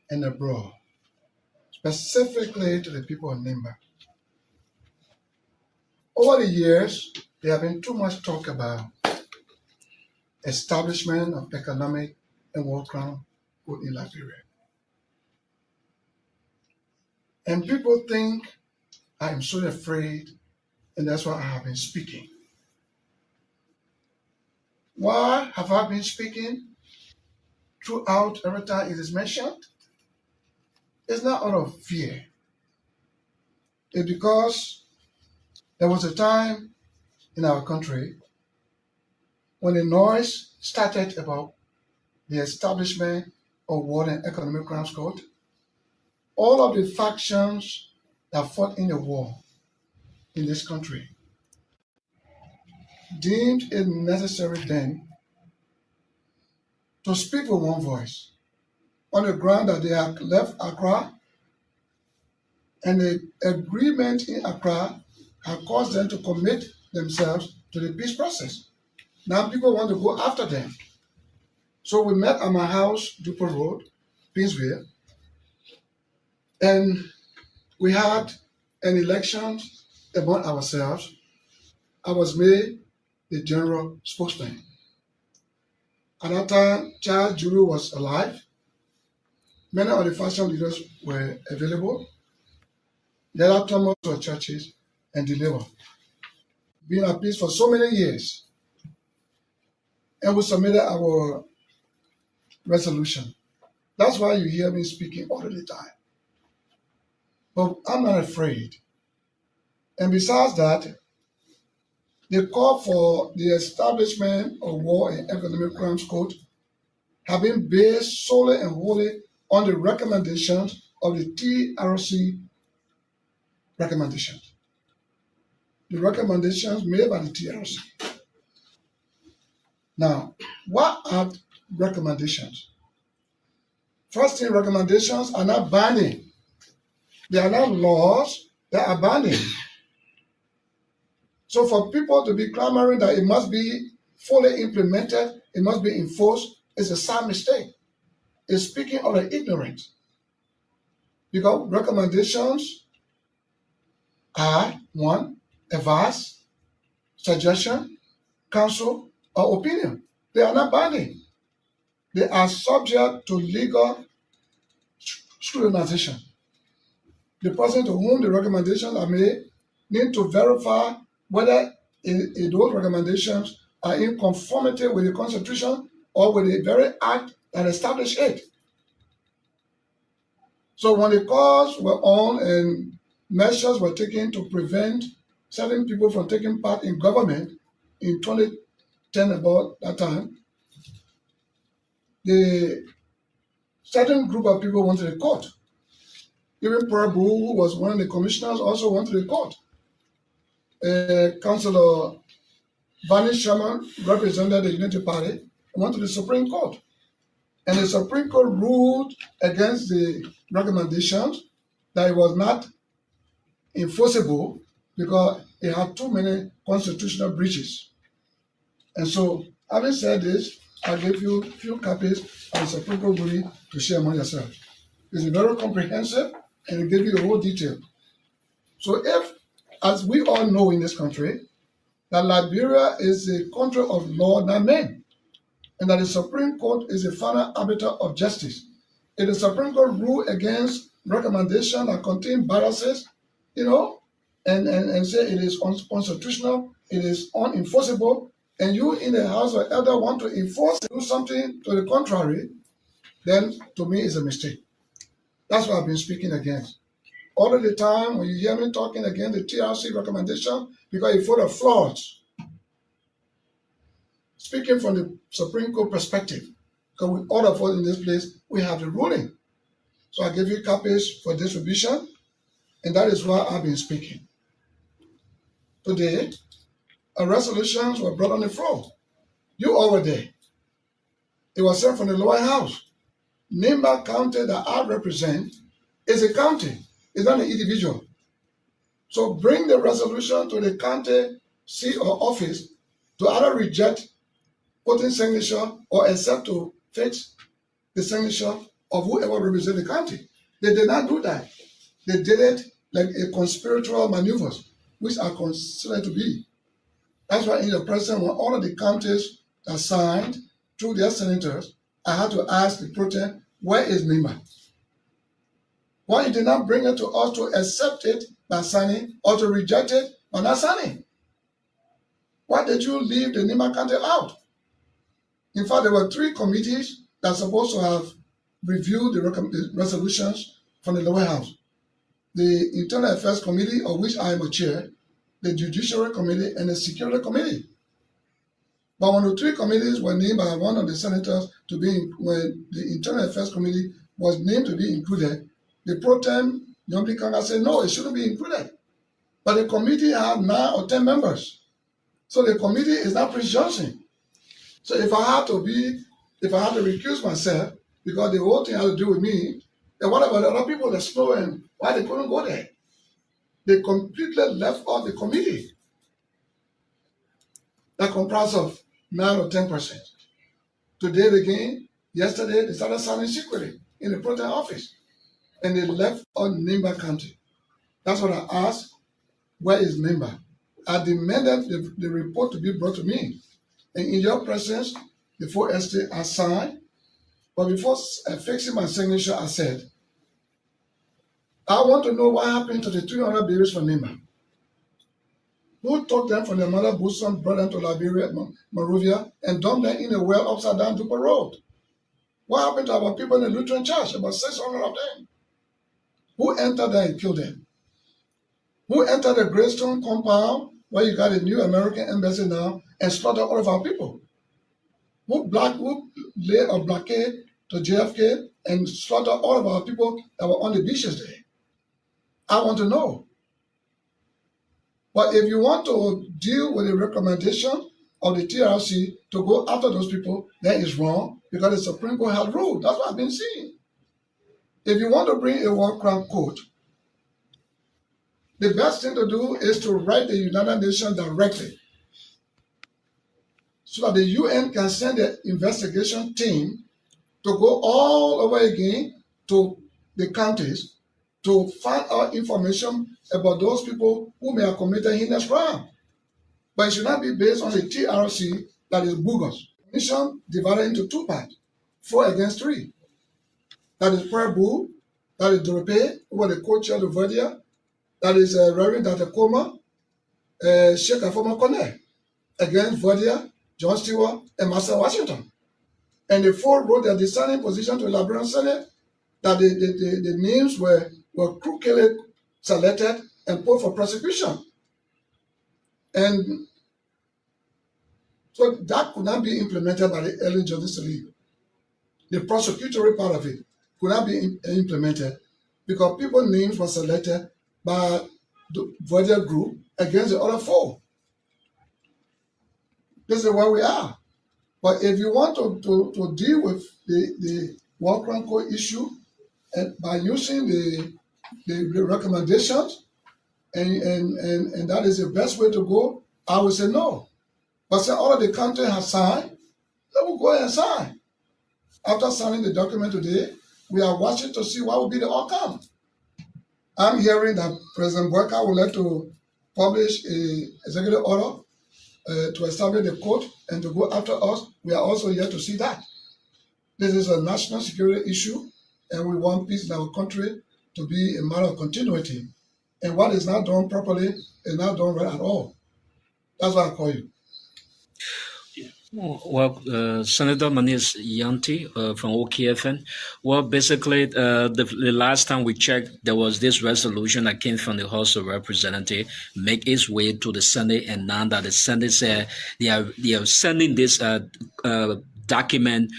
and abroad, specifically to the people of Nimba. Over the years, there have been too much talk about establishment of economic and World Crown Code in Liberia. And people think I am so afraid, and that's why I have been speaking. Why have I been speaking throughout every time it is mentioned? It's not out of fear. It's because there was a time in our country when the noise started about the establishment of World and Economic Crimes Court. All of the factions that fought in the war in this country deemed it necessary then to speak with one voice on the ground that they had left Accra, and the agreement in Accra had caused them to commit themselves to the peace process. Now people want to go after them. So we met at my house, Dupont Road, Pinsville, and we had an election among ourselves. I was made the general spokesman. At that time, Charles Juru was alive. Many of the faction leaders were available. The other Thomas were churches and delivered. Been at peace for so many years. And we submitted our resolution. That's why you hear me speaking all the time. But I'm not afraid. And besides that, the call for the establishment of War and Economic Crimes Code have been based solely and wholly on the recommendations of the TRC recommendations. The recommendations made by the TRC. Now, what are recommendations? First thing, recommendations are not binding. They are not laws, they are binding. So for people to be clamoring that it must be fully implemented, it must be enforced, is a sad mistake. It's speaking of the ignorant. Because recommendations are, one, advice, suggestion, counsel, or opinion. They are not binding. They are subject to legal scrutinization. The person to whom the recommendations are made need to verify whether those recommendations are in conformity with the Constitution or with the very act that established it. So when the calls were on and measures were taken to prevent certain people from taking part in government in 2010, about that time, the certain group of people went to the court. Even Prabhu, who was one of the commissioners, also went to the court. Councillor Vanish Sharma represented the Unity Party and went to the Supreme Court. And the Supreme Court ruled against the recommendations that it was not enforceable because it had too many constitutional breaches. And so, having said this, I gave you a few copies of the Supreme Court ruling to share among yourselves. It's very comprehensive and it gives you the whole detail. So if, as we all know in this country, that Liberia is a country of law, not men, and that the Supreme Court is the final arbiter of justice. If the Supreme Court rule against recommendation that contain biases, and say it is unconstitutional, it is unenforceable, and you in the House of Elders want to enforce do something to the contrary, then to me it's a mistake. That's what I've been speaking against. All of the time when you hear me talking against the TRC recommendation, because it's full of flaws. Speaking from the Supreme Court perspective, because all of us in this place, we have the ruling. So I give you copies for distribution, and that is why I've been speaking. Today, resolutions were brought on the floor. You all were there. It was sent from the lower house. Nimba County that I represent is a county. It's not an individual. So bring the resolution to the county seat or office to either reject putting signature or accept to fix the signature of whoever represents the county. They did not do that. They did it like a conspiratorial maneuvers, which are considered to be. That's why in the president, when all of the counties are signed through their senators, I had to ask the president, where is NEMA? Why you did not bring it to us to accept it by signing or to reject it by not signing? Why did you leave the NEMA county out? In fact, there were 3 committees that are supposed to have reviewed the resolutions from the lower house. The Internal Affairs Committee, of which I am a chair, the Judiciary Committee, and the Security Committee. But when the 3 committees were named by one of the senators to be, when the Internal Affairs Committee was named to be included, the pro tem Yomdi Kanga said, no, it shouldn't be included. But the committee had 9 or 10 members. So the committee is not Prince Johnson. So if I had to recuse myself, because the whole thing had to do with me, then what about the other people that know and why they couldn't go there? They completely left off the committee that comprised of 9 or 10%. Today again, yesterday, they started signing secretly in the pro tem office. And they left on Nimba County. That's what I asked, where is Nimba? I demanded the report to be brought to me. And in your presence, the 4 estates are signed. But before fixing my signature, I said, I want to know what happened to the 300 babies from Nimba. Who took them from their mother bosom, brought them to Liberia, Monrovia, and dumped them in a well upside down Duper Road? What happened to our people in the Lutheran Church? About 600 of them. Who entered there and killed them? Who entered the Greystone compound where you got a new American embassy now and slaughtered all of our people? Who laid a blockade to JFK and slaughtered all of our people that were on the beaches there? I want to know. But if you want to deal with the recommendation of the TRC to go after those people, that is wrong because the Supreme Court has ruled. That's what I've been seeing. If you want to bring a war crime court, the best thing to do is to write the United Nations directly so that the UN can send an investigation team to go all over again to the counties to find out information about those people who may have committed heinous crime. But it should not be based on the TRC that is bogus. Mission divided into 2 parts, 4 against 3. That is Prabu, that is Dorope, who was the co-chair of Verdia, that is Reverend Dr. Koma, Sheikh Afoma Kone, against Verdia, John Stewart, and Master Washington. And the 4 wrote their dissenting position to the Liberian Senate that the names were crookedly selected and put for prosecution. And so that could not be implemented by the early Justice League. The prosecutory part of it could not be implemented because people's names were selected by the Verdia group against the other 4. This is where we are. But if you want to deal with the war crime court issue and by using the recommendations, and that is the best way to go, I would say no. But since all of the countries have signed, let will go ahead and sign. After signing the document today, we are watching to see what will be the outcome. I'm hearing that President Boyka would like to publish an executive order to establish the court and to go after us. We are also here to see that. This is a national security issue, and we want peace in our country to be a matter of continuity. And what is not done properly is not done right at all. That's why I call you. Well, Senator Manis Yanti from OKFN. Well, basically, the last time we checked, there was this resolution that came from the House of Representatives, make its way to the Senate, and now that the Senate said they are sending this document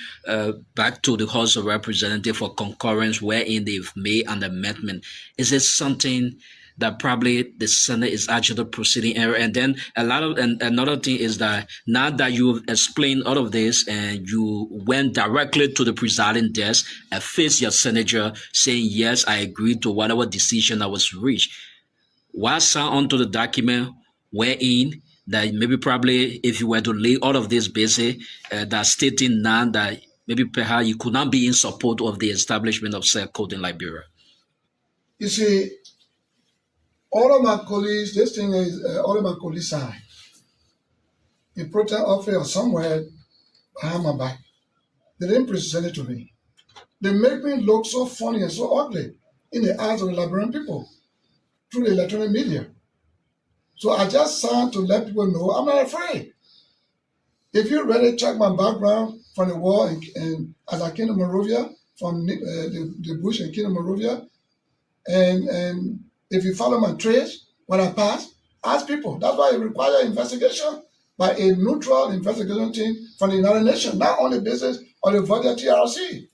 back to the House of Representatives for concurrence, wherein they've made an amendment. Is it something that probably the Senate is actually proceeding error? And then another thing is that now that you've explained all of this and you went directly to the presiding desk and faced your senator saying, yes, I agree to whatever decision that was reached, why sign onto the document wherein that maybe probably if you were to lay all of this basic, that stating now that maybe perhaps you could not be in support of the establishment of said code in Liberia? You see, all of my colleagues, this thing is all of my colleagues signed. In protest office or somewhere behind my back. They didn't present it to me. They make me look so funny and so ugly in the eyes of the Liberian people through the electronic media. So I just signed to let people know I'm not afraid. If you really check my background from the war and as I came to Monrovia, from the bush and came to Monrovia, and if you follow my trace, when I pass, ask people. That's why it requires investigation by a neutral investigation team from the United Nations, not on the basis of the budget TRC.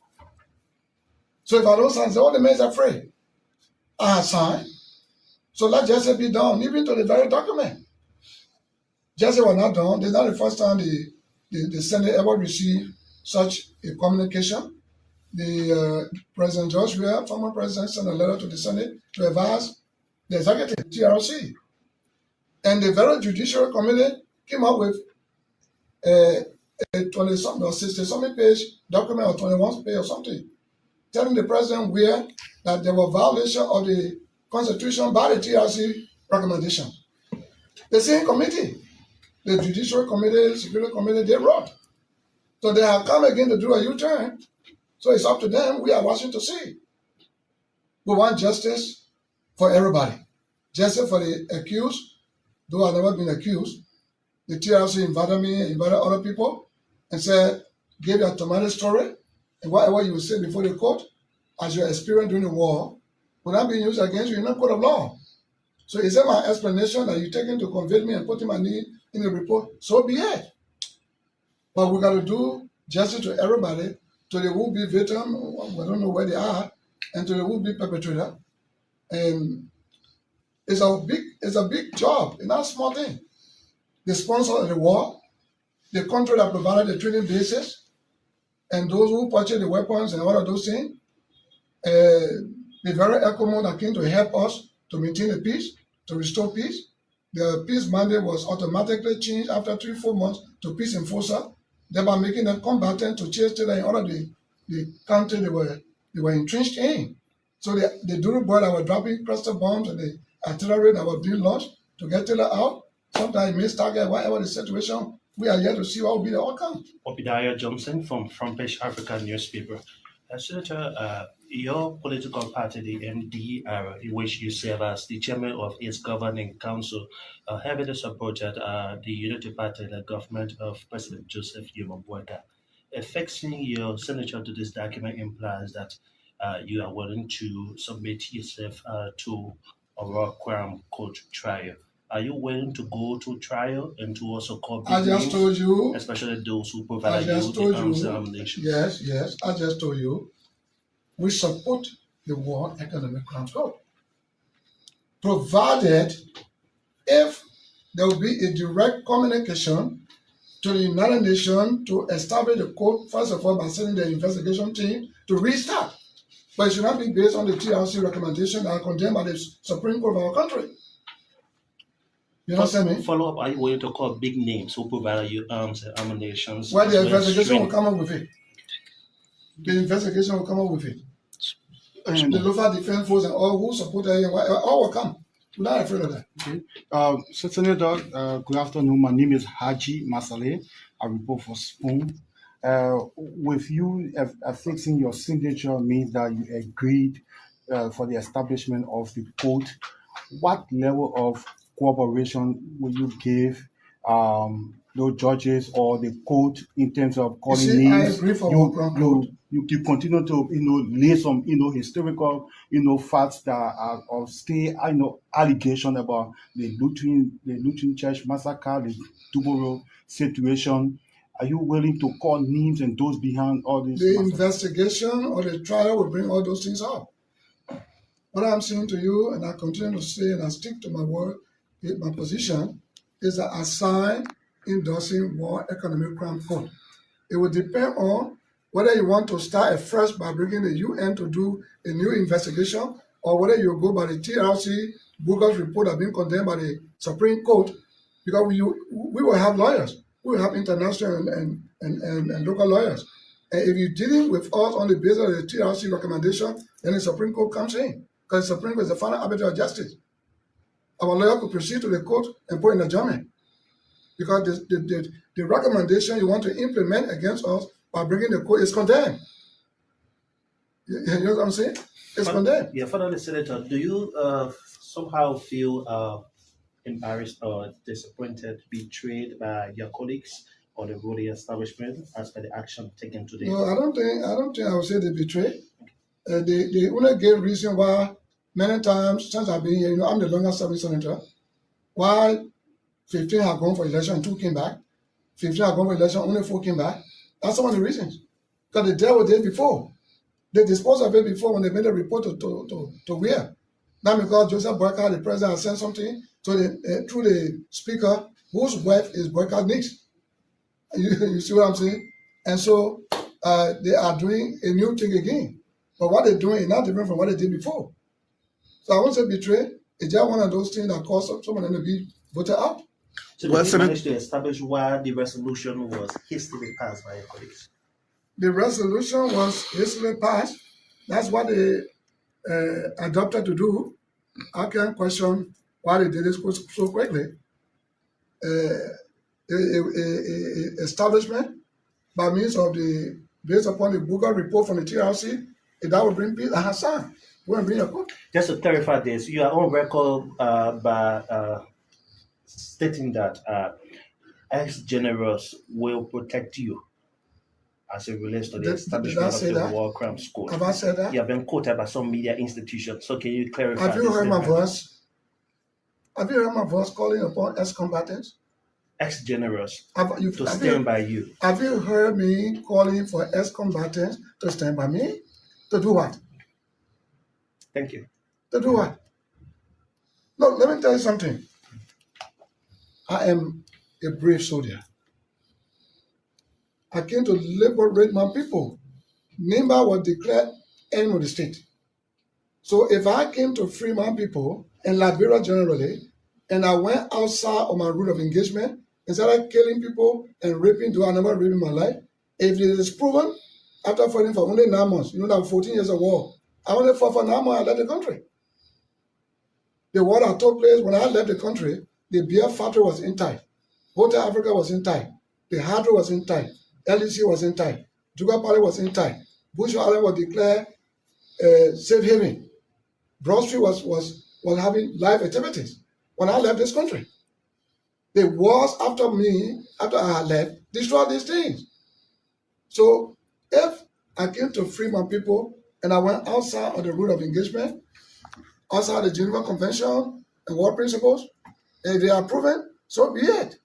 So if I don't sign, say, oh, the man is afraid. I have signed. So let justice be done, even to the very document. Justice was not done. This is not the first time the Senate ever received such a communication. The President George Weah, former president, sent a letter to the Senate to advise the executive, TRC. And the very Judiciary Committee came up with a 20-something or 60-something page document or 21 page or something, telling the President Weah that there was violation of the Constitution by the TRC recommendation. The same committee, the Judiciary Committee, Security Committee, they wrote. So they have come again to do a U-turn. So it's up to them. We are watching to see. We want justice for everybody. Justice for the accused, though I've never been accused. The TRC invited me, invited other people, and said, give your tomato story, and whatever you will say before the court, as your experience during the war, will not be used against you in a court of law. So is that my explanation that you taking to convict me and putting my name in the report? So be it. But we got to do justice to everybody, to the would-be victim, I don't know where they are, and to the would-be perpetrator. And it's a big job. It's not a small thing. The sponsor of the war, the country that provided the training bases, and those who purchased the weapons and all of those things, the very ECOMO that came to help us to maintain the peace, to restore peace. The peace mandate was automatically changed after 3-4 months to peace enforcer, thereby making them combatant to chase terror in all of the country they were entrenched in. So the Duru boy that were dropping cluster bombs and the artillery that was being launched to get terror out, sometimes miss target, whatever the situation, we are yet to see what will be the outcome. Obadiah Johnson from Front Page African newspaper. Senator, your political party, the MDR, in which you serve as the chairman of its governing council, heavily supported the Unity Party, the government of President Joseph Yuma Boyka. Fixing your signature to this document implies that you are willing to submit yourself to a raw crime court trial. Are you willing to go to trial and to also call I just names, told you. especially those who provide you just the told arms you. ammunition? Yes. I just told you. We support the World Economic Crime Code, provided if there will be a direct communication to the United Nations to establish the code, first of all, by sending the investigation team to restart. But it should not be based on the TRC recommendation that are condemned by the Supreme Court of our country. You understand me? Follow up, are you willing to call big names who provide you arms and ammunition? Well, the investigation will come up with it. The investigation will come up with it. And the local defense force and all who support it, all will come. We're not afraid of that. Okay. So, Senator, good afternoon. My name is Haji Masale. I report for Spoon. With you affixing your signature means that you agreed for the establishment of the code. What level of cooperation will you give those judges or the court in terms of calling names? I agree for World Code. You continue to lay some historical facts that are of stay allegation about the Lutheran Church massacre, the Duboro situation. Are you willing to call names and those behind all this? The investigation or the trial will bring all those things up. What I'm saying to you, and I continue to say, and I stick to my word, my position, is that I sign endorsing World Economic Crime Code. It will depend on whether you want to start afresh by bringing the UN to do a new investigation, or whether you go by the TRC bogus report that been condemned by the Supreme Court, because we will have lawyers. We will have international and local lawyers. And if you're dealing with us on the basis of the TRC recommendation, then the Supreme Court comes in. Because the Supreme Court is the final arbiter of justice. Our lawyer could proceed to the court and put in adjournment. Because the recommendation you want to implement against us by bringing the court is condemned. You know what I'm saying? It's condemned. Yeah, Father Senator, do you somehow feel embarrassed or disappointed, betrayed by your colleagues or the Rhodia establishment as per the action taken today? No, I don't think I would say they betray. They only gave reason why many times since I've been here, I'm the longest serving senator. Why 15 have gone for election and 2 came back. 15 have gone for election, only 4 came back. That's some of the reasons. Because they dealt with it before. They disposed of it before when they made a report to where. Not because Joseph Boyka, the president, has sent something to through the speaker whose wife is Boyka's niece. You see what I'm saying? And so they are doing a new thing again. But what they're doing is not different from what they did before. So I won't say betray. It's just one of those things that caused some of them to be voted out. So did you manage to establish why the resolution was hastily passed by your colleagues? The resolution was hastily passed. That's what they adopted to do. I can't question why they did it so quickly. Establishment by means of based upon the Google report from the TRC, that will bring peace. I have signed. Go and bring your court. Just to clarify this, you are on record by stating that ex-generals will protect you as it relates to the Did I establishment say of the that? War Crimes Court. Have I said that? You have been quoted by some media institutions. So can you clarify? Have you this heard my statement? voice? Have you heard my voice calling upon ex-combatants? Ex-generals Have you, to have stand you, by you. have you heard me calling for ex-combatants to stand by me? To do what? Thank you. To do what? Look, let me tell you something. I am a brave soldier. I came to liberate my people. Nimba was declared enemy of the state. So if I came to free my people in Liberia generally, and I went outside of my route of engagement and started killing people and raping, though I never raped in my life, if it is proven, after fighting for only 9 months, that 14 years of war, I only fought for 9 months, I left the country. The war that took place when I left the country, the beer factory was intact. Hotel Africa was intact. The Hydro was intact. LEC was intact. Juga Party was intact. Bush Island was declared safe haven. Broad Street was having live activities when I left this country. The wars after me, after I had left, destroyed these things. So if I came to free my people and I went outside of the route of engagement, outside the Geneva Convention and war principles, and if they are proven, so be it.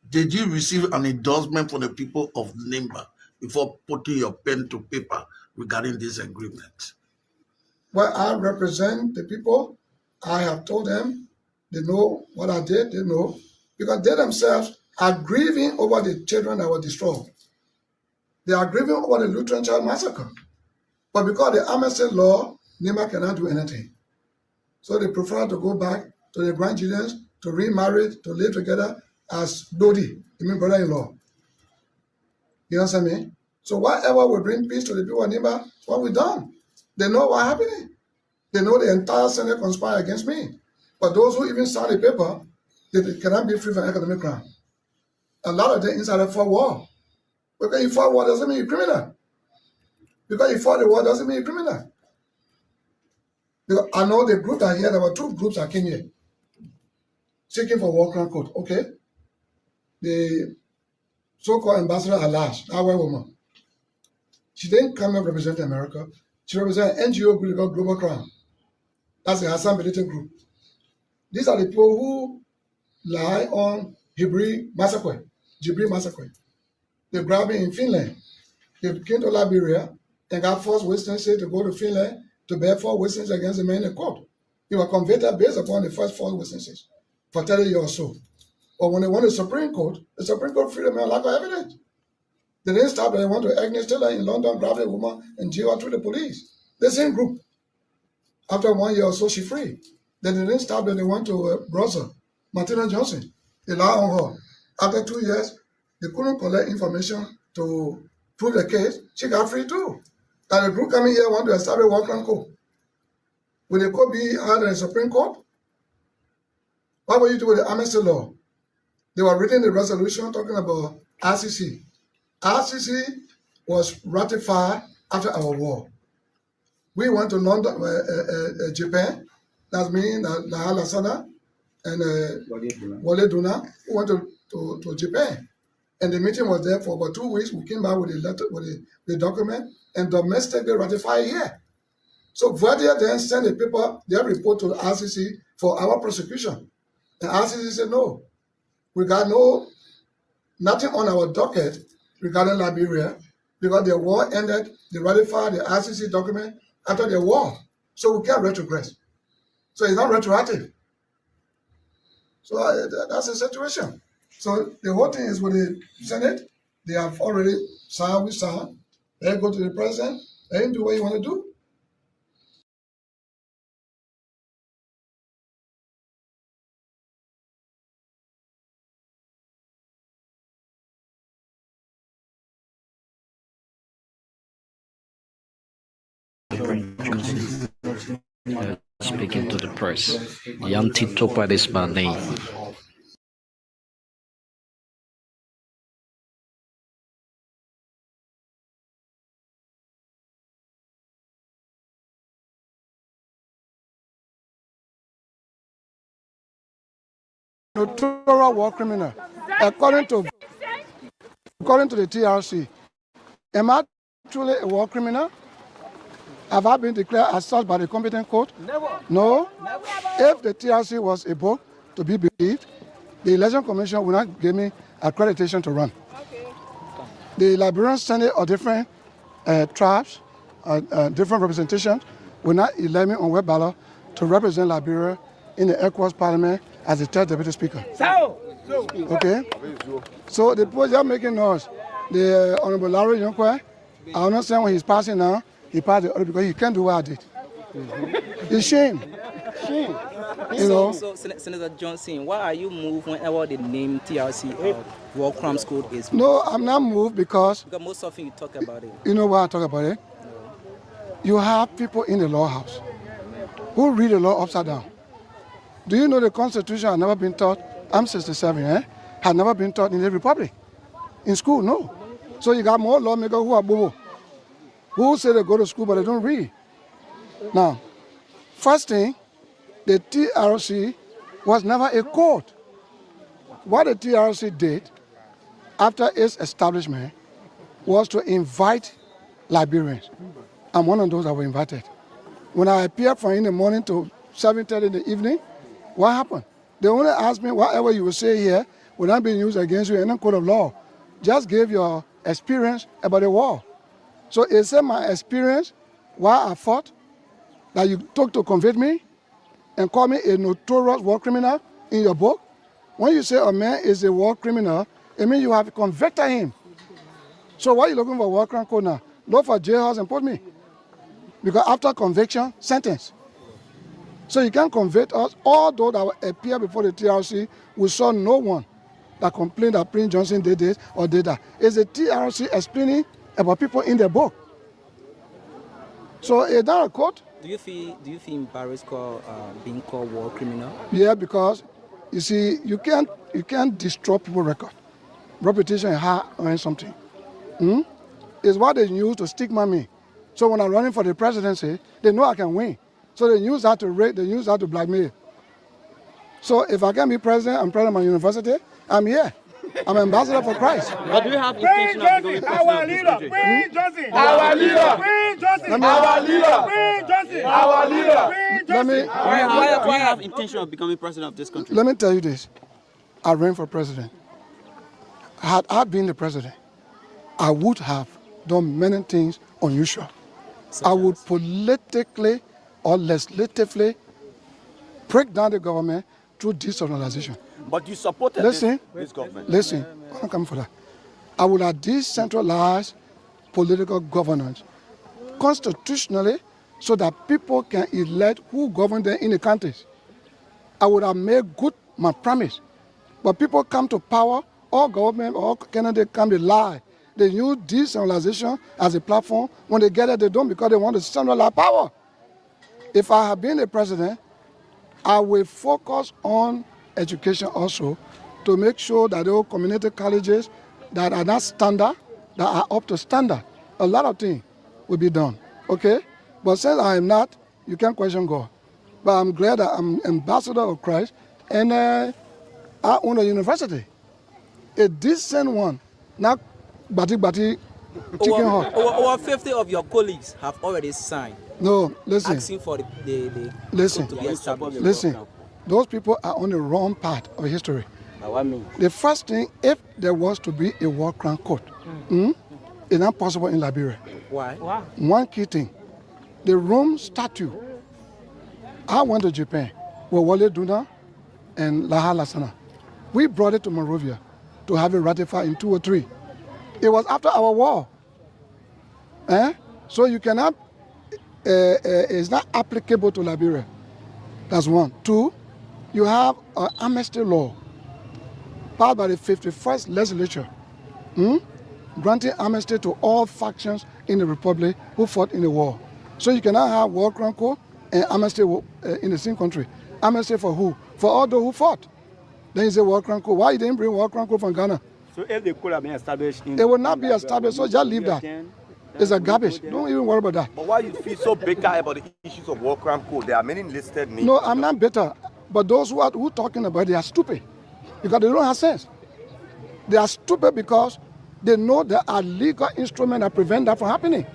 Did you receive an endorsement from the people of Nimba before putting your pen to paper regarding this agreement? Well, I represent the people. I have told them, they know what I did, they know, because they themselves are grieving over the children that were destroyed. They are grieving over the Lutheran child massacre. But because the amnesty law, Nimba cannot do anything. So they prefer to go back to their grandchildren, to remarry, to live together as Dodi, brother-in-law. You understand me? So whatever will bring peace to the people of Nimba, what we done. They know what happening. They know the entire Senate conspired against me. But those who even signed the paper, they cannot be free from economic crime. A lot of them inside for war. Because you fought war doesn't mean you're criminal. Because you fought the war doesn't mean you're criminal. Because I know the group that here, there were 2 groups that came here seeking for war crime code. Okay? The so-called ambassador Alash, that white woman, she didn't come and represent America. She represents an NGO group called Global Crime. That's the Hassan Benito group. These are the people who lie on Jibril massacre. They grabbed me in Finland. They came to Liberia and got false witnesses to go to Finland to bear false witnesses against the man in court. They were convicted based upon the first false witnesses for 30 years or so. But when they went to the Supreme Court freed them on lack of evidence. They didn't stop there. They went to Agnes Taylor in London, grabbed a woman, and jailed her through the police. The same group. After 1 year or so, she free. Then they didn't stop there. They went to Brussels, Martina Johnson. They lied on her. After 2 years, they couldn't collect information to prove the case, she got free too. And the group coming here want to establish war crime court. Will the court be under the Supreme Court? What will you do with the amnesty law? They were reading the resolution talking about RCC. RCC was ratified after our war. We went to London, Japan. That means Laha Lasana and Wale Duna. We went to Japan. And the meeting was there for about 2 weeks. We came back with a letter, with the document, and domestically ratified here. So Verdier then sent a paper, their report to the RCC for our prosecution. And RCC said, no, we got nothing on our docket regarding Liberia because the war ended, they ratified the RCC document after the war. So we can't retrogress. So it's not retroactive. So that's the situation. So the whole thing is with the Senate. They have already signed, we signed. They go to the president, let him do what he want to do. Speaking to the press, Yanti Topa is my name. Notorious war criminal. According to the TRC, am I truly a war criminal? Have I been declared as such by the competent court? No. If the TRC was a book to be believed, the Election Commission will not give me accreditation to run. The Liberian Senate or different tribes, different representations, will not elect me on web ballot to represent Liberia in the ECOWAS Parliament as the third deputy speaker. Okay? So the people are making noise. The Honorable Larry Yonkwe, I understand when he's passing now, he passed the order because he can't do what I did. It's shame. You know? So, Senator Johnson, why are you moved whenever the name TRC War Crimes Code is? No, I'm not moved because most often you talk about it. you know why I talk about it? You have people in the law house who read the law upside down. Do you know the Constitution had never been taught? I'm 67, had never been taught in the Republic. In school, no. So you got more lawmakers who are bobo, who say they go to school but they don't read. Now, first thing, the TRC was never a court. What the TRC did after its establishment was to invite Liberians. I'm one of those that were invited. When I appeared from in the morning to 7:30 in the evening, what happened? They only asked me, whatever you will say here will not be used against you in a court of law. Just give your experience about the war. So it said my experience, why I fought, that you took to convict me and call me a notorious war criminal in your book. When you say a man is a war criminal, it means you have convicted him. So why are you looking for war crime code now? Look for jailhouse and put me. Because after conviction, sentence. So you can't convict us. All those that appear before the TRC, we saw no one that complained that Prince Johnson did this or did that. It's the TRC explaining about people in the book. So is that a court? Do you feel embarrassed being called war criminal? Yeah, because you see, you can't destroy people's record. Reputation is hard or something. It's what they use to stigma me. So when I'm running for the presidency, they know I can win. So they use that to rape, they use that to blackmail. So if I can be president, I'm president of my university, I'm here. I'm ambassador for Christ. But do you have intention of becoming president of this country? Prince Johnson, our leader. Prince Johnson, our leader. Prince Johnson, our leader. Why have intention of becoming president of this country? Let me tell you this. I ran for president. Had I been the president, I would have done many things unusual. I would politically or legislatively break down the government through decentralization. But you supported this government. Listen, I'm coming for that. I would have decentralized political governance constitutionally so that people can elect who govern them in the countries. I would have made good my promise. But people come to power, all government, all candidates come to lie they use decentralization as a platform. When they get it, they don't because they want to centralize power. If I have been a president, I will focus on education also to make sure that those community colleges that are not standard, that are up to standard, a lot of things will be done, okay? But since I am not, you can't question God. But I'm glad that I'm ambassador of Christ and I own a university, a decent one, not bati chicken hut. Over 50 of your colleagues have already signed No, listen. asking for the Listen, to be established. listen. Those people are on the wrong part of history. The first thing, if there was to be a war crime court, it's not possible in Liberia. Why? One key thing, the Rome Statute. I went to Japan with Wale Duna and Laha Lasana. We brought it to Monrovia to have it ratified in 2003. It was after our war. So you cannot, it's not applicable to Liberia. That's one. Two, you have an amnesty law passed by the 51st legislature, granting amnesty to all factions in the republic who fought in the war. So you cannot have war crime court and amnesty in the same country. Amnesty for who? For all those who fought. Then you say war crime court. Why you didn't bring war crime court from Ghana? So if the could have been established in... It will not be established, so just leave that. It's a garbage. Don't even worry about that. But why you feel so bitter about the issues of war crime code? There are many listed names. No, I'm not bitter. But those who are talking about it, they are stupid because they don't have sense. They are stupid because they know there are legal instruments that prevent that from happening.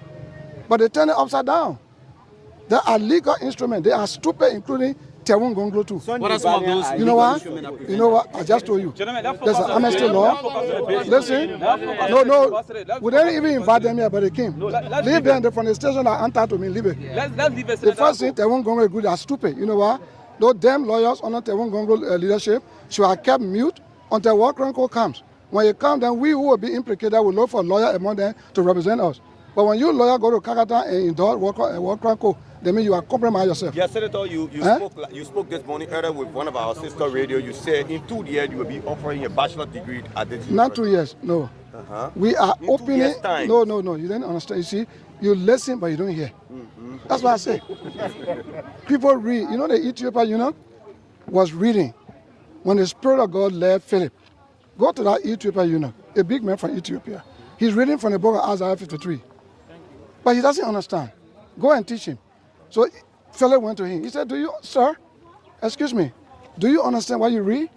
But they turn it upside down. There are legal instruments. They are stupid, including Tewon Gonglo too. What are some of those? You know what? You know what? I just told you. There's an amnesty law. Listen. No. We didn't even invite them here, but they came. Leave them from the station that answer to me. Leave it. Let's leave it. The first thing, Tewon Gonglo is good. They are stupid. You know what? Those damn lawyers under Tewon Gonglo leadership should have kept mute until war crime court comes. When you come, then we who will be implicated will look for a lawyer among them to represent us. But when you lawyer go to Kakata and endorse war crime court, that means you are compromising yourself. Yes, Senator, you spoke this morning earlier with one of our sister radio. You said in 2 years you will be offering a bachelor degree at the university. Not 2 years, no. We are in opening. 2 years' time. No, you didn't understand. You see, you listen but you don't hear. That's what I say. People read. You know, the Ethiopia, was reading when the Spirit of God led Philip. Go to that Ethiopia, a big man from Ethiopia. He's reading from the book of Isaiah 53. But he doesn't understand. Go and teach him. So Philip went to him. He said, sir, excuse me, do you understand what you read?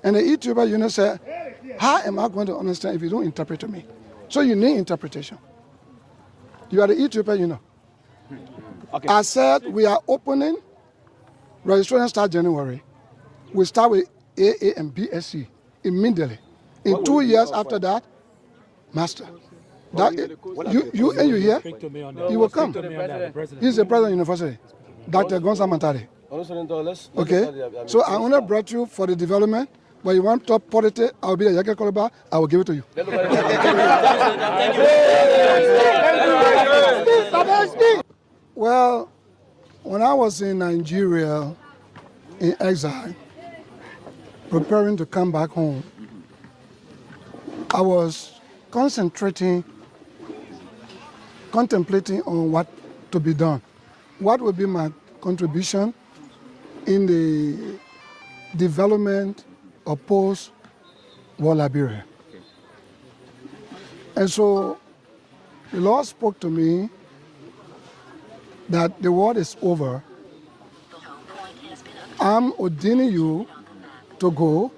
And the Ethiopian said, how am I going to understand if you don't interpret to me? So you need interpretation. You are the Ethiopian, Okay. I said we are opening, registration start January. We start with AA and BSc immediately. In 2 years after that, master. You here, he will come. He's the president of the university, Dr. Gonza Mantari. Okay, so I only brought you for the development, but you want top politics, I'll be the Yaka Koloba, I will give it to you. Well, when I was in Nigeria, in exile, preparing to come back home, I was contemplating on what to be done. What would be my contribution in the development of post-war Liberia? And so the Lord spoke to me that the war is over. I'm ordaining you to go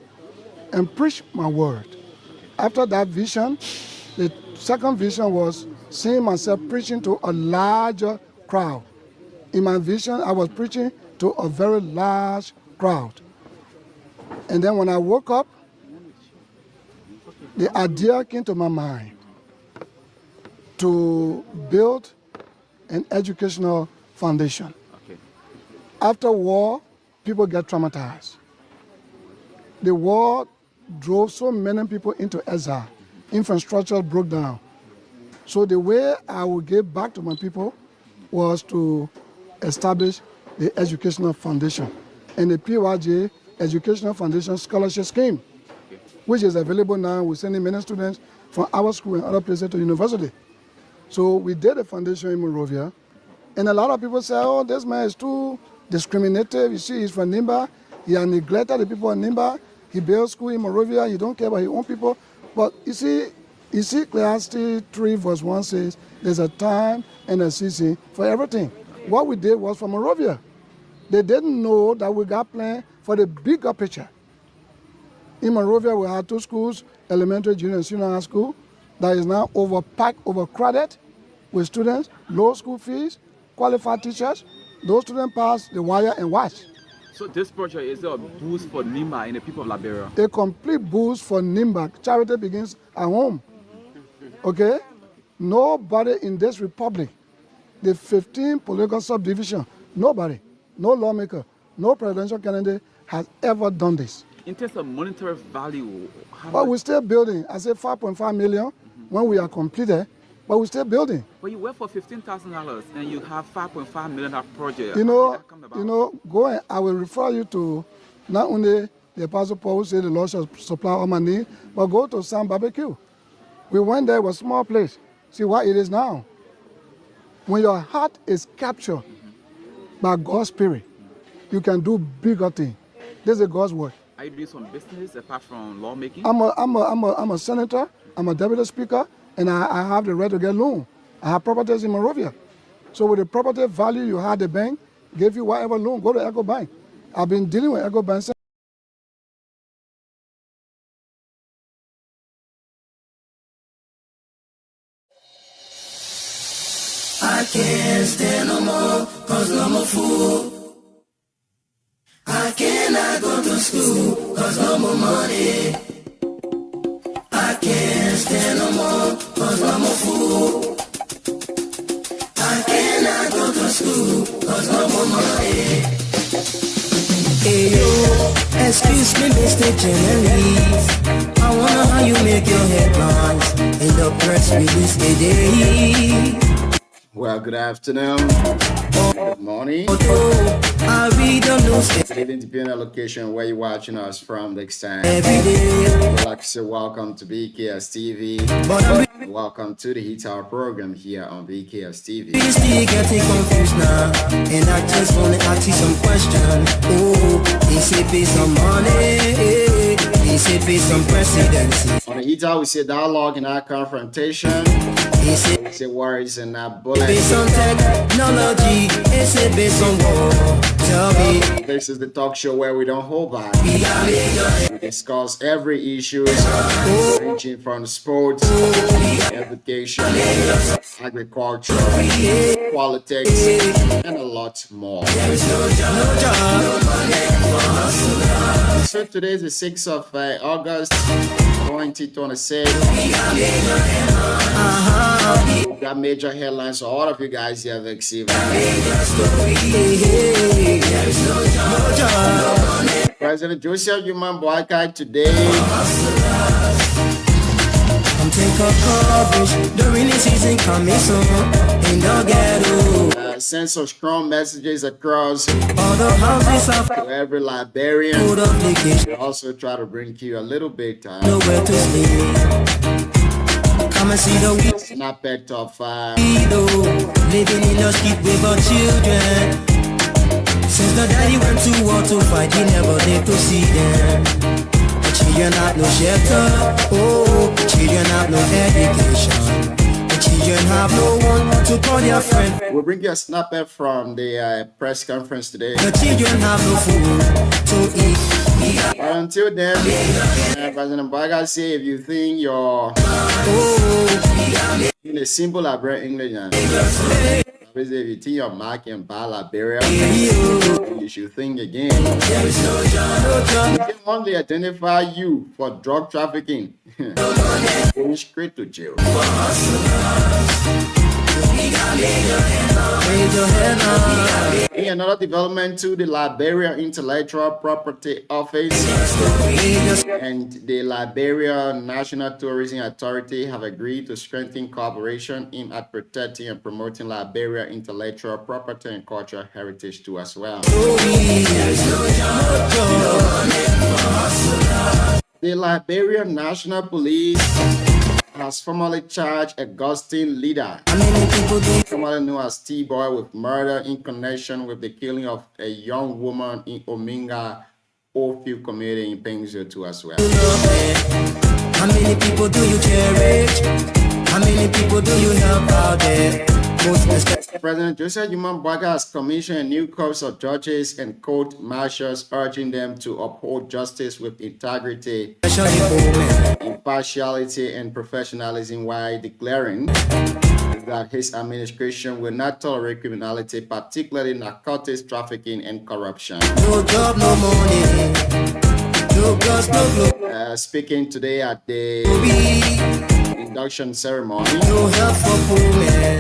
and preach my word. After that vision, the second vision was seeing myself preaching to a larger crowd. In my vision, I was preaching to a very large crowd. And then when I woke up, the idea came to my mind to build an educational foundation. After war, people get traumatized. The war drove so many people into exile. Infrastructure broke down. So the way I would give back to my people was to establish the educational foundation and the PYJ Educational Foundation Scholarship Scheme, which is available now. We're sending many students from our school and other places to university. So we did a foundation in Monrovia, and a lot of people say, oh, this man is too discriminative. You see, he's from Nimba. He has neglected the people of Nimba. He built school in Monrovia. He don't care about his own people. But you see, Ecclesiastes 3 verse 1 says, there's a time and a season for everything. What we did was for Monrovia. They didn't know that we got planned for the bigger picture. In Monrovia, we had 2 schools, elementary, junior, and senior high school, that is now overpacked, overcrowded with students, low school fees, qualified teachers. Those students pass the wire and watch. So this project is a boost for Nimba and the people of Liberia. A complete boost for Nimba. Charity begins at home. Okay? Nobody in this republic, the 15 political subdivision, nobody, no lawmaker, no presidential candidate has ever done this. In terms of monetary value, but we're still building. I say 5.5 million when we are completed, but we're still building. But you work for $15,000 and you have $5.5 million project. You know, go and I will refer you to not only the Apostle Paul who said the Lord shall supply all my need, but go to Sam Barbecue. We went there, it was a small place. See what it is now. When your heart is captured by God's Spirit, you can do bigger things. This is God's word. Are you doing some business apart from lawmaking? I'm a senator, I'm a deputy speaker, and I have the right to get loan. I have properties in Monrovia. So with the property value you had, the bank gave you whatever loan, go to Echo Bank. I've been dealing with Echo Bank since. I can't stand no more, cause I'm a fool. I cannot go to school, cause no more money. I can't stand no more, cause I'm a fool. I cannot go to school, cause no more money. Hey yo, excuse me Mr. Journalist, I wonder how you make your headlines in the press release today. Well, good afternoon, good morning. I read the news Even depending on location where you're watching us from next time. every day. I'd like to say welcome to BKS TV. Welcome to the Hit Hour program here on BKS TV. You still getting confused now, and I just wanna ask you some questions. Oh, they say based on money, they say based on presidency. On the Hit Hour, we say dialogue and not confrontation. They say We say words and not bullets. based on technology, they say based on war. Tell me, This is the talk show where we don't hold back. we are We discuss every issue, ranging from sports, education, agriculture, politics, and a lot more. So today is the 6th of August, 2026. We got major headlines, so all of you guys here have received. President Joseph Human Boakai today I'm taking coverage, the rainy season coming soon. In the ghetto, sent some strong messages across all the houses are to every Liberian. full of vacation, We also try to bring you a little bit nowhere to sleep. Come and see the weed. snippet of Living in the street with our children. Since the daddy went to war to fight, he never lived to see them. The children have no shelter, oh, the children have no education. The children have no one to call their friend. We'll bring you a snippet from the press conference today. The children have no food to eat. But until then, President Boakai say if you think you're in a simple Liberian English, if you think you're marking by Liberia, you should think again. They only identify you for drug trafficking. Going straight to jail. In another development to the Liberia Intellectual Property Office and the Liberia National Tourism Authority have agreed to strengthen cooperation aimed at protecting and promoting Liberia intellectual property and cultural heritage too as well. The Liberia National Police has formally charged Augustine leader, formerly known as T-Boy, with murder in connection with the killing of a young woman in Ominga Ophir community in Pengzio too as well. How many people do you cherish? How many people do you help out there? President Joseph Human Bwaga has commissioned a new corps of judges and court marshals, urging them to uphold justice with integrity, impartiality, and professionalism, while declaring that his administration will not tolerate criminality, particularly narcotics trafficking and corruption. No job, no money. No girls, no glory. Speaking today at the induction ceremony, no help for poor men.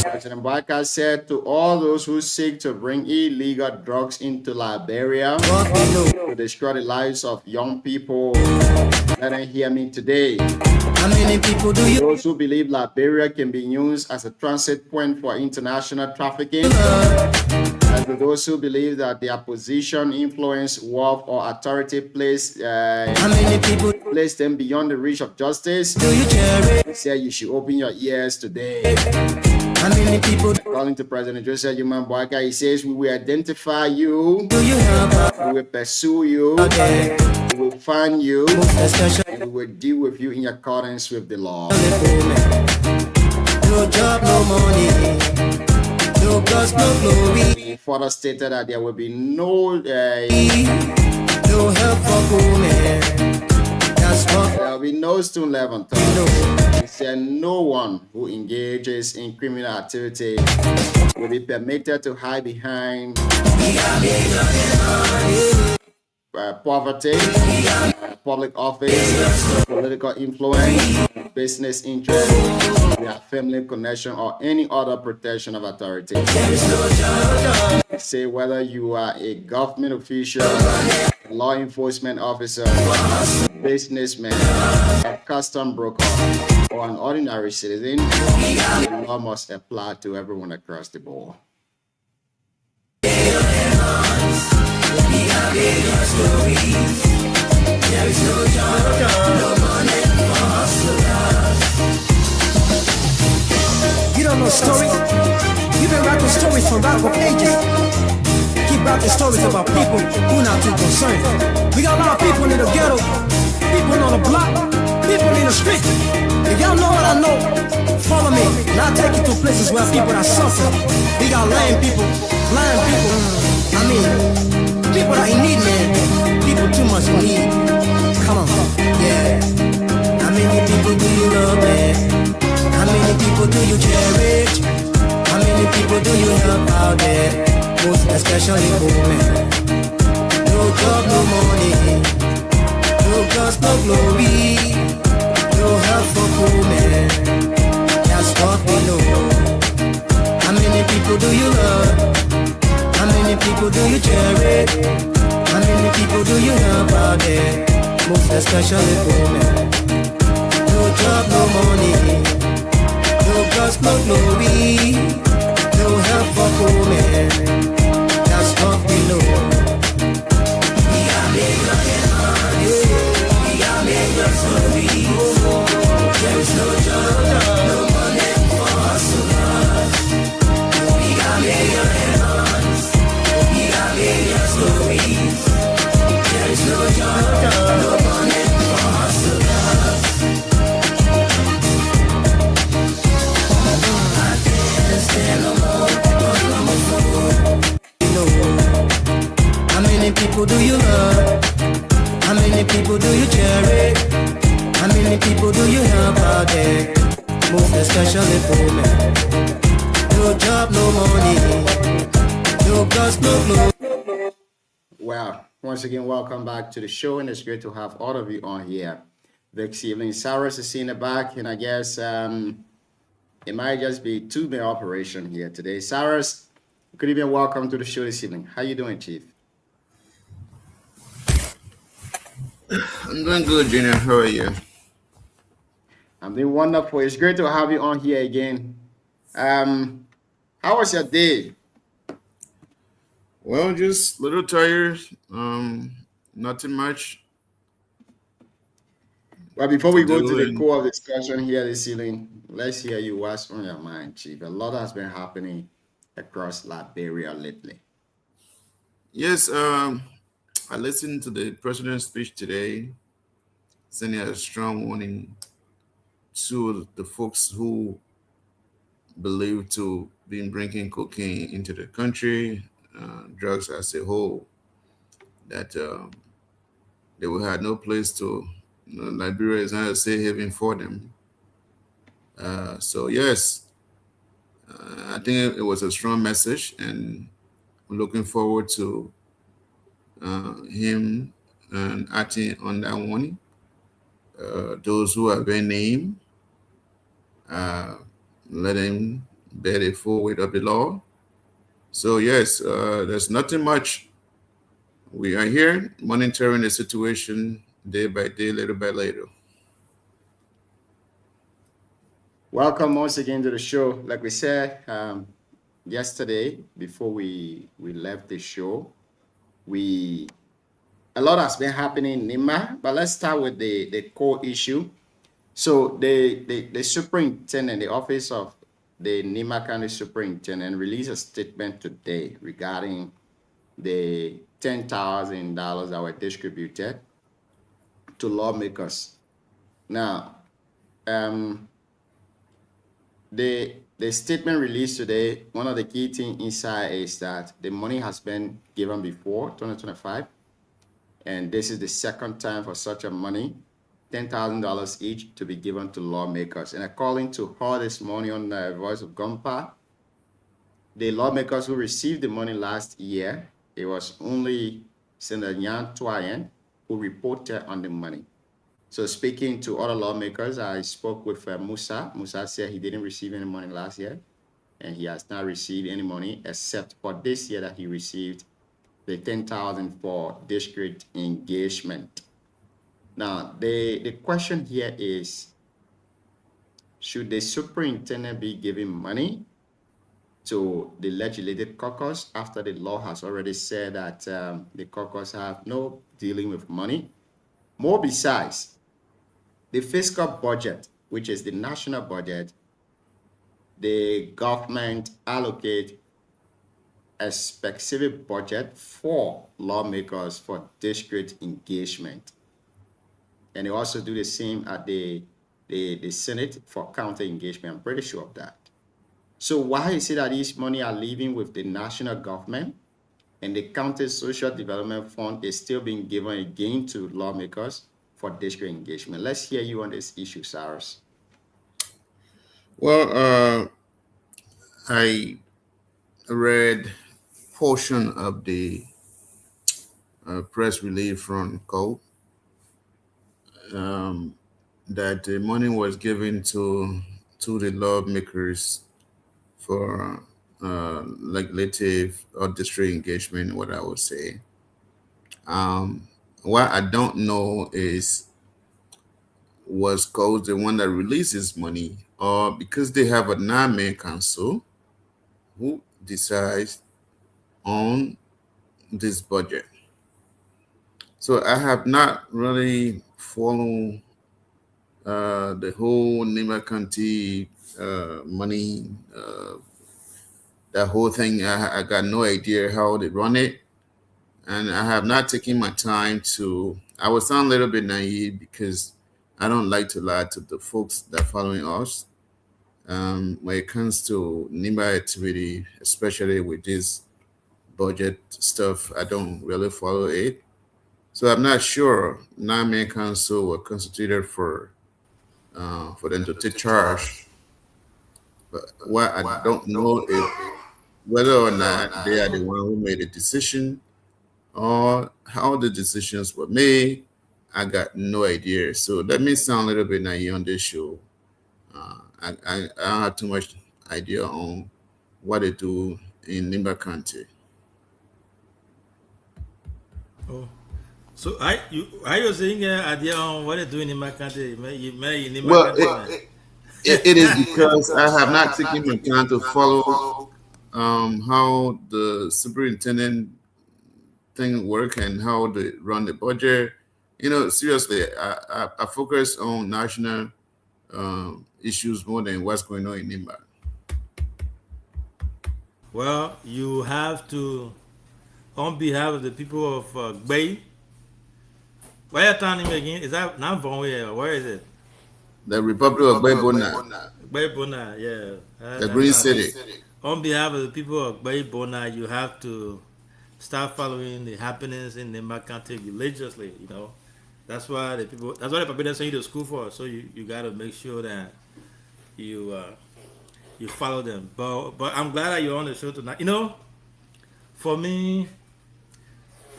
President Bwaga said to all those who seek to bring illegal drugs into Liberia to destroy the lives of young people, let them hear me today. How many people do you? Those who believe Liberia can be used as a transit point for international trafficking, and to those who believe that their position, influence, wealth, or authority place them beyond the reach of justice, he said you should open your ears today. How many people? According to President Joseph Human Bwaga, he says we will identify you, Do you help? we will pursue you, Okay. we will find you, Especially and we will deal with you in accordance with the law. the poor men. No job, no money. No girls, no glory. He further stated that there will be no No help for poor men. That's what there will be no stone left unturned. He said no one who engages in criminal activity will be permitted to hide behind poverty, public office, political influence, business interest, their family connection, or any other protection of authority. Say whether you are a government official, law enforcement officer, businessman, a custom broker, or an ordinary citizen, the law must apply to everyone across the board. you don't know story. You've been writing stories for rap for ages. Keep writing stories about people who not too concerned. We got a lot of people in the ghetto, people on the block, people in the street. If y'all know what I know, follow me, and I'll take you to places where people are suffering. We got lame people, blind people. I mean, people that in need, man. People too much in need. Come on, yeah. How many people do you love, man? How many people do you cherish? How many people do you help out there? Most especially poor men. No job, no money. No girls, no glory. No help for poor men. That's what we know. How many people do you love? How many people do you cherish? How many people do you help out there? Most especially poor men. No job, no money. No girls, no glory. No help for poor men. That's what we know. We are million, we are million stories. There is no job, no money for hustlers. We are million, we are million stories. There is no job, no money for hustlers. I can't stand no more, no more fool. You know, how many people do you love? How many people do you cherish? How many people do you help out there? Most especially poor men. No job, no money. No girls, no glory. Well, once again, welcome back to the show, and it's great to have all of you on here this evening. Cyrus is in the back, and I guess it might just be two-man operation here today. Cyrus, good evening, welcome to the show this evening. How you doing, Chief? I'm doing good, Junior. How are you? I'm doing wonderful. It's great to have you on here again. How was your day? Well, just a little tired. Nothing much. Well, before we go do to the and core of the discussion here this evening, let's hear you. What's on your mind, Chief? A lot has been happening across Liberia lately. yes, I listened to the president's speech today, sending a strong warning to the folks who believe to be bringing cocaine into the country, drugs as a whole, that they will have no place to. Liberia is not a safe haven for them. So yes, I think it was a strong message, and I'm looking forward to him acting on that warning. Those who have been named, let him bear the full weight of the law. So yes, there's nothing much. We are here monitoring the situation day by day, little by little. Welcome once again to the show. Like we said yesterday, before we left the show, a lot has been happening in Nima, but let's start with the core issue. So the superintendent, the office of the Nima County Superintendent, released a statement today regarding the $10,000 that were distributed to lawmakers. Now, the statement released today, one of the key things inside is that the money has been given before 2025, and this is the second time for such a money, $10,000 each, to be given to lawmakers. And according to her this morning on the Voice of Gompa, the lawmakers who received the money last year, it was only Senator Nyan Tuayen who reported on the money. So speaking to other lawmakers, I spoke with Musa. Musa said he didn't receive any money last year, and he has not received any money except for this year that he received the $10,000 for district engagement. Now, the question here is, should the superintendent be giving money to the legislative caucus after the law has already said that the caucus have no dealing with money? More besides, the fiscal budget, which is the national budget, the government allocate a specific budget for lawmakers for district engagement. And they also do the same at the Senate for county engagement. I'm pretty sure of that. So why is it that these money are leaving with the national government and the county social development fund is still being given again to lawmakers for district engagement? Let's hear you on this issue, Cyrus. Well, I read portion of the press release from COPE that the money was given to the lawmakers for legislative or district engagement, what I would say. What I don't know is, was COPE the one that releases money, or because they have a 9-man council who decides on this budget. So I have not really followed the whole Nima County money, that whole thing. I got no idea how they run it. And I have not taken my time to, I would sound a little bit naive because I don't like to lie to the folks that are following us. When it comes to Nima activity, especially with this budget stuff, I don't really follow it. So I'm not sure 9-man council were constituted for them to take charge. But what I don't know is whether or not they are the one who made the decision or how the decisions were made. I got no idea. So let me sound a little bit naive on this show. I don't have too much idea on what they do in Nima County. Oh, so are you saying idea on what they do in Nima County? Well, it is because I have not taken my time to follow how the superintendent thing work and how they run the budget Seriously, I focus on national issues more than what's going on in Nimba. Well, you have to, on behalf of the people of Bay, where your town name again? Is that not Vonway? Where is it? The Republic of Baybona, Baybona, yeah. the Green City. On behalf of the people of Baybona, you have to start following the happenings in Nimba County religiously. That's why the people send you to school for. So you got to make sure that you follow them. But I'm glad that you're on the show tonight. For me,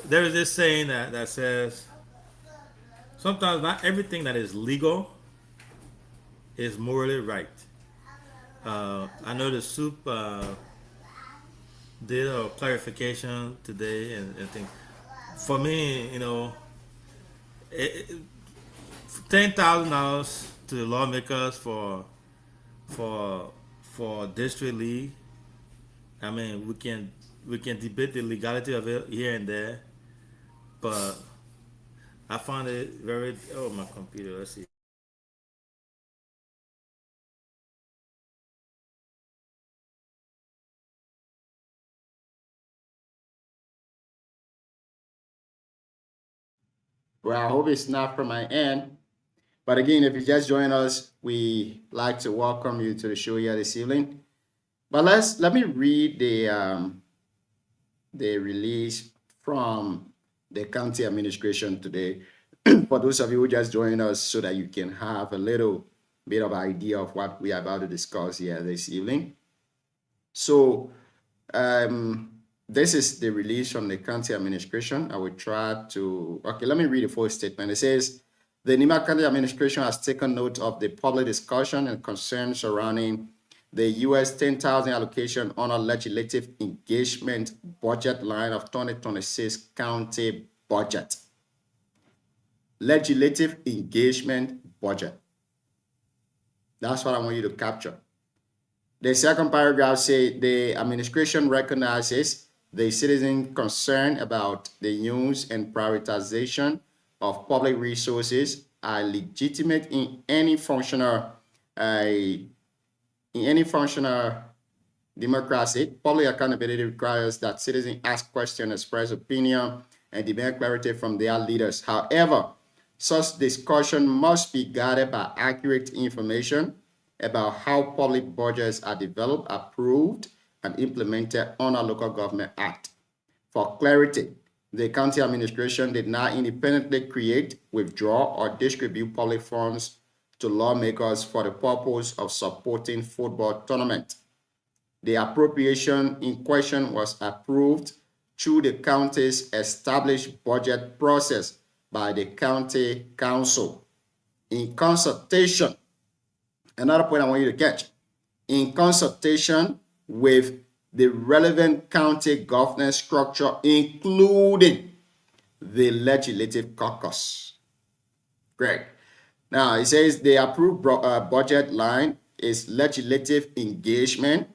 there is this saying that says sometimes not everything that is legal is morally right. I know the soup did a clarification today and things. For me, $10,000 to the lawmakers for district league. I mean, we can debate the legality of it here and there, but I found it very. Oh, my computer. Let's see. Well, I hope it's not from my end. But again, if you just joined us, we like to welcome you to the show here this evening. But let me read the release from the county administration today for those of you who just joined us, so that you can have a little bit of idea of what we are about to discuss here this evening. So this is the release from the county administration. I will try to, let me read the full statement. It says, the Nimba County administration has taken note of the public discussion and concerns surrounding the US 10,000 allocation on a legislative engagement budget line of 2026 county budget. Legislative engagement budget. That's what I want you to capture. The second paragraph says the administration recognizes the citizen concern about the use and prioritization of public resources are legitimate in any functional democracy. Public accountability requires that citizens ask questions, express opinion, and demand clarity from their leaders. However, such discussion must be guided by accurate information about how public budgets are developed, approved, and implemented under Local Government Act. For clarity, the county administration did not independently create, withdraw, or distribute public funds to lawmakers for the purpose of supporting football tournament. The appropriation in question was approved through the county's established budget process by the county council in consultation. Another point I want you to catch, in consultation with the relevant county governance structure, including the legislative caucus. Great. Now, it says the approved budget line is legislative engagement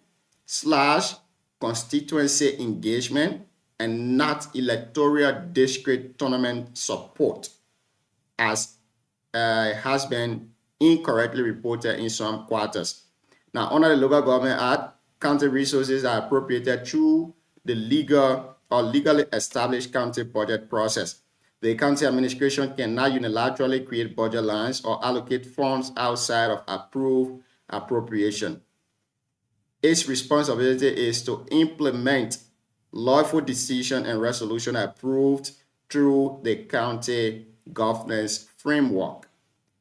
/ constituency engagement and not electoral district tournament support, as has been incorrectly reported in some quarters. Now, under the Local Government Act, county resources are appropriated through the legally established county budget process. The county administration cannot unilaterally create budget lines or allocate funds outside of approved appropriation. Its responsibility is to implement lawful decision and resolution approved through the county governance framework.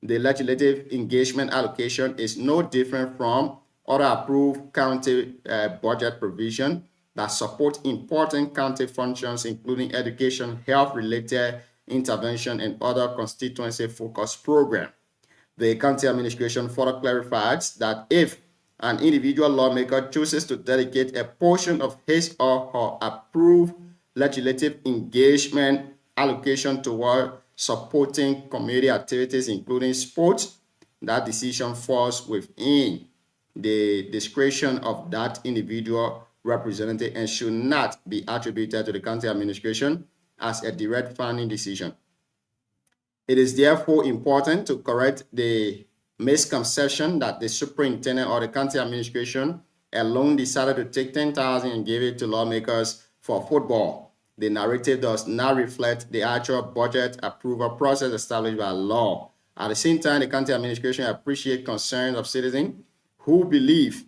The legislative engagement allocation is no different from other approved county budget provision that support important county functions, including education, health-related intervention, and other constituency-focused programs. The county administration further clarifies that if an individual lawmaker chooses to dedicate a portion of his or her approved legislative engagement allocation toward supporting community activities, including sports, that decision falls within the discretion of that individual representative and should not be attributed to the county administration as a direct funding decision. It is therefore important to correct the misconception that the superintendent or the county administration alone decided to take 10,000 and give it to lawmakers for football. The narrative does not reflect the actual budget approval process established by law. At the same time, the county administration appreciates concerns of citizens who believe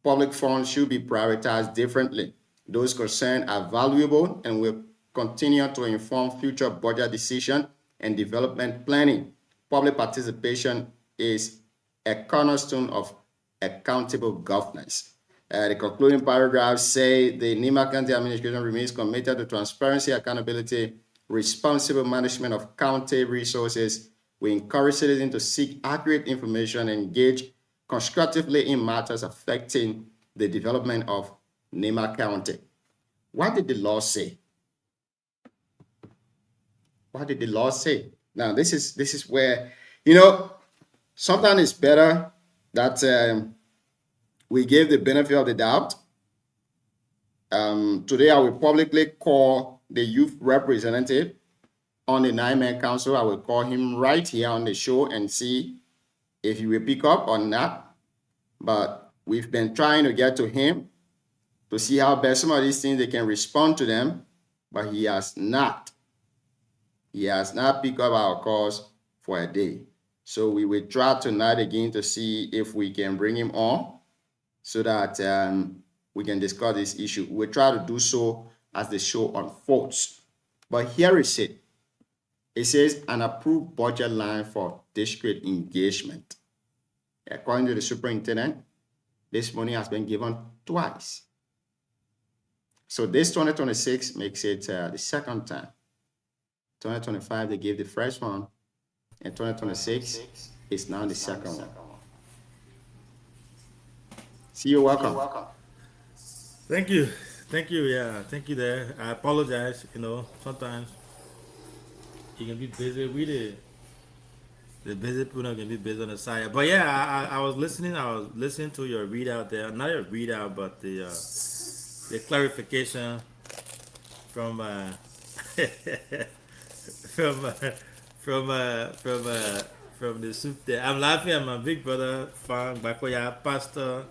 public funds should be prioritized differently. Those concerns are valuable and will continue to inform future budget decisions and development planning. Public participation is a cornerstone of accountable governance. The concluding paragraphs say the Nima County Administration remains committed to transparency, accountability, responsible management of county resources. We encourage citizens to seek accurate information and engage constructively in matters affecting the development of Nima County. What did the law say? What did the law say? Now, this is where, sometimes it's better that we give the benefit of the doubt. Today, I will publicly call the youth representative on the 9-man council. I will call him right here on the show and see if he will pick up or not. But we've been trying to get to him to see how best some of these things they can respond to them, but he has not. He has not picked up our calls for a day. So we will try tonight again to see if we can bring him on so that we can discuss this issue. We'll try to do so as the show unfolds. But here is it. It says an approved budget line for district engagement. According to the superintendent, this money has been given twice. So this 2026 makes it the second time. 2025, they gave the first one, and 2026 is now the second one. See you, welcome. Thank you. Yeah, thank you there. I apologize. Sometimes you can be busy with it. The busy people can be busy on the side. But yeah, I was listening. To your readout there. Not your readout, but the clarification from from the soup there. I'm laughing at my big brother Fang Bakoya, Pastor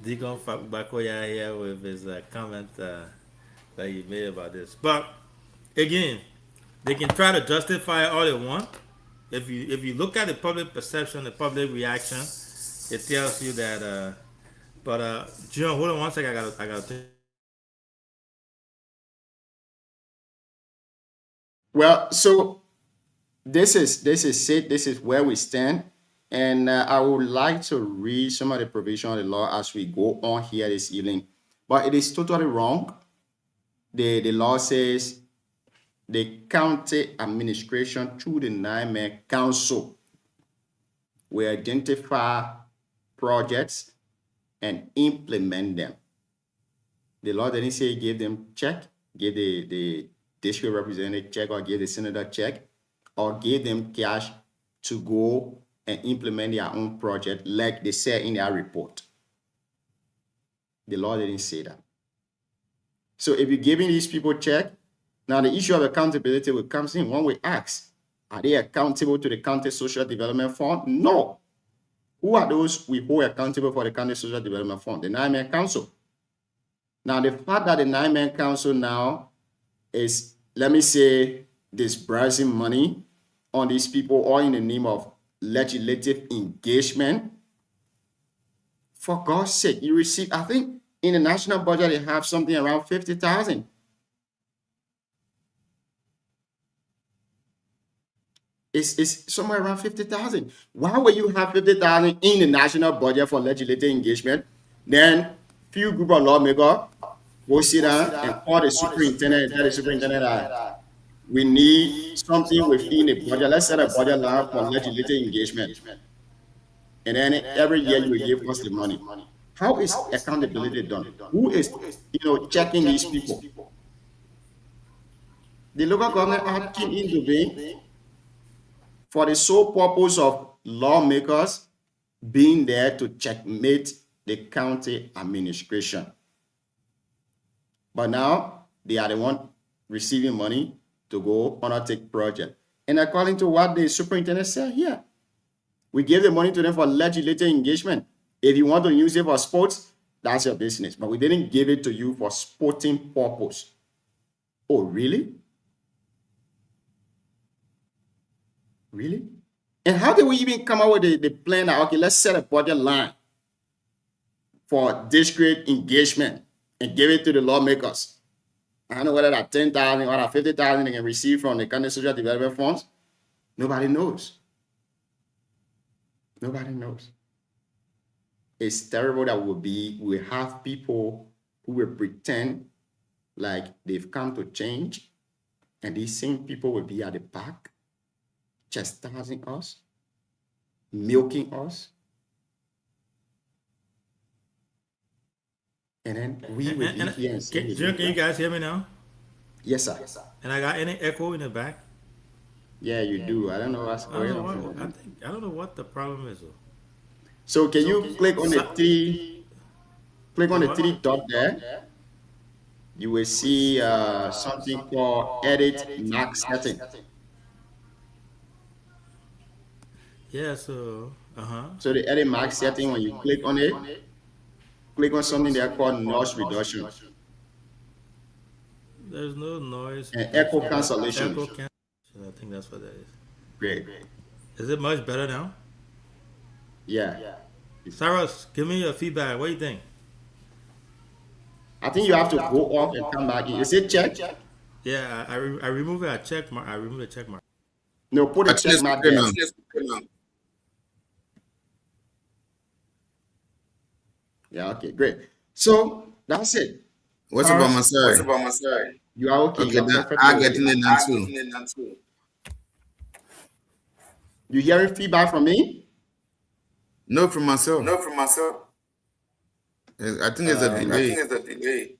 Deacon Bakoya here with his comment that he made about this. But again, they can try to justify all they want. If you look at the public perception, the public reaction, it tells you that. But John, hold on one second. I got to. Well, so this is it. This is where we stand, and I would like to read some of the provision of the law as we go on here this evening. But it is totally wrong. The law says the county administration through the 9-man council will identify projects and implement them. The law didn't say give them check, give the district representative check, or give the senator check, or give them cash to go and implement their own project like they said in their report. The law didn't say that. So if you're giving these people check, now the issue of accountability will come in. When we ask, are they accountable to the county social development fund? No. Who are those we hold accountable for the county social development fund? The 9-man council. Now the fact that the 9-man council now is, let me say, disbursing money on these people all in the name of legislative engagement. For God's sake, you receive, I think in the national budget, they have something around 50,000. It's somewhere around 50,000. Why would you have 50,000 in the national budget for legislative engagement? Then few group of lawmakers go sit down and call the superintendent and tell the superintendent that we need something within the budget. Let's set a budget line for legislative engagement. And then every year you will give us the money. How is accountability done? Who is checking these people? The local government are keen into being for the sole purpose of lawmakers being there to checkmate the county administration. But now they are the one receiving money to go undertake project. And according to what the superintendent said here, we gave the money to them for legislative engagement. If you want to use it for sports, that's your business. But we didn't give it to you for sporting purpose. Oh, really? Really? And how did we even come up with the plan that, okay, let's set a budget line for district engagement and give it to the lawmakers? I don't know whether that 10,000 or that 50,000 they can receive from the county social development funds. Nobody knows. Nobody knows. It's terrible that we have people who will pretend like they've come to change, and these same people will be at the back, chastising us, milking us, and then we will be here and say, Can you guys hear me now? Yes, sir. And I got any echo in the back? Yeah, you do. I don't know what's going on. I don't know what the problem is though. So can you click on the three dot there? You will see something called edit max setting. Yeah, so So the edit max setting, when you click on it, click on something there called noise reduction there's no noise. and echo cancellation. Echo cancellation. I think that's what that is. Great. Is it much better now? Yeah. Cyrus, give me your feedback. What do you think? I think you have to go off and come back in. Is it check? Yeah, I remove a check mark. I remove the check mark. No, put a check mark there. Yeah, okay, great. So that's it. What's about my side? What's about my side? You are okay. Okay, You're then perfectly I okay. get in there now too. You hearing feedback from me? No, from myself. No, from myself. I think it's a I delay. think it's a delay.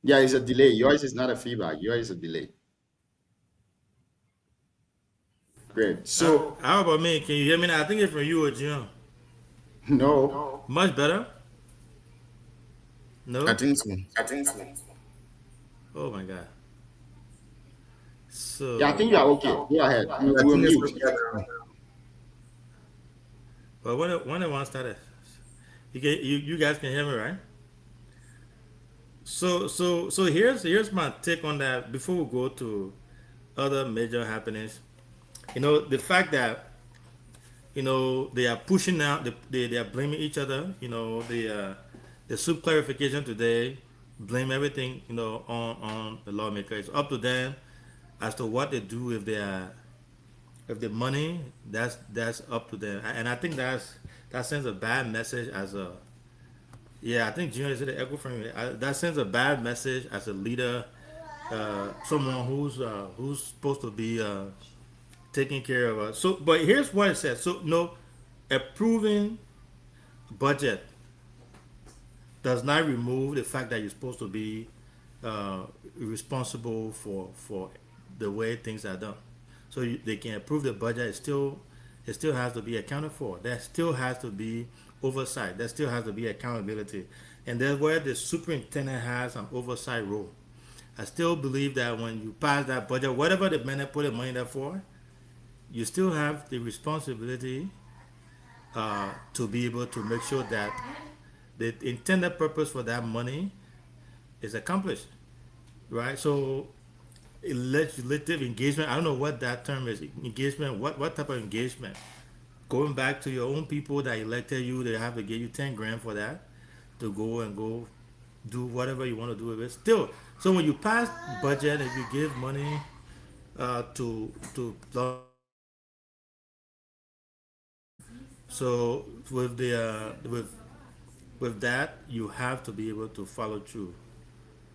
Yeah, it's a delay. Yours is not a feedback. Yours is a delay. Great. So how about me? Can you hear me now? I think it's from you or Jim. no. Much better? No? I think so. I think so. Oh my god. So Yeah, I think you are okay. Go ahead. I You will think it's mute. but when it wants started, you guys can hear me, right? So here's my take on that before we go to other major happenings. You know, the fact that, you know, they are pushing out, they are blaming each other. You know, the sub clarification today blame everything, you know, on the lawmaker. It's up to them as to what they do if the money, that's up to them. And I think that sends a bad message as a, yeah, I think Junior is the echo frame. That sends a bad message as a leader, someone who's supposed to be taking care of us. So, but here's what it says. So, no, approving budget does not remove the fact that you're supposed to be responsible for the way things are done. So they can approve the budget. It still has to be accounted for. There still has to be oversight. There still has to be accountability, and that's where the superintendent has an oversight role. I still believe that when you pass that budget, whatever the man put the money there for, you still have the responsibility to be able to make sure that the intended purpose for that money is accomplished, right? So legislative engagement, I don't know what that term is. Engagement, what type of engagement? Going back to your own people that elected you, they have to give you 10 grand for that to go do whatever you want to do with it. Still, so when you pass budget and you give money to so with the with that, you have to be able to follow through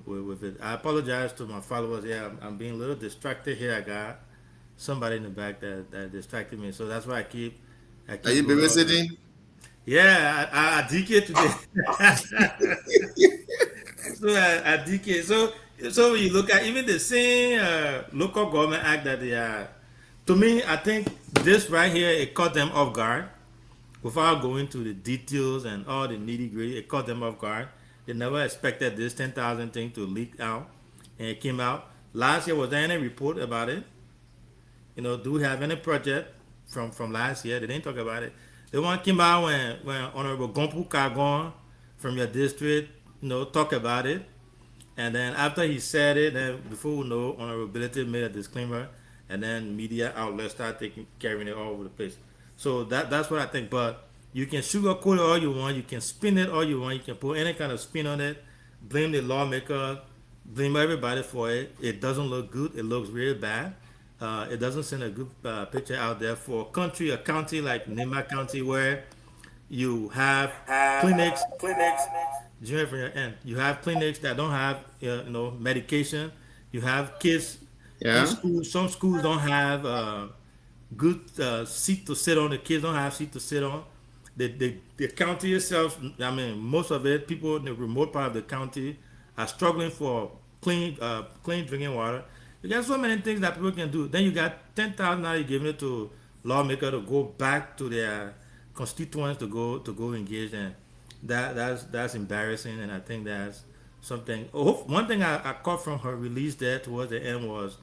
with it. I apologize to my followers. Yeah, I'm being a little distracted here. I got somebody in the back that distracted me, so that's why I keep Are you babysitting? Yeah, I DK today. So I DK. So when you look at even the same local government act that they are, to me, I think this right here, it caught them off guard. Without going to the details and all the nitty gritty, it caught them off guard. They never expected this 10,000 thing to leak out, and it came out. Last year, was there any report about it? do we have any project from last year? They didn't talk about it. The one came out when Honorable Gompu Kagon from your district, talk about it. And then after he said it, then before we know, Honorability made a disclaimer, and then media outlets start carrying it all over the place. So that's what I think. But you can sugarcoat it all you want, you can spin it all you want, you can put any kind of spin on it, blame the lawmaker, blame everybody for it. It doesn't look good. It looks really bad. It doesn't send a good picture out there for a county like Nema County, where you have clinics. Junior from your end. You have clinics that don't have medication. You have kids in school. Some schools don't have good seat to sit on. The kids don't have seat to sit on. The county itself, I mean, most of it, people in the remote part of the county are struggling for clean drinking water. You got so many things that people can do. Then you got $10,000 you're giving it to lawmakers to go back to their constituents to go engage in. That's embarrassing, and I think that's something. One thing I caught from her release there towards the end was,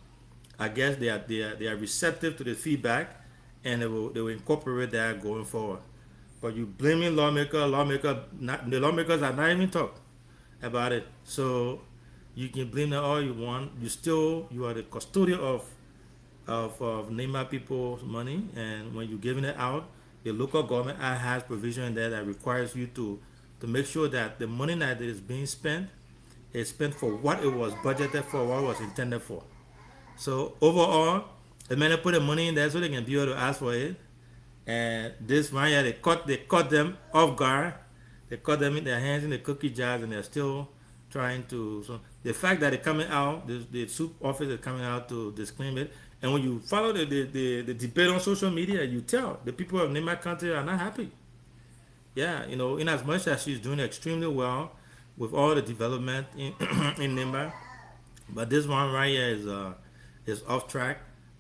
I guess they are receptive to the feedback, and they will incorporate that going forward. But you blaming the lawmakers are not even talk about it. So you can blame them all you want. You are the custodian of Nema people's money, and when you're giving it out, the local government has provision in there that requires you to make sure that the money that is being spent is spent for what it was budgeted for, what it was intended for. So overall, the men put the money in there so they can be able to ask for it. And this one year, they caught them off guard. They caught them in their hands in the cookie jars, and they're still trying to. So the fact that they're coming out, the soup office is coming out to disclaim it. And when you follow the debate on social media, you tell the people of Nema County are not happy. Yeah, in as much as she's doing extremely well with all the development in Nema, but this one right here is off track.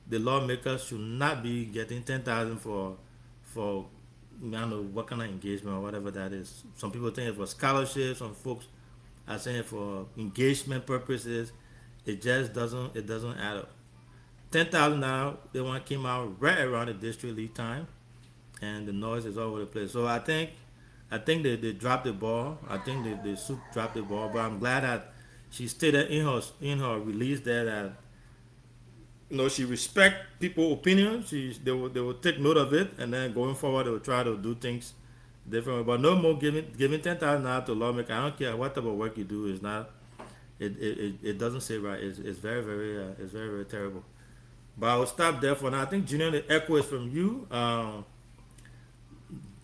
The lawmakers should not be getting $10,000 for I don't know what kind of engagement or whatever that is. Some people think it's for scholarships. Some folks are saying for engagement purposes. It just doesn't add up. $10,000, the one came out right around the district lead time, and the noise is all over the place. So I think they dropped the ball. I think the soup dropped the ball. But I'm glad that she stated in her release there that she respect people's opinions. They will take note of it, and then going forward they will try to do things differently. But no more giving $10,000 to lawmaker. I don't care what type of work you do. Is not. It doesn't say right. It's very very terrible. But I will stop there for now. I think Junior, the echo is from you.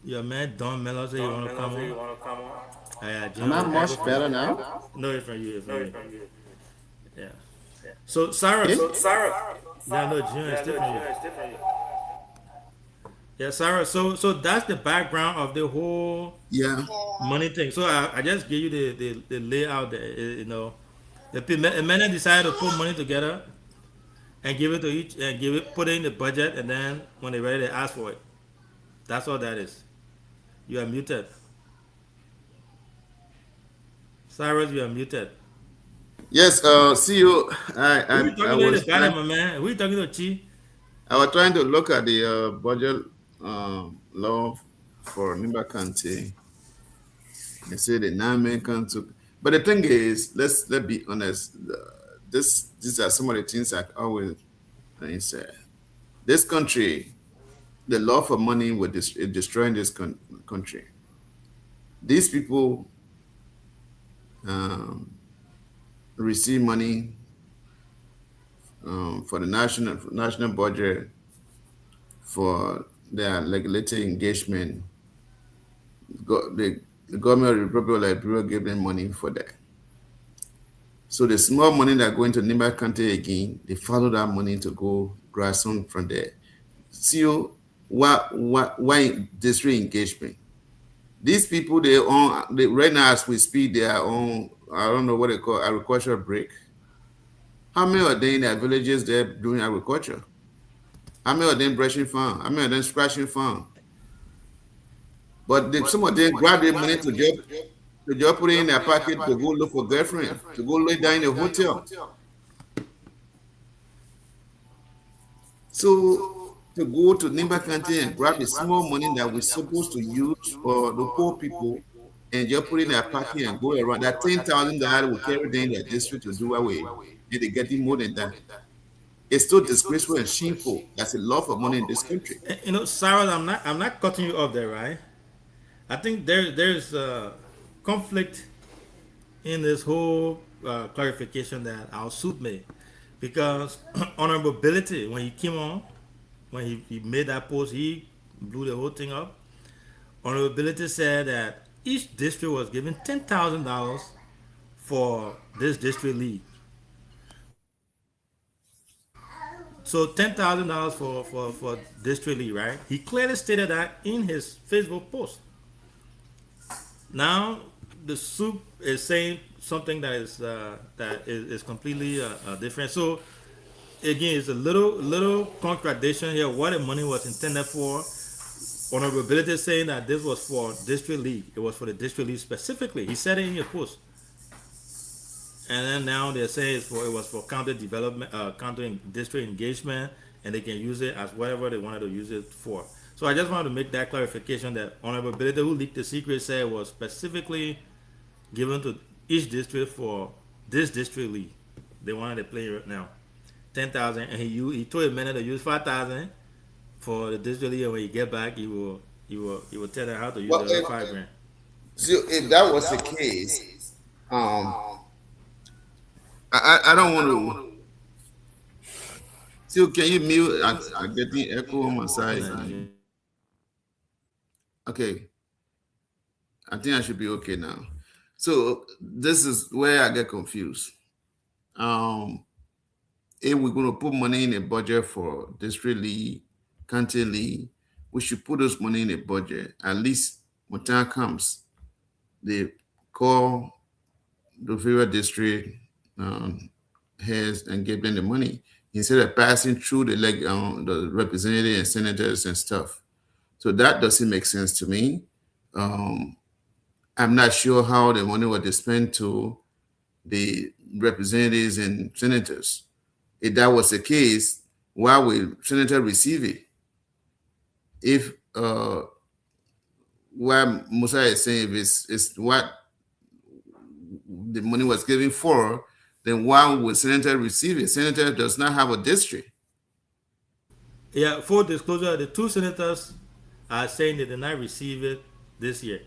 Your man Don Mello said you want to come on. Am I much better now? No, it's from you. Yeah. So Sarah. Yeah, no, Junior is different. Yeah, Sarah. So that's the background of the whole money thing. So I just gave you the layout. The men decided to put money together and give it to each, and put it in the budget, and then when they're ready, they ask for it. That's all that is. You are muted. Cyrus, you are muted. Yes, CEO. Who you talking to, Chi? I was trying to look at the budget law for Nimba County. They say the 9-man county. But the thing is, let's be honest. These are some of the things I always say. This country, the love for money is destroying this country. These people receive money for the national budget for their regulatory engagement. The government of the Republic of Liberia gave them money for that. So the small money that go into Nimba County again, they follow that money to go grasp on from there. See, why district engagement? These people, they right now as we speak, they are on, I don't know what they call agricultural break. How many are they in their villages they're doing agriculture? How many of them brushing farm? How many of them scratching farm? But some of them grab their money to just put it in their pocket to go look for girlfriend, to go lay down in a hotel. So to go to Nimba County and grab the small money that we're supposed to use for the poor people and just put it in their pocket and go around, that $10,000 will carry them in their district to do away, and they're getting more than that. It's still disgraceful and shameful. That's a lot of money in this country. You know, Sarah, I'm not cutting you off there, right? I think there's a conflict in this whole clarification that our suit made, because Honorable Ability, when he came on, when he made that post, he blew the whole thing up. Honorable Ability said that each district was given $10,000 for this district league. So $10,000 for district league, right? He clearly stated that in his Facebook post. Now the soup is saying something that is completely different. So again, it's a little contradiction here. What the money was intended for. Honorability is saying that this was for district league. It was for the district league specifically. He said it in his post. And then now they're saying it was for county development, county district engagement, and they can use it as whatever they wanted to use it for. So I just wanted to make that clarification that Honorable Ability, who leaked the secret, said was specifically given to each district for this district league. They wanted to play right now, 10,000, and he told Emmanuel to use 5,000 for the district league, and when he get back, he will tell them how to use the other $5,000. So if that was the case, I don't want to. So can you mute? I'm getting echo on my side. Okay. I think I should be okay now. So this is where I get confused. If we're going to put money in a budget for district league, county league, we should put those money in a budget. At least when time comes, they call the favorite district heads and give them the money instead of passing through the representatives and senators and stuff. So that doesn't make sense to me. I'm not sure how the money was spent to the representatives and senators. If that was the case, why would senator receive it? If what Musa is saying, if it's what the money was given for, then why would senator receive it? Senator does not have a district. Yeah, full disclosure, the two senators are saying they did not receive it this year.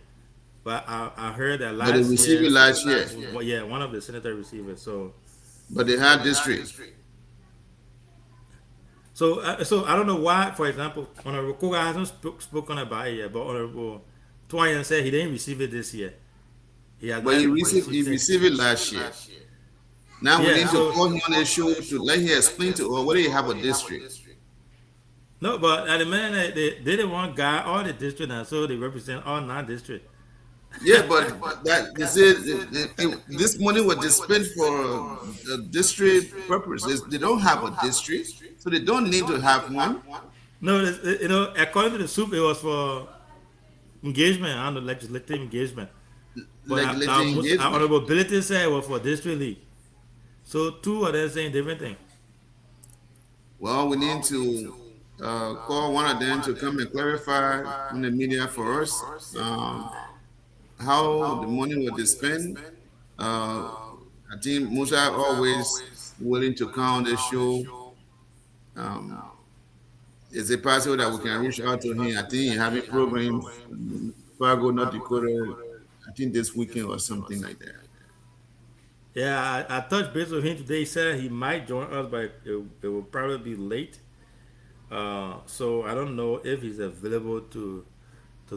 But I heard that last year. But they received it last year. Well, yeah, one of the senators received it. So. But they had districts. So I don't know why, for example, Honorable Koga hasn't spoken about it yet, but Honorable Twayan said he didn't receive it this year. But he received it last year. Now we need to call him on the show to let him explain to us whether he have a district. No, but at the minute they didn't want guy all the district, and so they represent all 9 districts. Yeah, but that they said this money was just spent for district purposes. They don't have a district, so they don't need to have one. No, according to the soup, it was for engagement on the legislative engagement. But our Honorable Ability said it was for district league. So 2 of them saying different things. Well, we need to call one of them to come and clarify in the media for us how the money was spent. I think Musa always willing to come on the show. Is it possible that we can reach out to him? I think he having programs in Fargo, North Dakota, I think this weekend or something like that. Yeah, I touched base with him today. He said he might join us, but it will probably be late. So I don't know if he's available to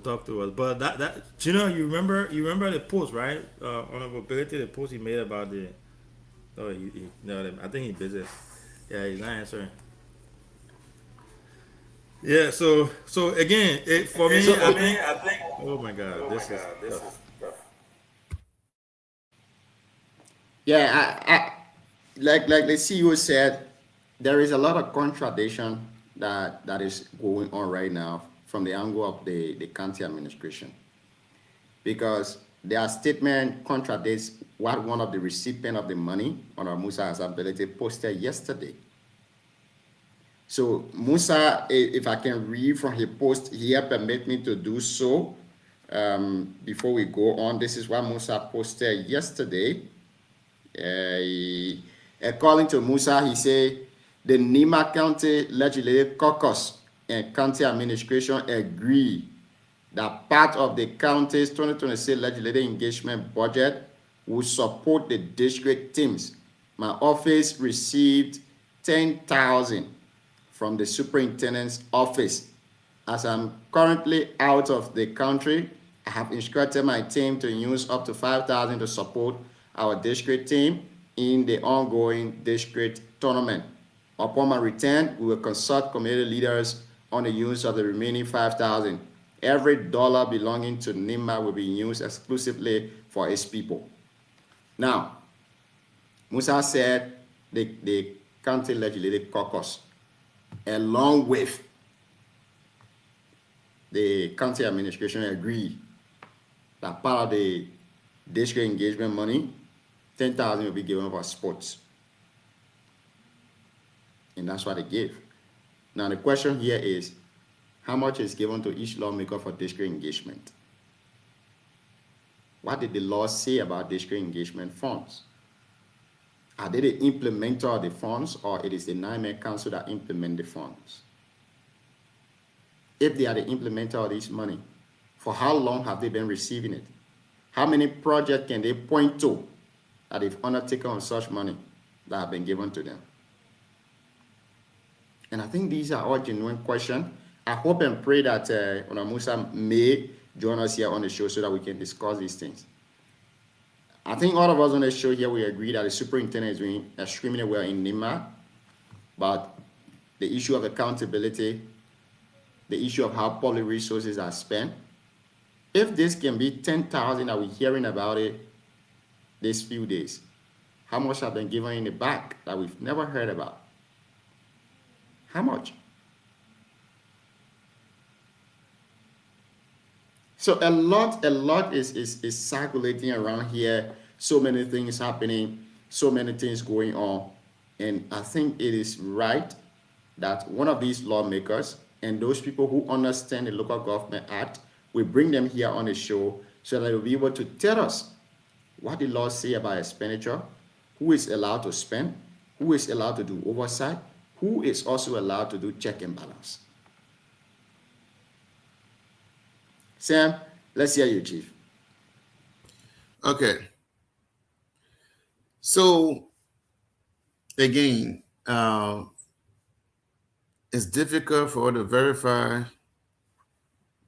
talk to us. But that you remember the post, right? Honorable Ability, the post he made about the. Oh, I think he's busy. Yeah, he's not answering. Yeah, so again, for me, I think. Oh my God, this is tough. Yeah, I like the CEO said, there is a lot of contradiction that is going on right now from the angle of the county administration, because their statement contradicts what one of the recipients of the money, Honorable Musa Ability, posted yesterday. So Musa, if I can read from his post here, permit me to do so. Before we go on, this is what Musa posted yesterday. According to Musa, he said the Nima County Legislative Caucus and county administration agree that part of the county's 2026 legislative engagement budget will support the district teams. My office received 10,000 from the superintendent's office. As I'm currently out of the country, I have instructed my team to use up to 5,000 to support our district team in the ongoing district tournament. Upon my return, we will consult community leaders on the use of the remaining 5,000. Every dollar belonging to NIMA will be used exclusively for its people. Now, Musa said the county legislative caucus, along with the county administration, agreed that part of the district engagement money, 10,000 will be given for sports. And that's what they gave. Now the question here is, how much is given to each lawmaker for district engagement? What did the law say about district engagement funds? Are they the implementer of the funds, or it is the nine-man council that implement the funds? If they are the implementer of this money, for how long have they been receiving it? How many projects can they point to that they've undertaken on such money that have been given to them? And I think these are all genuine questions. I hope and pray that Musa may join us here on the show so that we can discuss these things. I think all of us on the show here, we agree that the superintendent is doing extremely well in NIMA, but the issue of accountability, the issue of how public resources are spent, if this can be 10,000 that we're hearing about it these few days, how much have been given in the back that we've never heard about? How much? So a lot is circulating around here. So many things happening, so many things going on. And I think it is right that one of these lawmakers and those people who understand the Local Government Act, we bring them here on the show so that they'll be able to tell us what the laws say about expenditure, who is allowed to spend, who is allowed to do oversight, who is also allowed to do check and balance. Sam, let's hear you, Chief. Okay. So, again, it's difficult for us to verify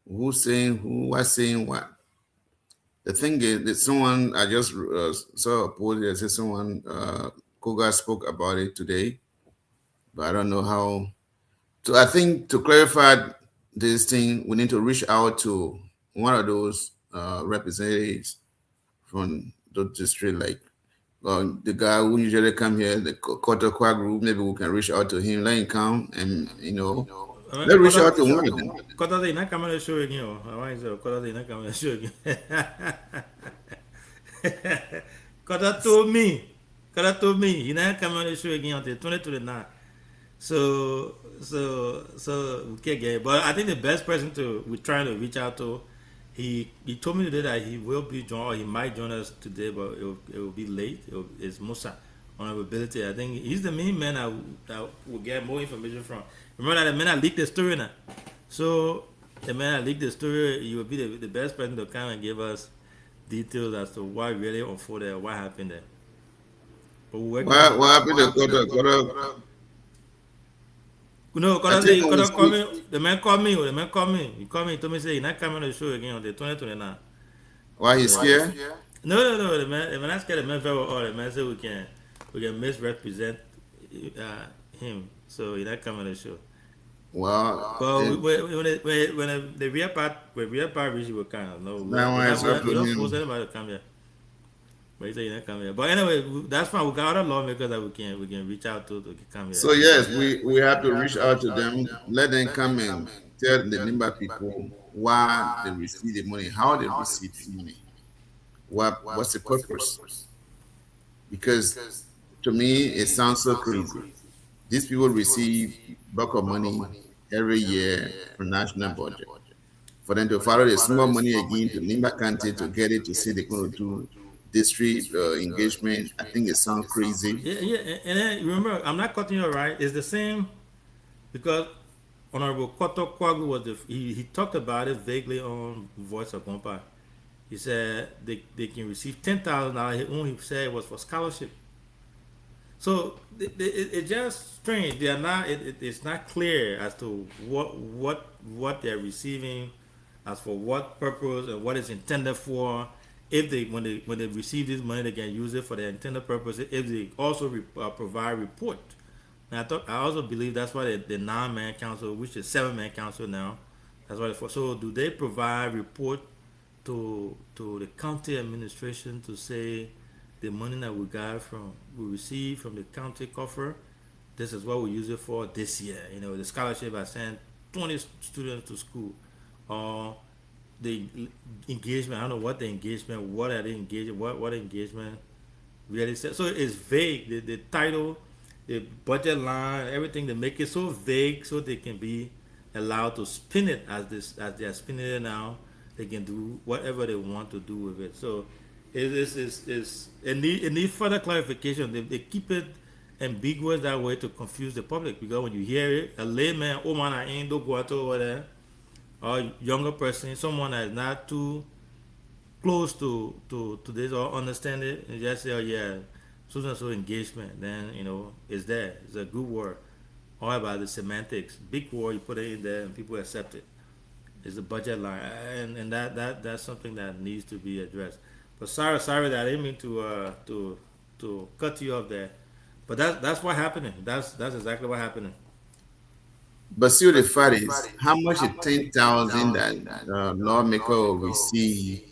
who's saying who, what's saying what. The thing is that someone, I just saw a post that said someone, Koga spoke about it today, but I don't know how. So I think to clarify this thing, we need to reach out to one of those representatives from the district, like the guy who usually come here, the Kotokwa group. Maybe we can reach out to him, let him come, and let's reach out to one of them. Kota de ina kamera show again. How is it? Kota de ina kamera show again. Kota told me, ina kamera show again on the 2029. So we can't get it. But I think the best person we're trying to reach out to, he told me today that he will be joined, or he might join us today, but it will be late. It's Musa on availability. I think he's the main man that will get more information from. Remember that the man that leaked the story now. So the man that leaked the story, he will be the best person to come and give us details as to what really unfolded, what happened there. But what happened to Kota? No, the man called me. He called me. He told me, say, he's not coming to the show again on the 2029. Why he's scared? No. The man not scared. The man very well. The man said we can misrepresent him, so he's not coming to the show. Well, when the real part reach, we can't. No, we don't force anybody to come here. But he said he's not coming here. But anyway, that's fine. We got other lawmakers that we can reach out to come here. So yes, we have to reach out to them, let them come and tell the NIMBA people why they receive the money, how they receive the money, what's the purpose? Because to me, it sounds so crazy. These people receive bulk of money every year from national budget. For them to follow the small money again to Nimba County to get it to see they're going to do district engagement, I think it sounds crazy. Yeah, and then remember, I'm not cutting you right. It's the same because Honorable Koto Kwagu was he talked about it vaguely on Voice of Gompa. He said they can receive $10,000. He said it was for scholarship. So it's just strange. They are not. It's not clear as to what they're receiving, as for what purpose and what it's intended for. If they when they receive this money, they can use it for their intended purpose. If they also provide report. And I also believe that's why the 9-man council, which is 7-man council now, that's why. So do they provide report to the county administration to say the money that we receive from the county coffer, this is what we use it for this year. The scholarship I sent 20 students to school, or the engagement. I don't know what the engagement. What are they engaging? What engagement really said? So it's vague. The title, the budget line, everything. They make it so vague so they can be allowed to spin it as they are spinning it now. They can do whatever they want to do with it. So it needs further clarification. They keep it ambiguous that way to confuse the public, because when you hear it, a layman, oh man, I ain't do guato over there, or younger person, someone that is not too close to this or understand it, and just say, oh yeah, so engagement, then it's there. It's a good word. All about the semantics. Big word, you put it in there and people accept it. It's the budget line, and that's something that needs to be addressed. But sorry that I didn't mean to cut you off there. But that's what happening. That's exactly what happening. But see, the fact is, how much is 10,000 that lawmaker will receive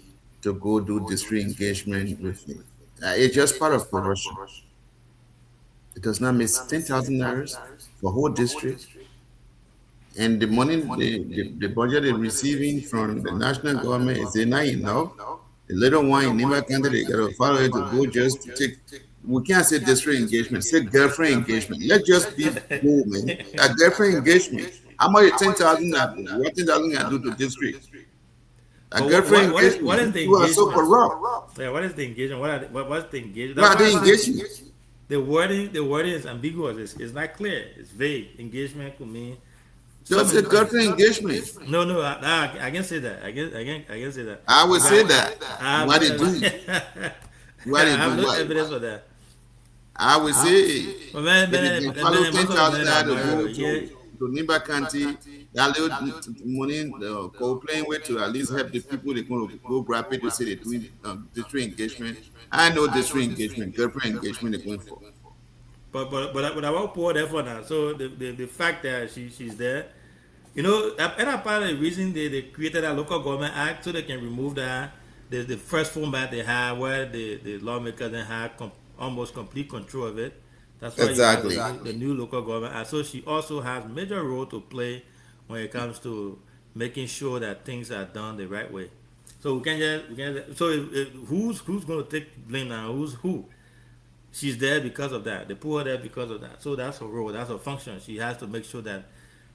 to go do district engagement with me? It's just part of corruption. It does not make $10,000 for whole district. And the money, the budget they're receiving from the national government, is not enough? The little one in Nimba County, they got to follow it to go just to take. We can't say district engagement, say girlfriend engagement. Let's just be cool, man. A girlfriend engagement. How much is 10,000? What 10,000 can do to district? A girlfriend engagement. What is the you engagement? are so corrupt. Yeah, what is the engagement? What's the engagement? What are the engagement? The wording is ambiguous. It's not clear. It's vague. Engagement could mean just a girlfriend engagement. No, I can say that. I can say that. I would say that. Why they do? Why they I have do no what? evidence for that. I would say, But man, if they follow 10,000 to Nimba County, that little money co-playing with to at least help the people they're going to go grab it to say they're doing district engagement. I know district engagement, girlfriend engagement they're going for. But I won't pour that for now. So the fact that she's there, and part of the reason they created that local government act so they can remove that the first format they had where the lawmakers then had almost complete control of it. That's why exactly you have the new local government act. So she also has major role to play when it comes to making sure that things are done the right way. So we can so who's going to take blame now? Who? She's there because of that. They put her there because of that. So that's her role. That's her function. She has to make sure that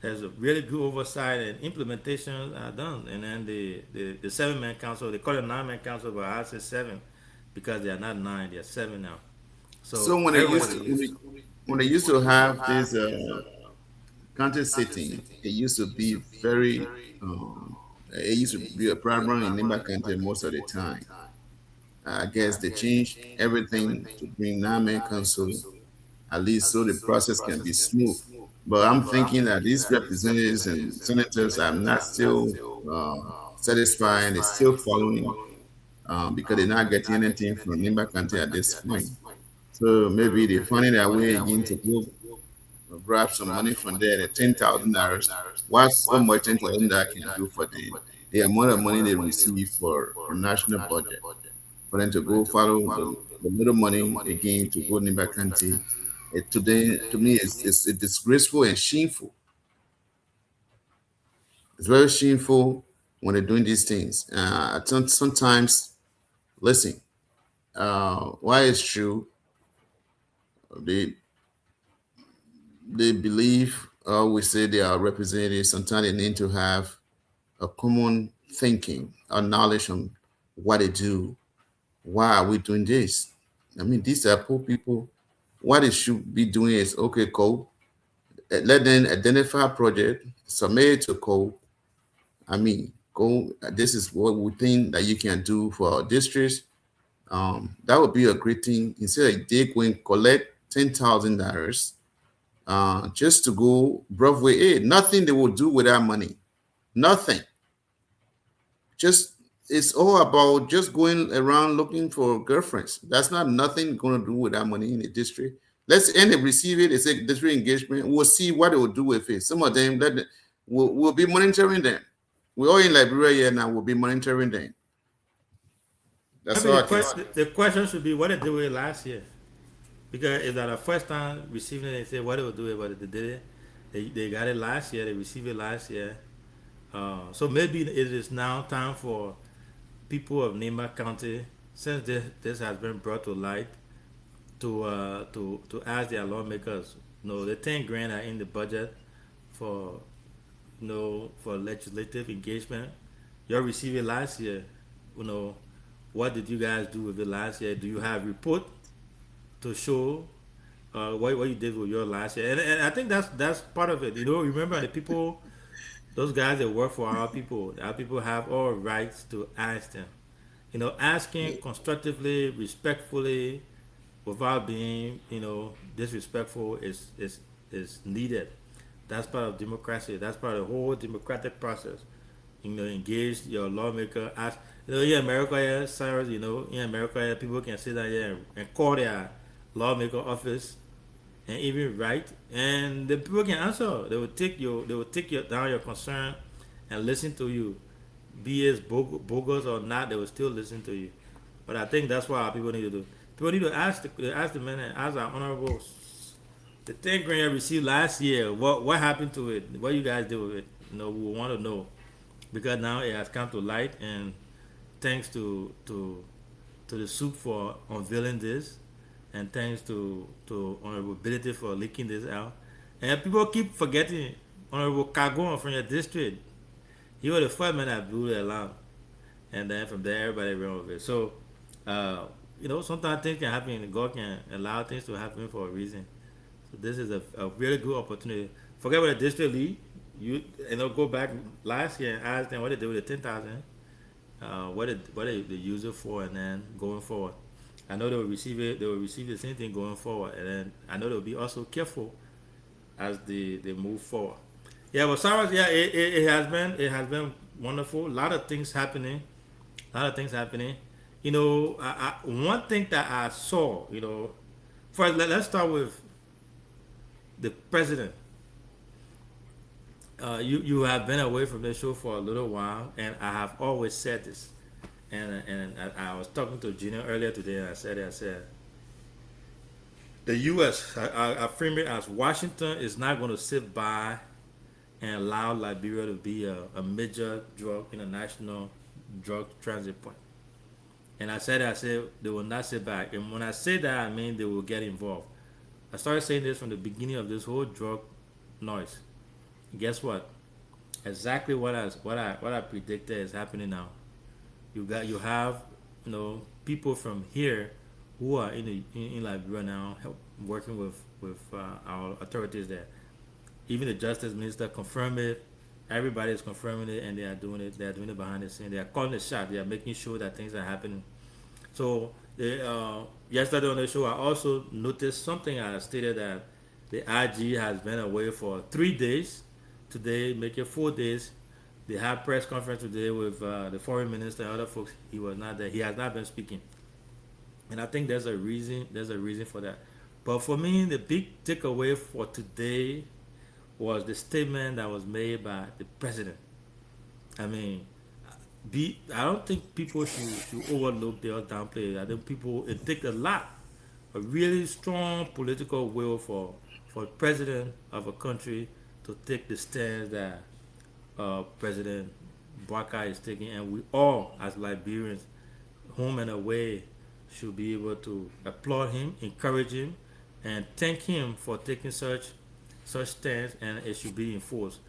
there's a really good oversight and implementation are done. And then the 7-man council, they call it 9-man council, but I say 7 because they are not 9, they are 7 now. So when they used to have this county sitting, it used to be very. It used to be a problem in Nimba County most of the time. I guess they changed everything to bring 9-man council, at least so the process can be smooth. But I'm thinking that these representatives and senators are not still satisfied. They're still following because they're not getting anything from Nimba County at this point. So maybe they're finding their way again to go grab some money from there, the $10,000. What's so much $10,000 can do for the amount of money they receive for national budget? For them to go follow the little money again to go Nimba County, to me, it's disgraceful and shameful. It's very shameful when they're doing these things. Sometimes, listen, why it's true, they believe, we say they are representatives. Sometimes they need to have a common thinking, a knowledge on what they do. Why are we doing this? I mean, these are poor people. What they should be doing is, okay, cool. Let them identify a project, submit it to code. I mean, go. This is what we think that you can do for our districts. That would be a great thing. Instead of they going collect $10,000 just to go Broadway 8, nothing they will do with that money. Nothing. Just it's all about just going around looking for girlfriends. That's not nothing going to do with that money in the district. Let's end it, receive it. It's a district engagement. We'll see what they will do with it. Some of them we'll be monitoring them. We're all in Liberia here now. We'll be monitoring them. That's I mean, all I can the question should be what they did with it last year. Because if that the first time receiving it, they say what they will do it, but they did it. They got it last year. They received it last year. So maybe it is now time for people of Nema County, since this has been brought to light, to ask their lawmakers. The 10 grand are in the budget for for legislative engagement. You received it last year. What did you guys do with it last year? Do you have report to show what you did with your last year? And I think that's part of it. Remember the people, those guys that work for our people have all rights to ask them. Asking constructively, respectfully, without being disrespectful is needed. That's part of democracy. That's part of the whole democratic process. Engage your lawmaker. Ask. In America, here, Cyrus. In America, here, people can sit down here and call their lawmaker office and even write, and the people can answer. They will take down your concern and listen to you. Be it bogus or not, they will still listen to you. But I think that's what our people need to do. People need to ask the men and ask our honorables. The 10 grand you received last year, what happened to it? What you guys did with it? We want to know, because now it has come to light, and thanks to the soup for unveiling this, and thanks to Honorable Ability for leaking this out. And people keep forgetting Honorable Kagon from your district. He was the first man that blew the alarm, and then from there everybody ran with it. So, sometimes things can happen, and God can allow things to happen for a reason. So this is a really good opportunity. Forget about the district lead. You go back last year and ask them what they did with the 10,000. What they use it for, and then going forward. I know they will receive it. They will receive the same thing going forward, and then I know they will be also careful as they move forward. Yeah, but Cyrus, it has been wonderful. A lot of things happening. One thing that I saw, first let's start with the president. You have been away from the show for a little while, and I have always said this. And I was talking to Gina earlier today, and I said, the U.S., I frame it as Washington is not going to sit by and allow Liberia to be a major international drug transit point. And I said they will not sit back. And when I say that, I mean they will get involved. I started saying this from the beginning of this whole drug noise. Guess what? Exactly what I predicted is happening now. You have people from here who are in Liberia now working with our authorities there. Even the justice minister confirmed it. Everybody is confirming it, and they are doing it. They are doing it behind the scenes. They are calling the shot. They are making sure that things are happening. So yesterday on the show, I also noticed something. I stated that the IG has been away for 3 days. Today, make it 4 days. They had press conference today with the foreign minister and other folks. He was not there. He has not been speaking, and I think there's a reason. There's a reason for that. But for me, the big takeaway for today was the statement that was made by the president. I mean, I don't think people should overlook or downplay it. I think it takes a really strong political will for the president of a country to take the stance that President Bwaka is taking, and we all, as Liberians, home and away, should be able to applaud him, encourage him, and thank him for taking such such stance, and it should be enforced.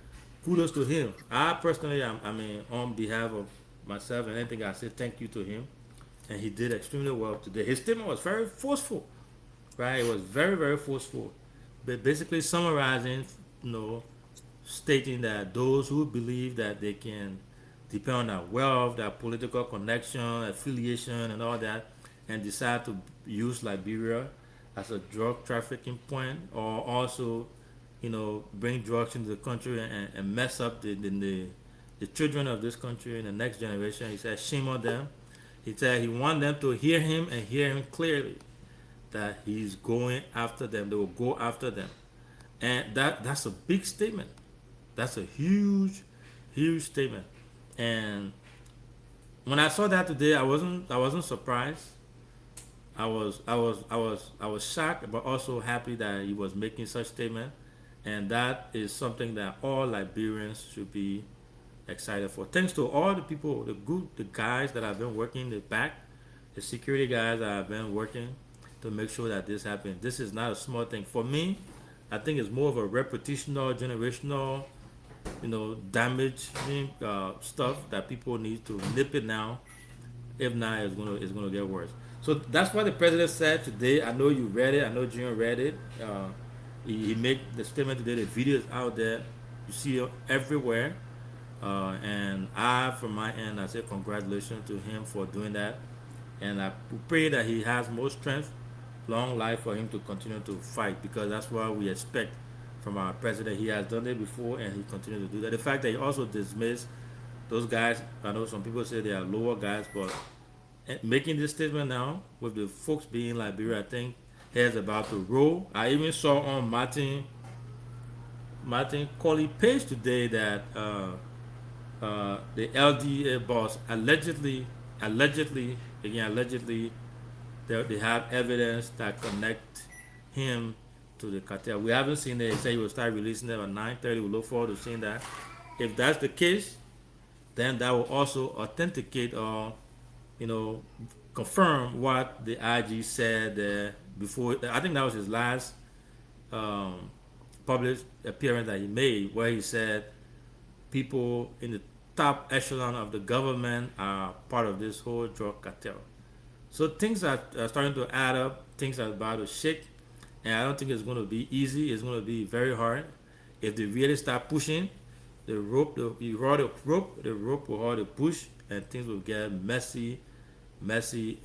Kudos to him. I personally, I mean, on behalf of myself and anything, I say thank you to him, and he did extremely well today. His statement was very forceful, right? It was very, very forceful, but basically summarizing, you know, stating that those who believe that they can depend on their wealth, their political connection, affiliation, and all that, and decide to use Liberia as a drug trafficking point, or also, you know, bring drugs into the country and mess up the children of this country and the next generation. He said, shame on them. He said he want them to hear him and hear him clearly, that he's going after them. They will go after them, and that's a big statement. That's a huge, huge statement. And when I saw that today, I wasn't surprised. I was shocked, but also happy that he was making such statement, and that is something that all Liberians should be excited for. Thanks to all the people, the guys that have been working the back, the security guys that have been working to make sure that this happens. This is not a small thing. For me, I think it's more of a reputational, generational, you know, damaging stuff that people need to nip it now. If not, it's gonna get worse. So that's what the president said today. I know you read it. I know Junior read it. He made the statement today. The video is out there. You see it everywhere. And I, from my end, I say congratulations to him for doing that. And I pray that he has more strength, long life for him to continue to fight, because that's what we expect from our president. He has done it before, and he continues to do that. The fact that he also dismissed those guys, I know some people say they are lower guys, but making this statement now with the folks being in Liberia, I think he's about to roll. I even saw on Martin Colley page today that the LDA boss allegedly, they have evidence that connect him to the cartel. We haven't seen it. He said he will start releasing them at 9:30. We look forward to seeing that. If that's the case, then that will also authenticate or, you know, confirm what the IG said before. I think that was his last public appearance that he made, where he said people in the top echelon of the government are part of this whole drug cartel. So things are starting to add up. Things are about to shake, and I don't think it's going to be easy. It's going to be very hard. If they really start pushing, the rope will hold the push, and things will get messy,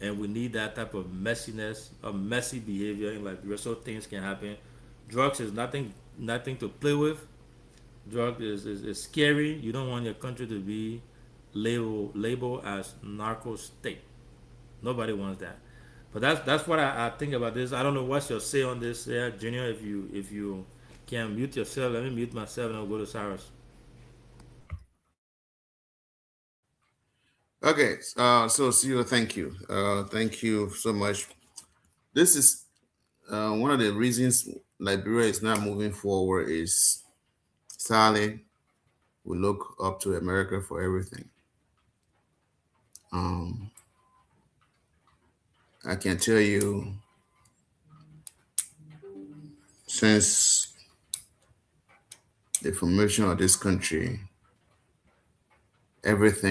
and we need that type of messiness, of messy behavior in Liberia, so things can happen. Drugs is nothing to play with. Drug is scary. You don't want your country to be labeled as narco state. Nobody wants that. But that's what I think about this. I don't know what's your say on this, Junior. If you can mute yourself, let me mute myself, and I'll go to Cyrus. Okay, so Sio, thank you. Thank you so much. This is one of the reasons Liberia is not moving forward is sadly we look up to America for everything. I can tell you, since the formation of this country, almost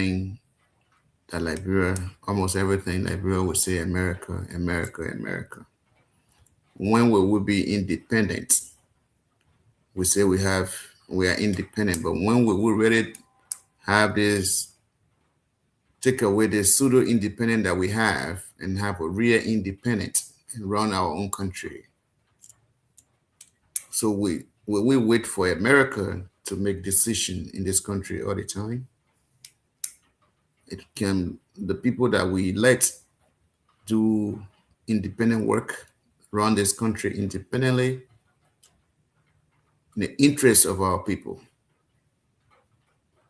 everything Liberia would say America, America, America. When will we be independent? We say we are independent, but when will we really have this, take away the pseudo independent that we have and have a real independent and run our own country? So will we wait for America to make decisions in this country all the time? The people that we let do independent work, run this country independently in the interest of our people.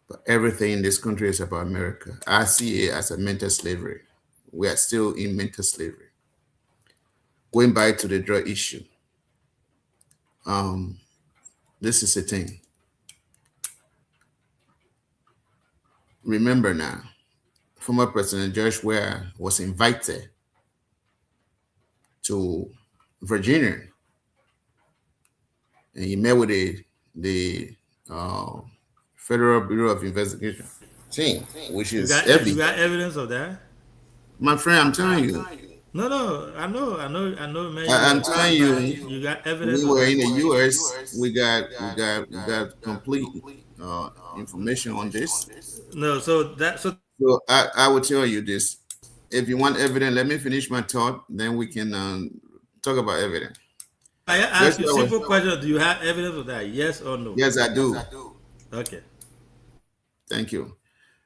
But everything in this country is about America. I see it as a mental slavery. We are still in mental slavery. Going back to the drug issue, this is the thing. Remember now, former President George Weah was invited to Virginia and he met with the Federal Bureau of Investigation team, which You is got heavy. you got evidence of that? My friend, I'm telling you, No, I know, man. I'm telling you, You got evidence we of were that? in the U.S. We got complete information on this. No, so So I will tell you this. If you want evidence, let me finish my thought. Then we can talk about evidence. I ask you a simple question: do you have evidence of that? Yes or no? Yes, I do. Okay. Thank you.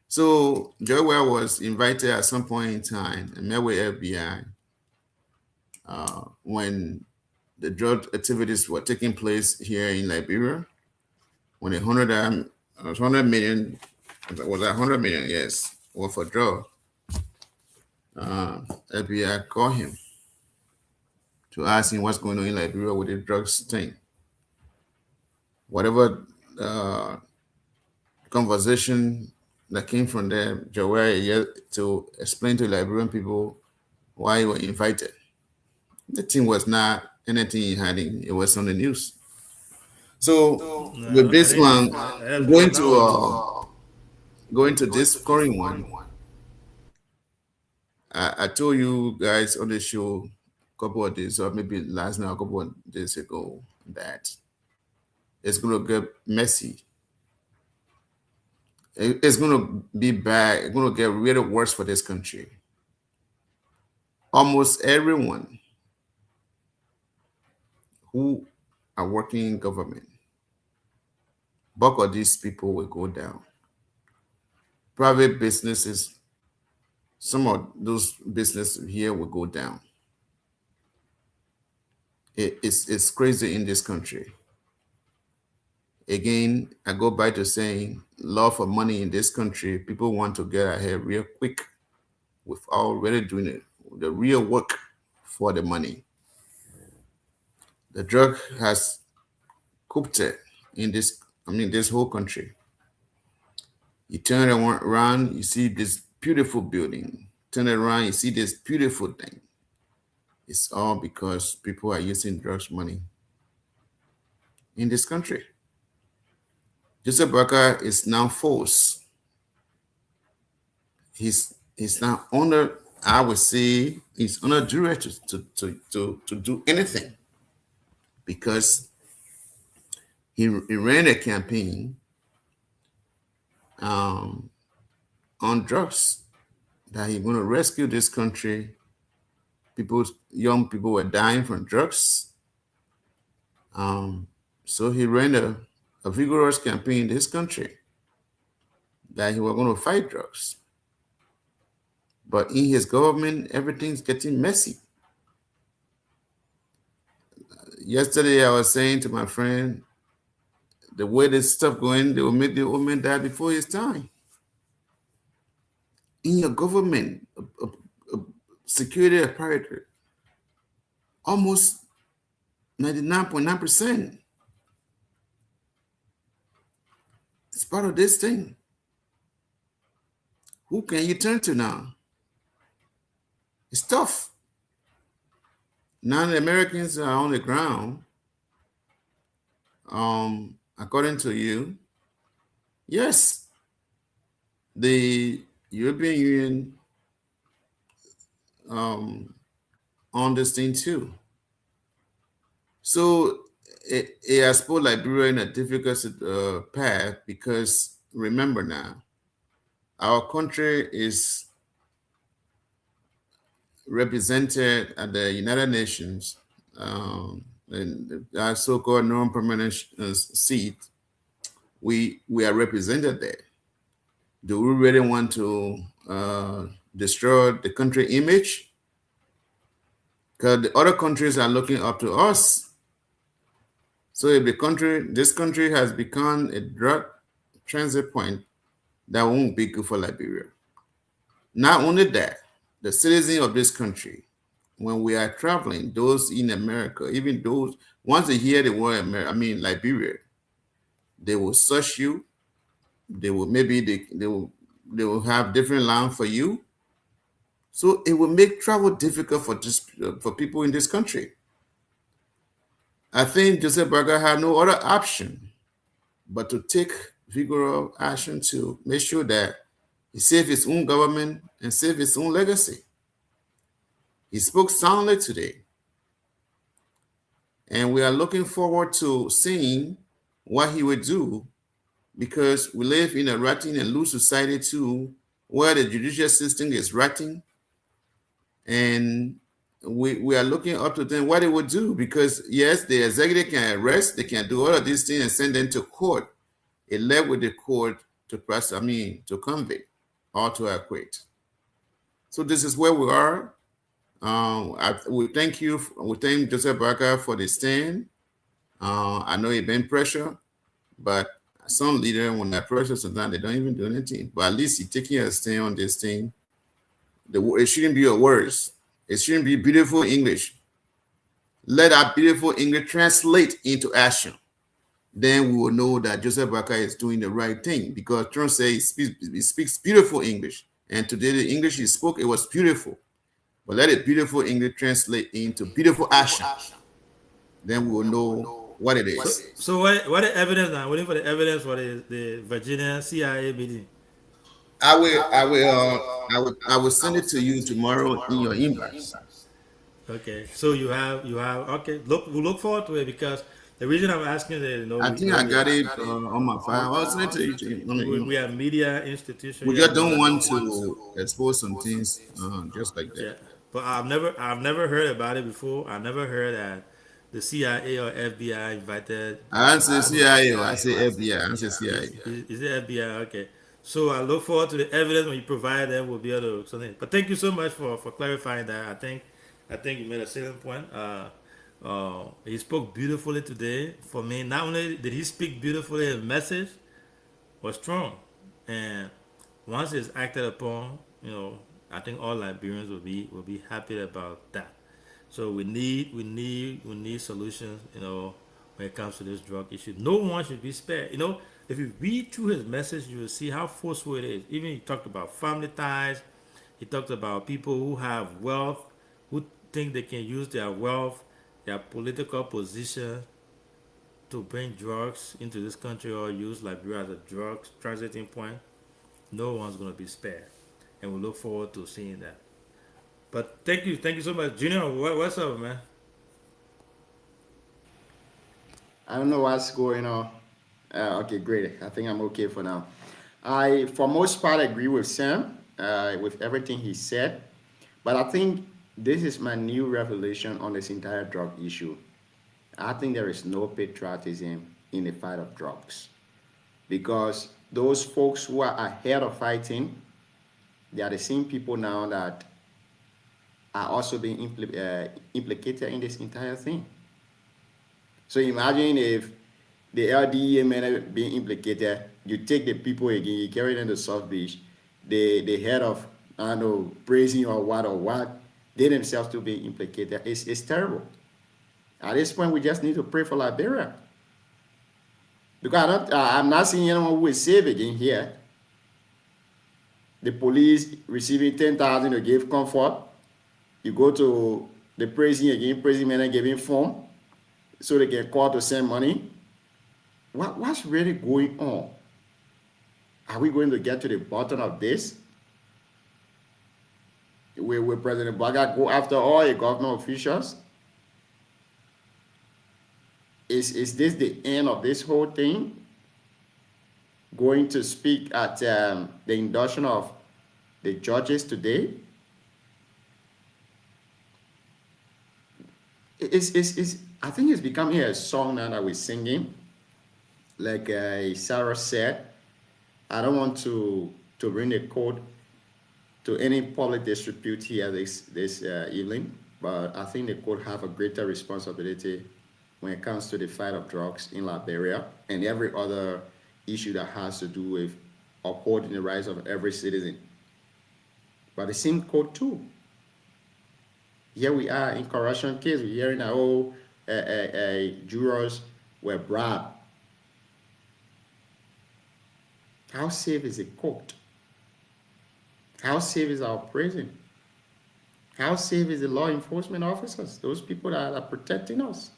So Joy Well was invited at some point in time and met with FBI when the drug activities were taking place here in Liberia. When 100 million, was that 100 million? Yes, worth of drug. FBI called him to ask him what's going on in Liberia with the drugs thing. Whatever conversation that came from there, Joel yet to explain to Liberian people why he was invited. The thing was not anything in hiding; it was on the news. So with this one, going to this current one, I told you guys on the show a couple of days, or maybe last night, a couple of days ago, that it's going to get messy. It's going to be bad. It's going to get really worse for this country. Almost everyone who are working in government, bulk of these people will go down. Private businesses, some of those businesses here will go down. It's crazy in this country. Again, I go back to saying, love for money in this country, people want to get ahead real quick without really doing it, the real work for the money. The drug has cooped it in this whole country. You turn around, you see this beautiful building. Turn it around, you see this beautiful thing. It's all because people are using drugs money in this country. Joseph Barker is now forced. He's now under, I would say, he's under duress to do anything, because he ran a campaign on drugs that he's going to rescue this country. Young people were dying from drugs. So he ran a vigorous campaign in this country that he was going to fight drugs. But in his government, everything's getting messy. Yesterday, I was saying to my friend, the way this stuff going, they will make the old man die before his time. In your government, a security apparatus, almost 99.9%. It's part of this thing. Who can you turn to now? It's tough. Now the Americans are on the ground. According to you, yes, the European Union on this thing too. So it has put Liberia in a difficult path, because remember now, our country is represented at the United Nations, in our so-called non-permanent seat. We are represented there. Do we really want to destroy the country image? Because the other countries are looking up to us. So if this country has become a drug transit point, that won't be good for Liberia. Not only that, the citizens of this country, when we are traveling, those in America, even those, once they hear the word Liberia, they will search you. They will they will have different lines for you. So it will make travel difficult for people in this country. I think Joseph Berger had no other option but to take vigorous action to make sure that he saved his own government and saved his own legacy. He spoke soundly today, and we are looking forward to seeing what he would do, because we live in a rotting and loose society too, where the judicial system is rotting, and we are looking up to them what they would do, because yes, the executive can arrest, they can do all of these things and send them to court. It left with the court to to convict or to acquit. So this is where we are. We thank you. We thank Joseph Barker for the stand. I know he's been pressure, but some leader, when they're pressure, sometimes they don't even do anything. But at least he's taking a stand on this thing. It shouldn't be a words. It shouldn't be beautiful English. Let that beautiful English translate into action. Then we will know that Joseph Barker is doing the right thing, because Trump says he speaks beautiful English. And today the English he spoke, it was beautiful. But let it beautiful English translate into beautiful action. Then we will know what it is. So what the evidence now? Waiting for the evidence for the Virginia CIA meeting. I will send it to you tomorrow in your inbox. Okay. So you have okay. We look forward to it, because the reason I'm asking is, I think I got it on my file. I'll send it to you. We have media institutions. We just don't want to expose some things just like that. Yeah. But I've never heard about it before. I never heard that the CIA or FBI invited. I didn't say CIA. I say FBI. I say CIA. Is it FBI? Okay. So I look forward to the evidence when you provide them. We'll be able to something. But thank you so much for clarifying that. I think you made a salient point. He spoke beautifully today. For me, not only did he speak beautifully, his message was strong, and once it's acted upon, I think all Liberians will be happy about that. So we need solutions, when it comes to this drug issue. No one should be spared. If you read through his message, you will see how forceful it is. Even he talked about family ties. He talked about people who have wealth, who think they can use their wealth, their political position to bring drugs into this country or use Liberia as a drug transiting point. No one's going to be spared. And we look forward to seeing that. But thank you so much. Junior, what's up, man? I don't know what's going on. Okay, great. I think I'm okay for now. I, for most part, agree with Sam with everything he said. But I think this is my new revelation on this entire drug issue. I think there is no patriotism in the fight of drugs. Because those folks who are ahead of fighting, they are the same people now that are also being implicated in this entire thing. So imagine if the LDA men are being implicated, you take the people again, you carry them to South Beach, the head of, I don't know, praising or what, they themselves to be implicated. It's terrible. At this point, we just need to pray for Liberia. Because I'm not seeing anyone who is safe again here. The police receiving 10,000 to give comfort. You go to the prison again, prison men are giving form so they can call to send money. What's really going on? Are we going to get to the bottom of this? Will President Baga go after all the government officials? Is this the end of this whole thing? Going to speak at the induction of the judges today? I think it's becoming a song now that we're singing. Like Sarah said, I don't want to bring the code to any public dispute here this evening, but I think the court have a greater responsibility when it comes to the fight of drugs in Liberia and every other issue that has to do with upholding the rights of every citizen. But the same court too. Here we are in corruption case. We're hearing that all jurors were bribed. How safe is the court? How safe is our prison? How safe is the law enforcement officers? Those people that are protecting us.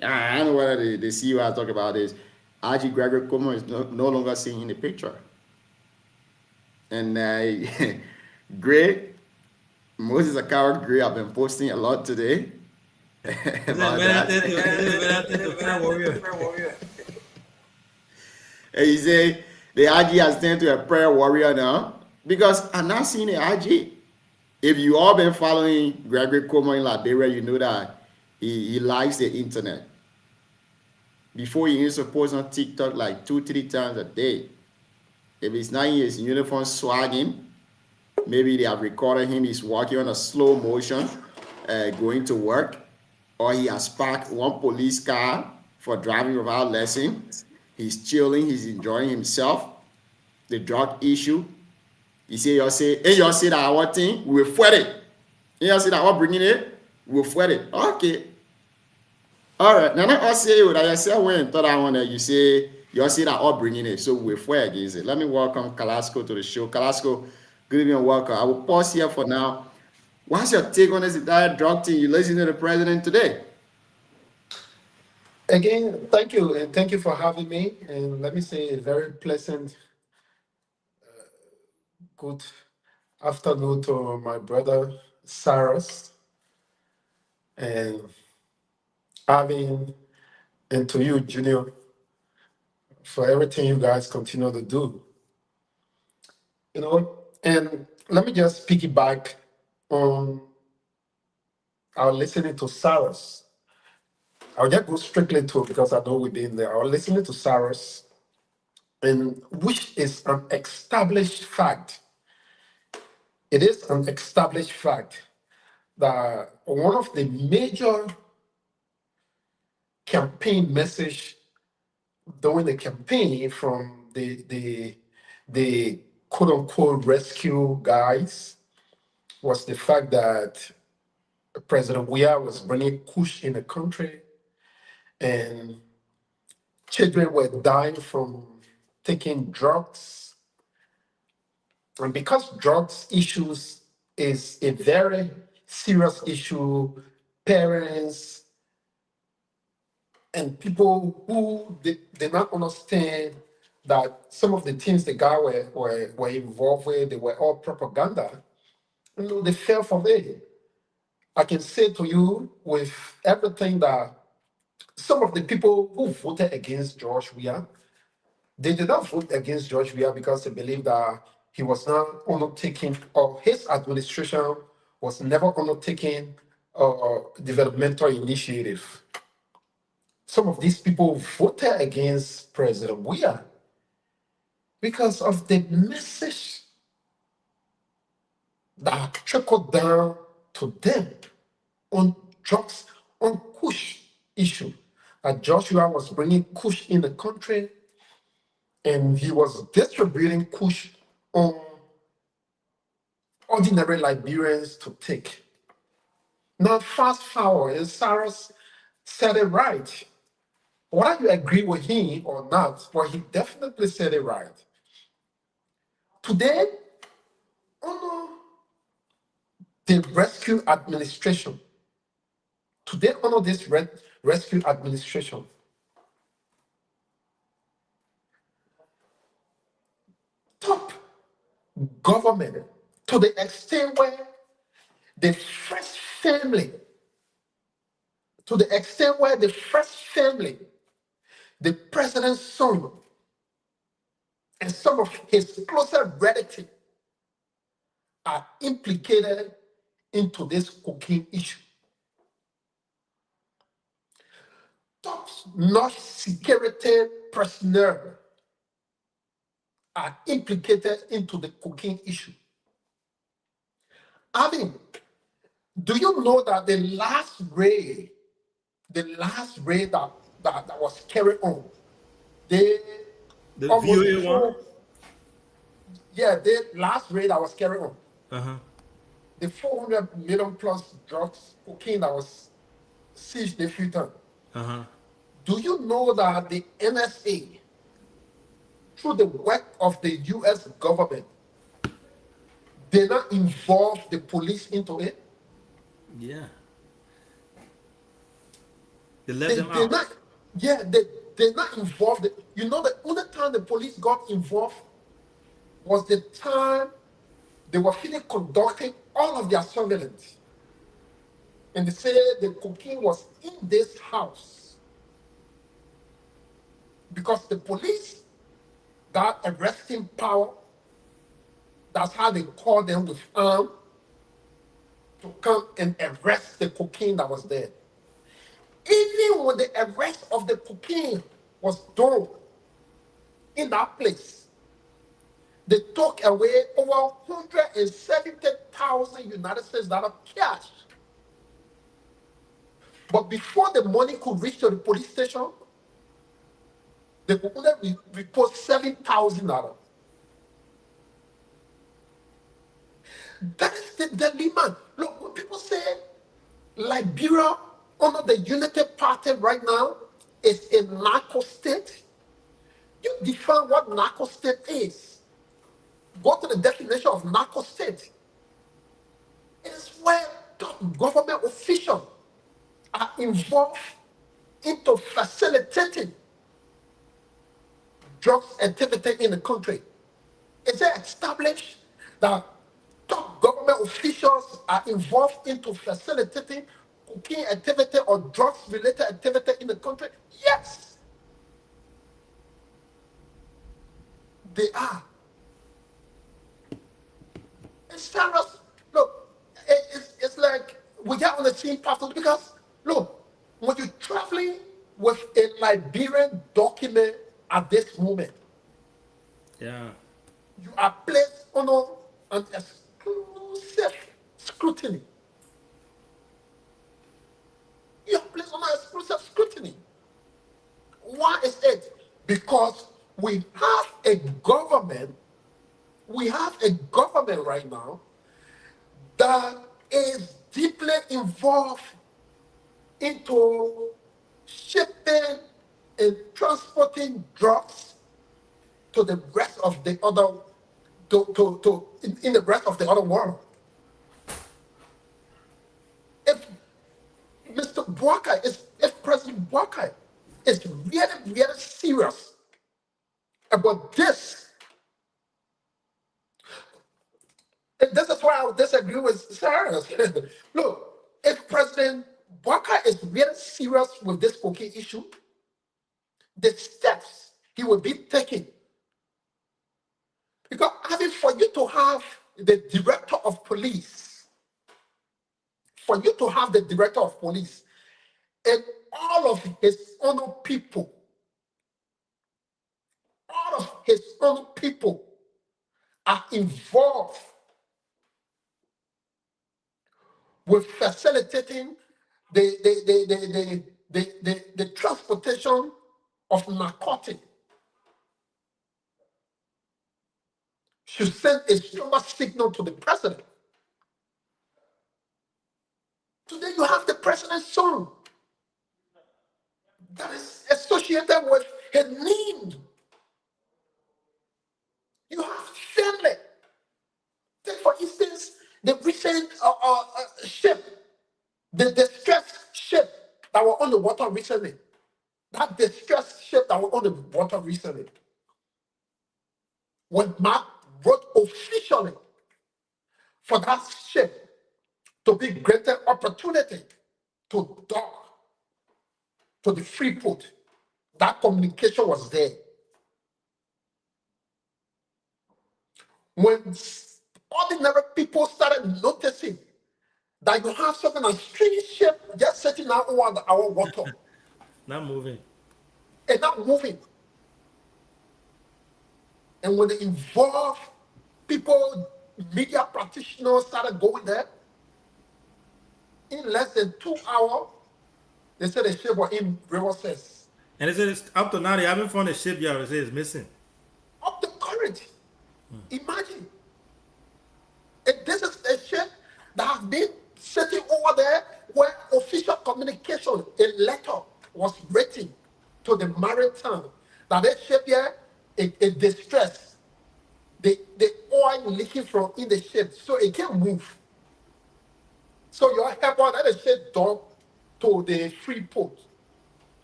I don't know whether the CEO I talk about is RG Gregory Como is no longer seen in the picture. And Gray, Moses Akara Gray, I've been posting a lot today about that. And he say the RG has turned to a prayer warrior now because I'm not seeing the RG. If you all been following Gregory Como in Liberia, you know that he likes the internet. Before he used to post on TikTok like 2-3 times a day. If it's not in his uniform swagging, maybe they have recorded him, he's walking on a slow motion, going to work, or he has parked one police car for driving without lesson. He's chilling, he's enjoying himself. The drug issue. He say, y'all say that our thing, we will fight it. Y'all say that we're bringing it, we will fight it. Okay. All right. Now, I say you that I say when thought I want that you say, y'all see that all bringing it, so we're fight against it. Let me welcome Kalasco to the show. Kalasco, good evening and welcome. I will pause here for now. What's your take on this entire drug thing? You listen to the president today. Again, thank you, and thank you for having me. And let me say a very pleasant, good afternoon to my brother Cyrus, and having, and to you, Junior, for everything you guys continue to do. You know, and let me just piggyback on our listening to Cyrus. I'll just go strictly to it because I know we've been there. I was listening to Cyrus, and which is an established fact. It is an established fact that one of the major campaign message during the campaign from the quote unquote rescue guys was the fact that President Weah was bringing kush in the country, and children were dying from taking drugs. And because drugs issues is a very serious issue, parents and people who did not understand that some of the things the guy were involved with, they were all propaganda, you know, they fell for it. I can say to you with everything that some of the people who voted against George Weah, they did not vote against George Weah because they believe that he was not undertaking, or his administration was never undertaking developmental initiative. Some of these people voted against President Weah because of the message that trickled down to them on drugs, on kush issue. That Joshua was bringing kush in the country, and he was distributing kush on ordinary Liberians to take. Now, fast forward, and Cyrus said it right. Whether you agree with him or not, but he definitely said it right. Today, under the rescue administration, rescue administration, top government, to the extent where the first family, the president's son, and some of his closer relatives are implicated into this cocaine issue. Top-notch security personnel are implicated into the cocaine issue. I mean, do you know that the last raid that was carried on, the VOA one? Yeah, the last raid that was carried on, Uh-huh. the 400 million plus drugs, cocaine that was seized a few times. Uh-huh. Do you know that the NSA, through the work of the US government, did not involve the police into it? Yeah. They let them they're out. not, they're not involved. You know, the only time the police got involved was the time they were finished conducting all of their surveillance. And they said the cocaine was in this house because the police got arresting power. That's how they called them with arm to come and arrest the cocaine that was there. Even when the arrest of the cocaine was done in that place, they took away over 170,000 United States dollar cash. But before the money could reach to the police station, they could only report $7,000. That is the dilemma. Look, when people say Liberia under the Unity Party right now is a narco state, you define what narco state is. Go to the definition of narco state. It is where top government officials are involved into facilitating drugs activity in the country. Is it established that top government officials are involved into facilitating cocaine activity or drugs-related activity in the country? Yes, they are. And Sarah's, look, it's like we get on the same path because, look, when you're traveling with a Liberian document at this moment, Yeah. you are placed under an exclusive scrutiny. You are placed under exclusive scrutiny. Why is it? Because we have a government right now that is deeply involved into shipping and transporting drugs to the rest of the other in the rest of the other world. If President Boakai is really serious about this, and this is why I would disagree with Sarah. Look, if President Boakai is really serious with this cocaine issue, the steps he will be taking. Because for you to have the director of police, and all of his own people are involved with facilitating the transportation of narcotics, should send a stronger signal to the president. Today you have the president's son that is associated with a name. You have family. Take for instance the recent ship, the distressed ship that were on the water recently. That distressed ship that were on the water recently. When Mark wrote officially for that ship to be granted opportunity to dock to the free port, that communication was there. When ordinary people started noticing that you have something a strange ship just sitting out over our water, Not moving. and not moving. And when they involve people, media practitioners started going there, in less than 2 hours, they said the ship was in River Cess. And they said it's up to now they haven't found a shipyard. They say it's missing. Up to current. Imagine. And this is a ship that has been sitting over there where official communication, a letter was written to the maritime that this ship here is distressed. The oil leaking from in the ship, so it can't move. So you have one that the ship docked to the free port.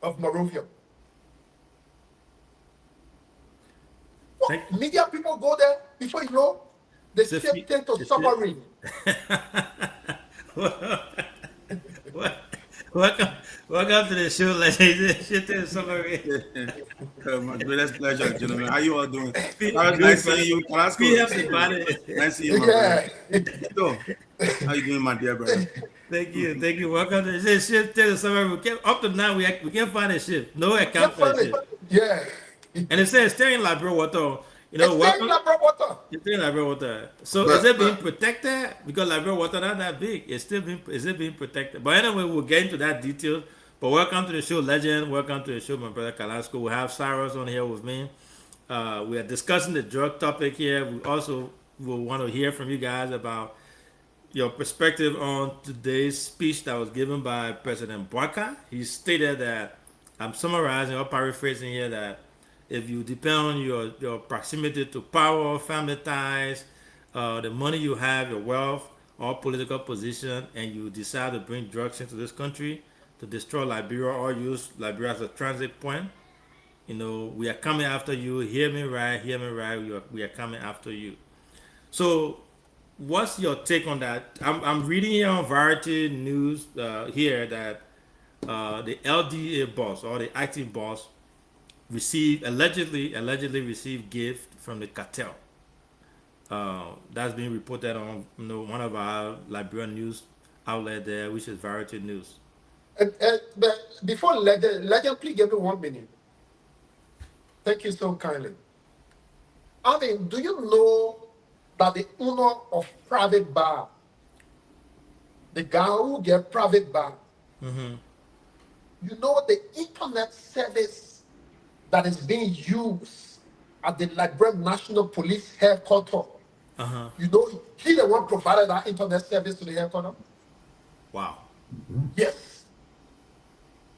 of Morovia. Media people go there before you know they ship them to submarine. Welcome to the show, ladies. Shit to the summary. My greatest pleasure, gentlemen. How you all doing? Good, Nice seeing you. Carrasco. Nice seeing you, my brother. So, how you doing, my dear brother? Thank you. Welcome to the ship to the summary. Up to now, we can't find a ship. No account for the ship. Yeah. And it says stay in Labrador water. You know, It's in Labrador water. It's in Labrador water. So But- is it being protected? Because Labrador water not that big. Is it being protected? But anyway, we'll get into that detail. But welcome to the show, legend. Welcome to the show, my brother Carrasco. We have Cyrus on here with me. We are discussing the drug topic here. We also will want to hear from you guys about your perspective on today's speech that was given by President Boakai. He stated that, I'm summarizing or paraphrasing here, that if you depend on your proximity to power, family ties, the money you have, your wealth, or political position, and you decide to bring drugs into this country to destroy Liberia or use Liberia as a transit point, you know, we are coming after you. Hear me right. We are coming after you. So what's your take on that? I'm reading here on Variety News here that the LDA boss or the acting boss allegedly received gift from the cartel. That's being reported on one of our Liberian news outlet there, which is Variety News. But before Legend, please give me 1 minute. Thank you so kindly. I mean, do you know that the owner of private bar, the guy who get private bar, you know the internet service that is being used at the Liberian National Police headquarters? You know, he the one provided that internet service to the headquarters. Wow. Yes.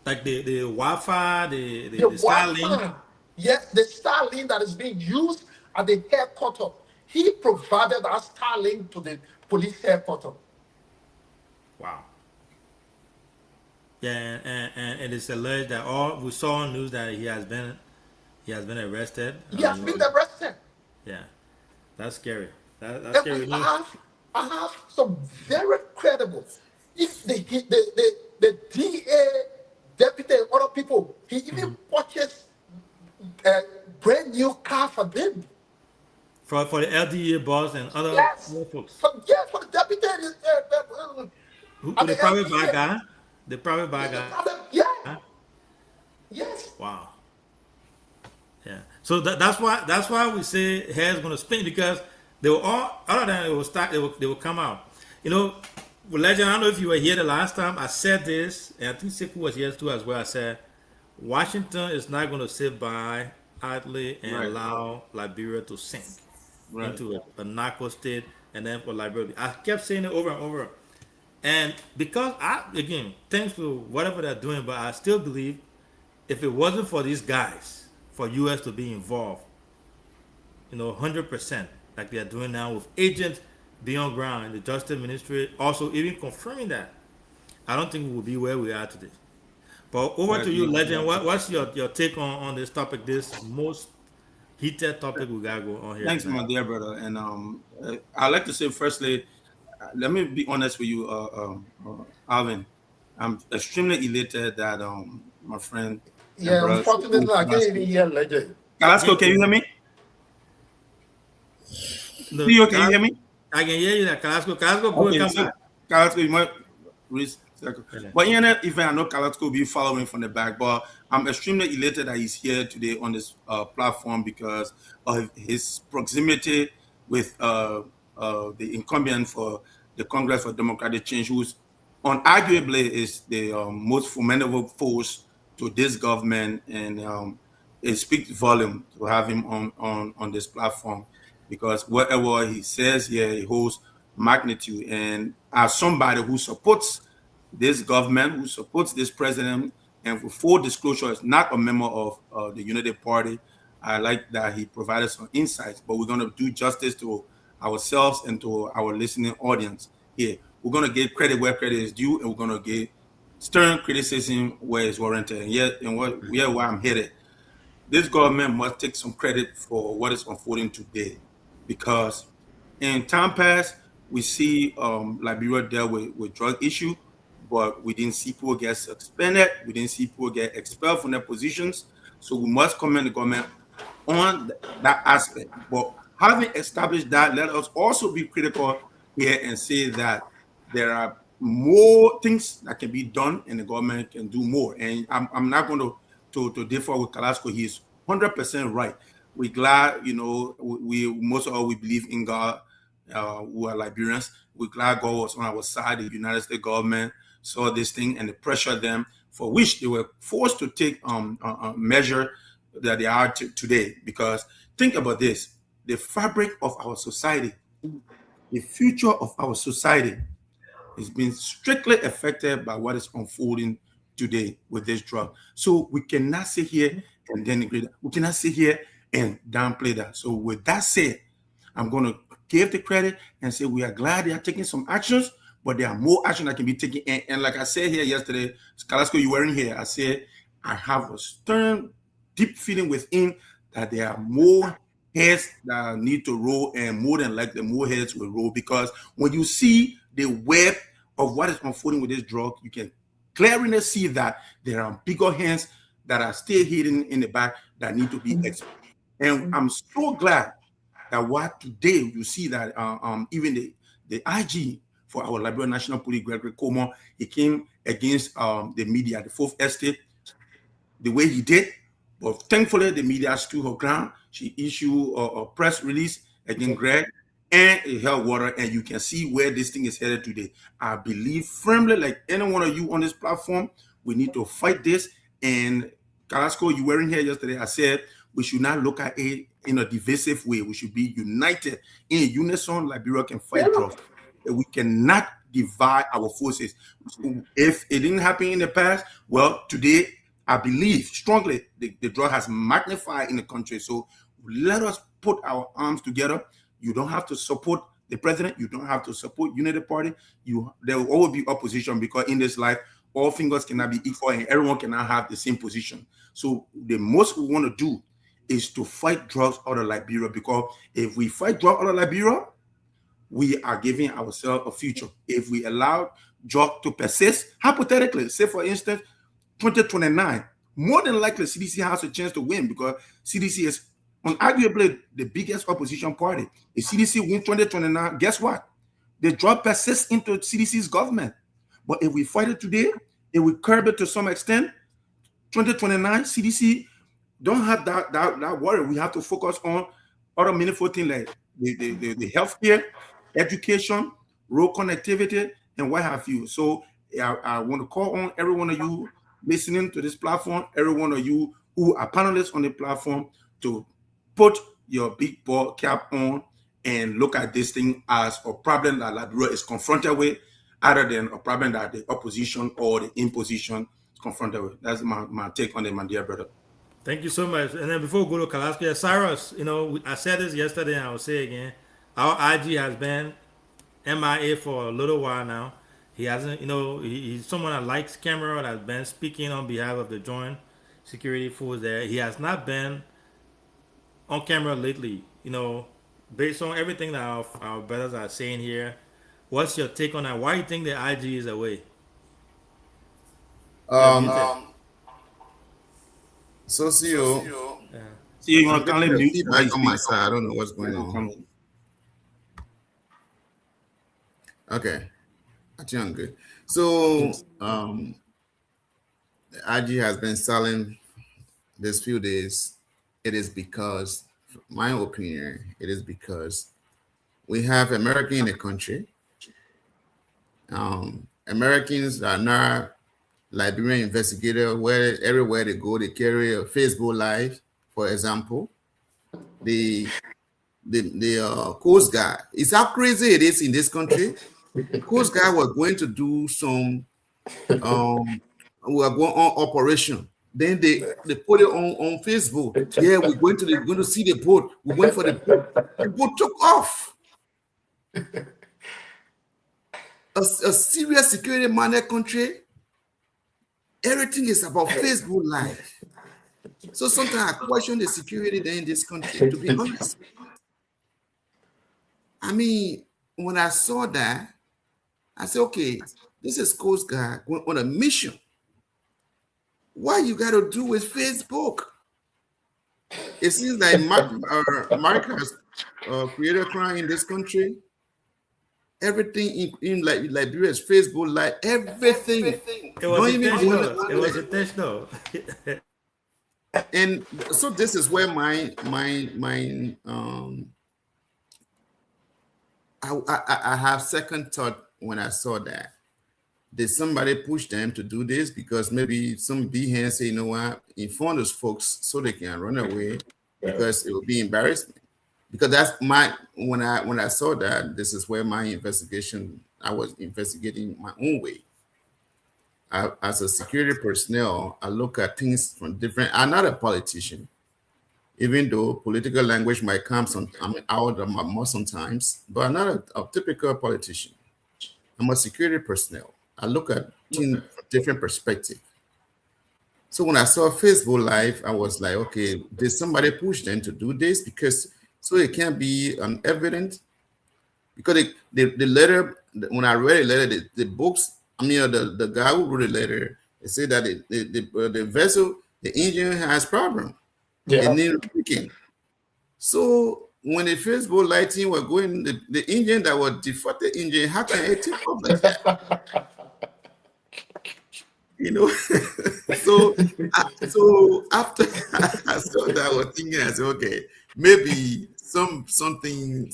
Like the Wi-Fi, the Wi-Fi. Starlink. Yes, the Starlink that is being used at the headquarters. He provided that Starlink to the police headquarters. Wow. Yeah, and it's alleged that we saw on news that he has been arrested. He has been arrested. Yeah, that's scary. That's scary. I have some very credible. If the DA deputy and other people, he even purchased a brand new car for them. For the LDA boss and other folks. For the deputy. The private bar guy? The private bar guy? Yeah. Huh? Yes. Wow. Yeah. So that's why we say hair's gonna spin, because they will all other than they will come out. You know, Legend, I don't know if you were here the last time. I said this, and I think Siku was here too as well. I said Washington is not gonna sit by idly and allow Liberia to sink into a narco state, and then for Liberia. I kept saying it over and over. And because thanks to whatever they're doing, but I still believe if it wasn't for these guys, for US to be involved, 100%, like they are doing now with agents being on ground in the Justice Ministry, also even confirming that, I don't think we will be where we are today. But over to you, Legend. What's your take on this topic, this most heated topic we got going on here? Thanks, my dear brother. And I'd like to say, firstly, let me be honest with you, Alvin. I'm extremely elated that my friend. Yeah, unfortunately, I can't even hear Legend. Carrasco, can you hear me? Theo, can you hear me? I can hear you, Carrasco. Carrasco, go and come back. Carrasco, you might but in that event, I know Carrasco will be following from the back, but I'm extremely elated that he's here today on this platform because of his proximity with the incumbent for the Congress for Democratic Change, who's arguably is the most formidable force to this government, and it speaks volume to have him on this platform, because whatever he says here, he holds magnitude. And as somebody who supports this government, who supports this president, and for full disclosure, is not a member of the United Party, I like that he provided some insights, but we're going to do justice to ourselves and to our listening audience here. We're going to give credit where credit is due, and we're going to give stern criticism where it's warranted. And yet, where I'm headed, this government must take some credit for what is unfolding today, because in time past we see Liberia dealt with drug issue, but we didn't see people get suspended, we didn't see people get expelled from their positions. So we must commend the government on that aspect. But having established that, let us also be critical here and say that there are more things that can be done and the government can do more. And I'm not going to differ with Kalasco. He's 100% right. We're glad, we most of all we believe in God, who are Liberians. We're glad God was on our side. The United States government saw this thing and pressured them, for which they were forced to take a measure that they are today. Because think about this: the fabric of our society, the future of our society is being strictly affected by what is unfolding today with this drug. So we cannot sit here and denigrate that. We cannot sit here and downplay that. So with that said, I'm going to give the credit and say we are glad they are taking some actions, but there are more action that can be taken. And like I said here yesterday, Kalasco, you weren't here. I said I have a stern, deep feeling within that there are more heads that need to roll, and more than likely more heads will roll, because when you see the web of what is unfolding with this drug, you can clearly see that there are bigger hands that are still hidden in the back that need to be exposed. And I'm so glad that what today you see that even the IG for our Liberia National Police, Gregory Como, he came against the media, the Fourth Estate, the way he did. But thankfully, the media stood her ground. She issued a press release against Greg, and it held water. And you can see where this thing is headed today. I believe firmly, like any one of you on this platform, we need to fight this. And Kalasco, you weren't here yesterday. I said we should not look at it in a divisive way. We should be united in unison. Liberia can fight drugs. We cannot divide our forces. If it didn't happen in the past, well, today, I believe strongly the drug has magnified in the country. So let us put our arms together. You don't have to support the president. You don't have to support Unity Party. There will always be opposition, because in this life, all fingers cannot be equal and everyone cannot have the same position. So the most we want to do is to fight drugs out of Liberia, because if we fight drugs out of Liberia, we are giving ourselves a future. If we allow drug to persist, hypothetically, say for instance, 2029, more than likely CDC has a chance to win, because CDC is arguably the biggest opposition party. If CDC wins 2029, guess what? The drug persists into CDC's government. But if we fight it today, it will curb it to some extent. 2029, CDC don't have that worry. We have to focus on other meaningful things like the healthcare, education, road connectivity, and what have you. So I want to call on every one of you listening to this platform, every one of you who are panelists on the platform, to put your big ball cap on and look at this thing as a problem that Liberia is confronted with, other than a problem that the opposition or the imposition is confronted with. That's my take on it, my dear brother. Thank you so much. And then before we go to Kalasco, Cyrus, I said this yesterday and I will say again, our IG has been MIA for a little while now. He hasn't, he's someone that likes camera, that's been speaking on behalf of the Joint Security Force there. He has not been on camera lately. Based on everything that our brothers are saying here, what's your take on that? Why do you think the IG is away? Socio. See, you want to call him feedback on my side. I don't know what's going on. Okay. I think I'm good. So the IG has been selling this few days. It is because, my opinion, it is because we have Americans in the country. Americans are not Liberian investigators, where everywhere they go, they carry a Facebook Live, for example. The Coast Guard. It's how crazy it is in this country. The Coast Guard was going to do some we are going on operation. Then they put it on Facebook. Yeah, we're going to see the boat. We went for the boat. The boat took off. A serious security-minded country Everything is about Facebook Live. So sometimes I question the security there in this country, to be honest. I mean, when I saw that, I said, okay, this is Coast Guard going on a mission. What you got to do with Facebook? It seems like Mark has created a crime in this country. Everything in like Liberia's Facebook, like everything. It was intentional. And so this is where I have second thought when I saw that. Did somebody push them to do this? Because maybe some big hands say, you know what, inform those folks so they can run away because it will be embarrassment. Because that's when I saw that, this is where my investigation, I was investigating my own way. As a security personnel, I look at things from different. I'm not a politician, even though political language might come out of my mouth sometimes, but I'm not a typical politician. I'm a security personnel. I look at things from different perspective. So when I saw Facebook Live, I was like, okay, did somebody push them to do this? Because so it can't be evident. Because the letter, when I read the letter, the books, I mean, the guy who wrote the letter, it said that the vessel, the engine has problem. Yeah. It needed leaking. So when the Facebook lighting were going, the engine that was defaulted engine, how can it take off like that? You know, so after I saw that, I was thinking, I said, okay, maybe some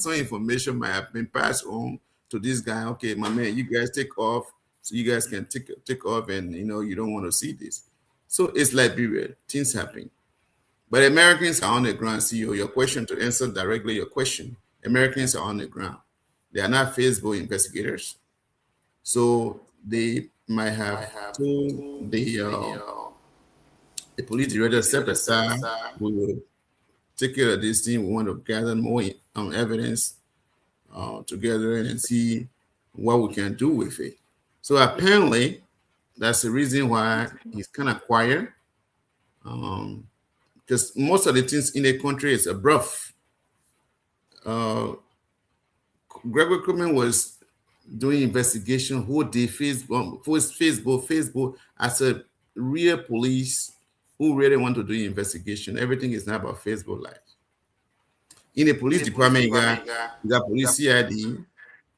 information might have been passed on to this guy. Okay, my man, you guys take off, so you guys can take off, and you know you don't want to see this. So it's Liberia, things happen, but Americans are on the ground. CEO, your question, to answer directly your question, Americans are on the ground. They are not Facebook investigators, so they might have told the police director, step aside, we will take care of this thing. We want to gather more evidence together and see what we can do with it. So apparently, that's the reason why he's kind of quiet, because most of the things in the country is abrupt. Gregory Coleman was doing investigation who did Facebook as a real police who really want to do investigation. Everything is not about Facebook Live. In the police department, you got police CID.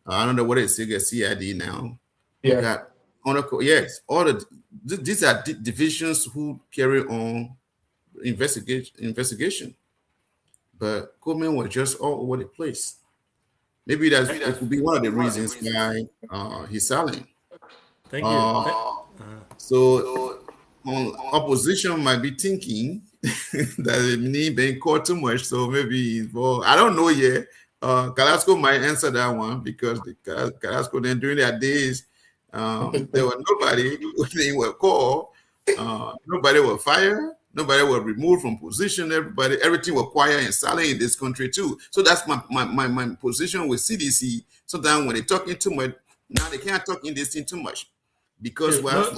I don't know what it's CID now. Yeah. You got yes, all these are divisions who carry on investigation. But Coleman was just all over the place. Maybe it could be one of the reasons why he's silent. Thank you. So opposition might be thinking that it need being caught too much. So maybe, well, I don't know yet. Carrasco might answer that one, because the Carrasco then during their days, there was nobody they were called, nobody was fired. Nobody was removed from position. Everything was quiet and silent in this country too. So that's my position with CDC. Sometimes when they're talking too much, now they can't talk in this thing too much, because Thank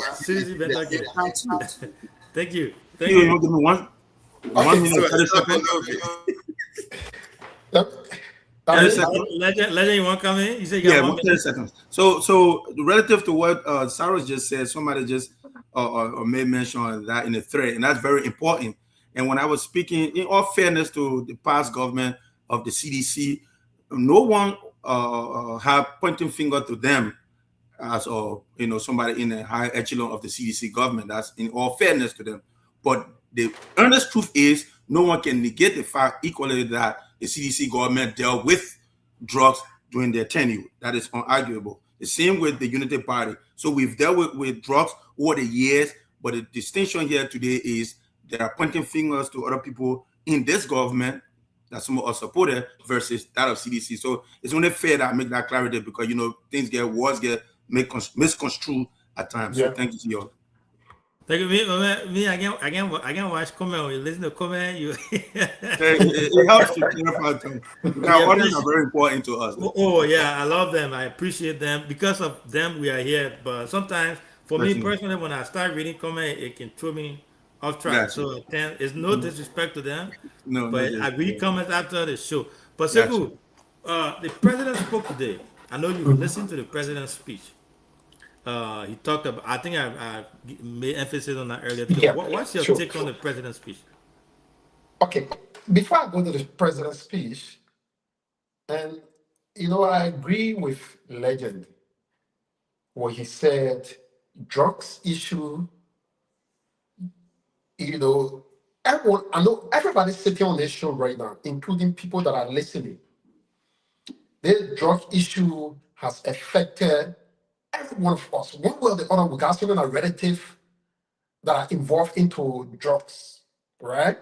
you. Thank you. Give me one minute, 30 seconds. 30 seconds. Legend, you want to come in? You said you Yeah, got 1 30 minute. seconds. So relative to what Cyrus just said, somebody just or made mention of that in the thread, and that's very important. And when I was speaking, in all fairness to the past government of the CDC, no one have pointing finger to them as somebody in a high echelon of the CDC government. That's in all fairness to them. But the honest truth is, no one can negate the fact equally that the CDC government dealt with drugs during their tenure. That is unarguable. The same with the Unity Party. So we've dealt with drugs over the years, but the distinction here today is there are pointing fingers to other people in this government that some of us supported versus that of CDC. So it's only fair that I make that clarity, because things words get misconstrued at times. So thank you to you. Thank you. Me, I can watch comment. You listen to comment. It helps to clarify things. Our audience are very important to us. Oh yeah, I love them. I appreciate them. Because of them, we are here. But sometimes For me Got you. personally, when I start reading comment, it can throw me off track. Got you. So then it's no disrespect to them, No, no, but I just read comments after the show. But got you. Sekou, the president spoke today. I know you've listened to the president's speech. He talked about. I think I made emphasis on that earlier today. Yeah, What's your sure. take on the president's speech? Okay, before I go to the president's speech, and I agree with Legend when he said drugs issue, everyone, I know everybody's sitting on this show right now, including people that are listening. This drug issue has affected every one of us. One way or the other, we got certain relative that are involved into drugs, right?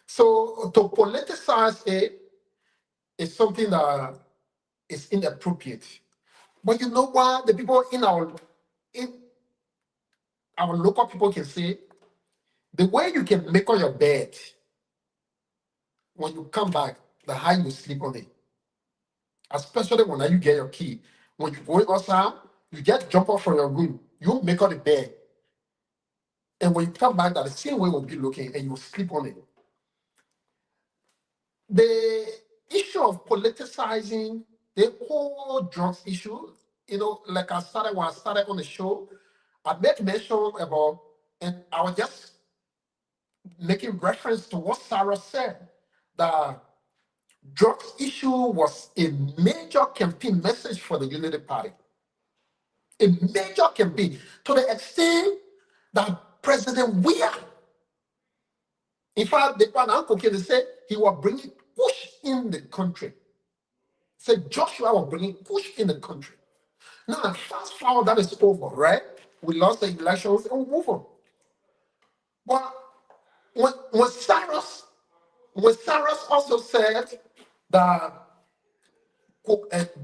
So to politicize it is something that is inappropriate. But you know what? The people in our local people can say, the way you can make on your bed when you come back, the how you sleep on it. Especially when you get your key. When you go outside, you just jump off from your room, you make on the bed. And when you come back, that the same way will be looking and you sleep on it. The issue of politicizing the whole drugs issue, like I started when I started on the show, I made mention about, and I was just making reference to what Sarah said, that drugs issue was a major campaign message for the Unity Party. A major campaign, to the extent that President Weah, in fact, the part Uncle Kenny said he was bringing push in the country. Said Joshua was bringing push in the country. Now, fast forward, that is over, right? We lost the elections and we move on. But when Cyrus also said that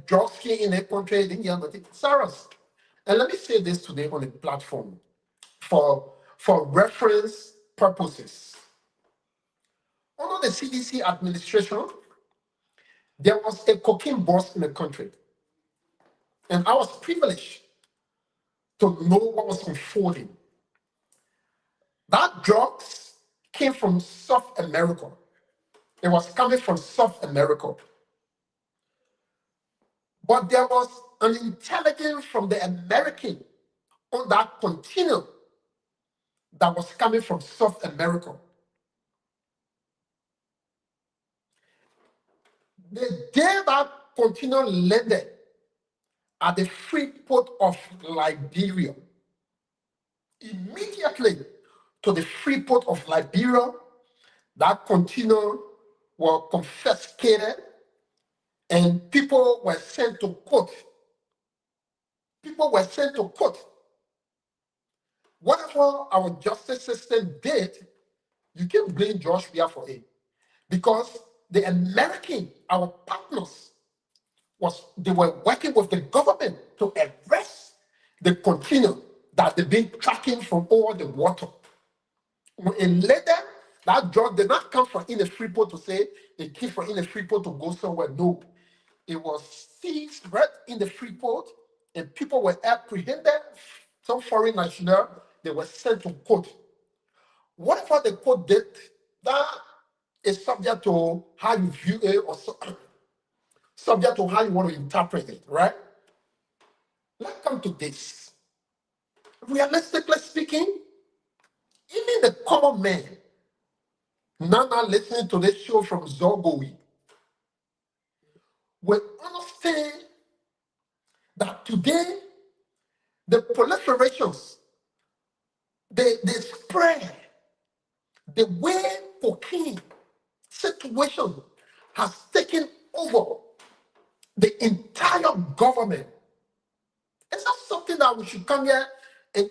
drugs in the country, didn't get nothing. Cyrus, and let me say this today on the platform for reference purposes. Under the CDC administration, there was a cocaine boss in the country. And I was privileged to know what was unfolding. That drugs came from South America. It was coming from South America. But there was an intelligence from the American on that continuum that was coming from South America. The day that continuum landed at the free port of Liberia, immediately to the free port of Liberia, that continuum were confiscated and people were sent to court. People were sent to court. Whatever our justice system did, you can't blame Josh Weah for it. Because the American, our partners, they were working with the government to arrest the continuum that they've been tracking from all the water. And later, that drug did not come from in a free port to say it came from in a free port to go somewhere. No. It was seized right in the free port, and people were apprehended. Some foreign national, they were sent to court. Whatever the court did, that is subject to how you view it or subject to how you want to interpret it, right? Let's come to this. Realistically speaking, even the common man, Nana listening to this show from Zogowi, will understand that today the proliferations, the spread, the way cocaine situation has taken over the entire government. It's not something that we should come here and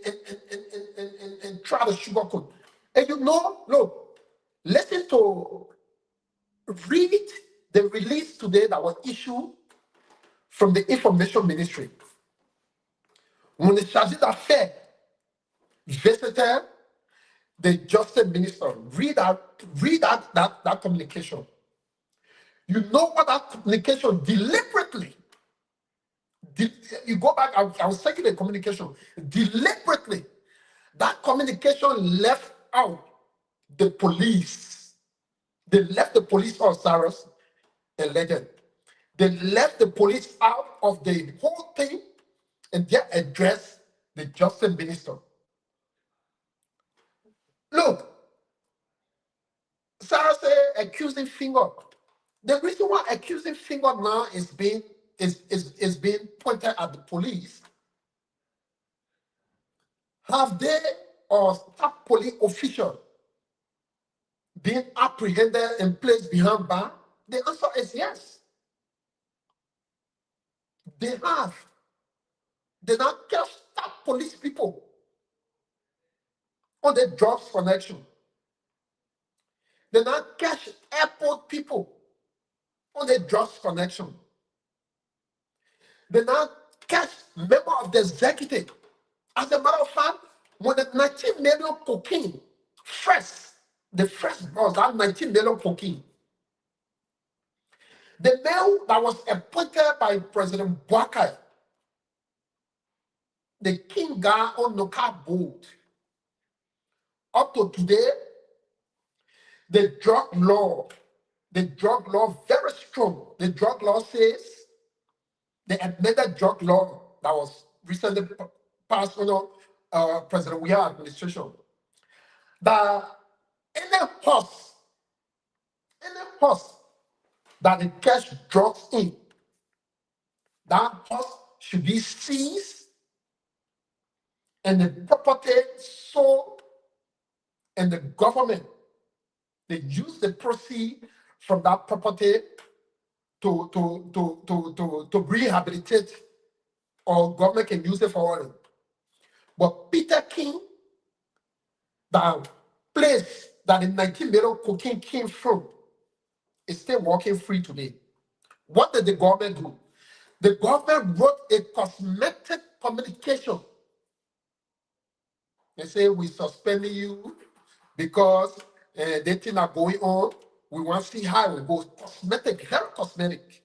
try to sugarcoat. And look, listen to, read the release today that was issued from the information ministry. When the charge d'affaires visited the justice minister, read that communication. You know what that communication deliberately You go back, I was taking the communication. Deliberately, that communication left out the police. They left the police out, Cyrus and Legend. They left the police out of the whole thing and they addressed the justice minister. Look, Sarah said accusing finger. The reason why accusing finger now is being pointed at the police. Have they or top police official been apprehended and placed behind bar? The answer is yes. They have. They now catch top police people on the drugs connection. They now catch airport people on the drugs connection. They now catch member of the executive. As a matter of fact, when the 19 million cocaine, the first boss, that 19 million cocaine, the man that was appointed by President Boakai, the king guy on the car boat, up to today, the drug law very strong. The drug law says, the amended drug law that was recently passed under President Weah administration, that any horse that they catch drugs in, that horse should be seized and the property sold, and the government, they use the proceeds from that property to rehabilitate, or government can use it for oil. But Peter King, the place that the 19 million cocaine came from, is still walking free today. What did the government do? The government wrote a cosmetic communication. They say, we suspending you because the things are going on. We want to see how it goes. Cosmetic, very cosmetic.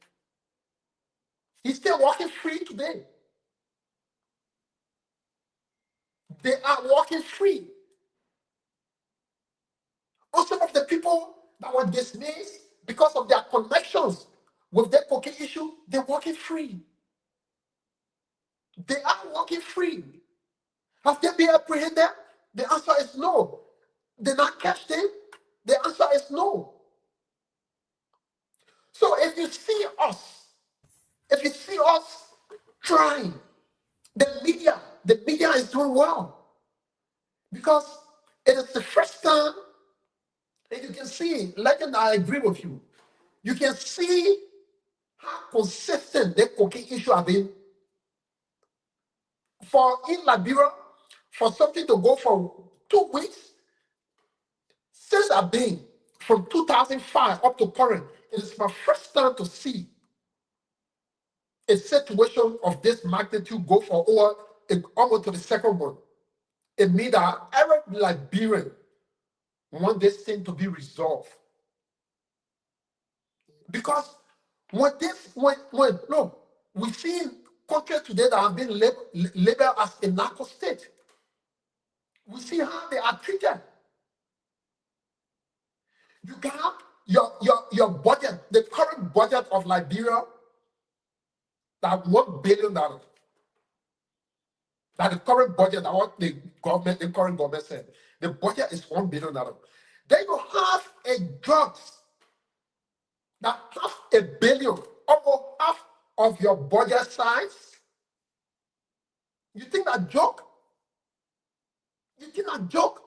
He's still walking free today. They are walking free. Or some of the people that were dismissed because of their connections with the cocaine issue, they're walking free. They are walking free. Have they been apprehended? The answer is no. They not catch them? The answer is no. So if you see us trying, the media is doing well. Because it is the first time, and you can see, Legend, I agree with you. You can see how consistent the cocaine issue have been. For in Liberia, for something to go for 2 weeks, since I've been from 2005 up to current, it is my first time to see a situation of this magnitude go for over almost to the second one. It means that every Liberian want this thing to be resolved. Because look, we see countries today that have been labeled as a narco state. We see how they are treated. You got your budget, the current budget of Liberia, that $1 billion. That the current budget, that what the current government said, the budget is $1 billion. Then you have a drugs that $500 million, almost half of your budget size. You think that joke? You think that joke?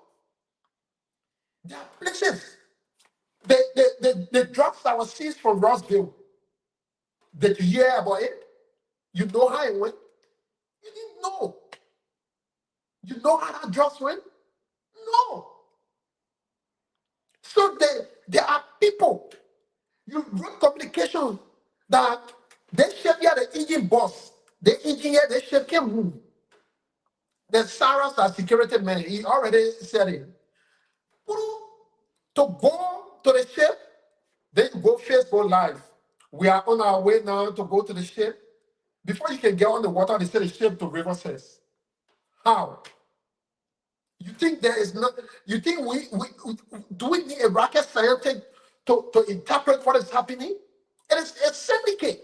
There are places. The drugs that was seized from Rossville, did you hear about it? You know how it went? You didn't know. You know how that drugs went? No. So there are people, you wrote communication that they should be the engine boss. The engineer, they should can move. The Cyrus, our security man, he already said it. To go to the ship, then go Facebook Live. We are on our way now to go to the ship. Before you can get on the water, they send a ship to River says. How? You think there is not? You think we do we need a rocket scientist to interpret what is happening? It is a syndicate.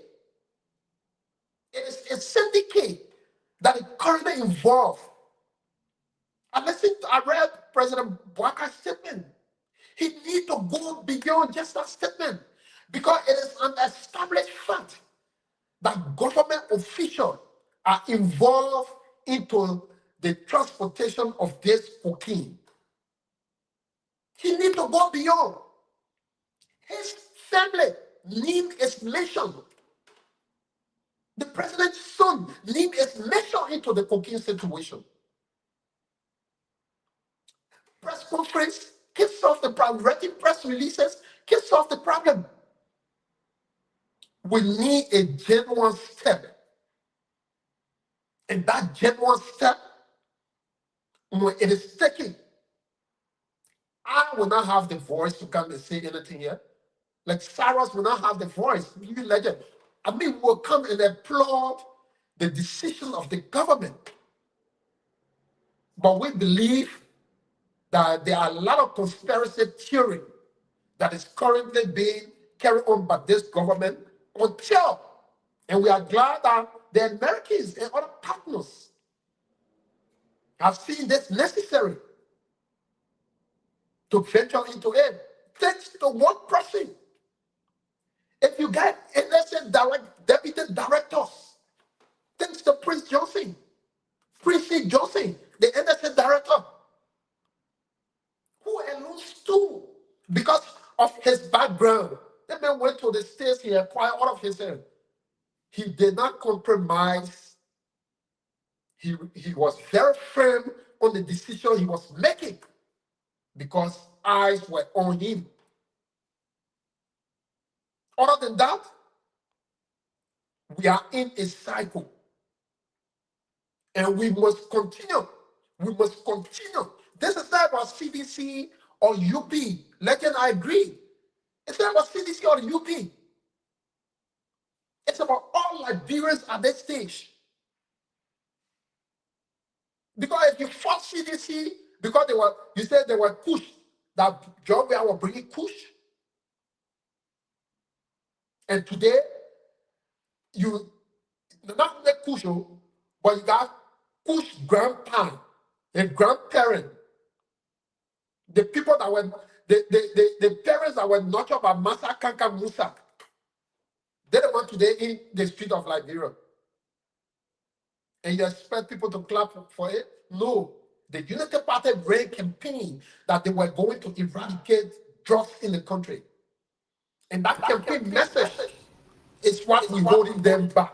It is a syndicate that is currently involved. I read President Bwaka's statement. He needs to go beyond just that statement because it is an established fact that government officials are involved into the transportation of this cocaine. He needs to go beyond. His family need explanation. The president's son need explanation into the cocaine situation. Press conference can solve the problem. Writing press releases can solve the problem. We need a genuine step. And that genuine step, when it is taken, I will not have the voice to come and say anything here. Like Cyrus will not have the voice. You legend. I mean, will come and applaud the decision of the government. But we believe that there are a lot of conspiracy theory that is currently being carried on by this government until, and we are glad that the Americans and other partners have seen this necessary to venture into it. Thanks to one person. If you get elected deputy directors, thanks to Prince Johnson, Prince C. Johnson, the NSA director, who alone stood because of his background. The man went to the States, he acquired all of his own. He did not compromise. He was very firm on the decision he was making because eyes were on him. Other than that, we are in a cycle. And we must continue. We must continue. This is not about CDC or UP. Legend, I agree. It's not about CDC or UP. It's about all Liberians at this stage. Because if you fought CDC, because you said they were Kush, that Georgia were bringing Kush. And today, you not make Kush, but you got Kush grandpa and grandparent. The people that were, the parents that were nurtured by Masa Kanka Musa, they don't want today in the street of Liberia. And you expect people to clap for it? No. The Unity Party ran campaign that they were going to eradicate drugs in the country. And that campaign message is what we're holding them back.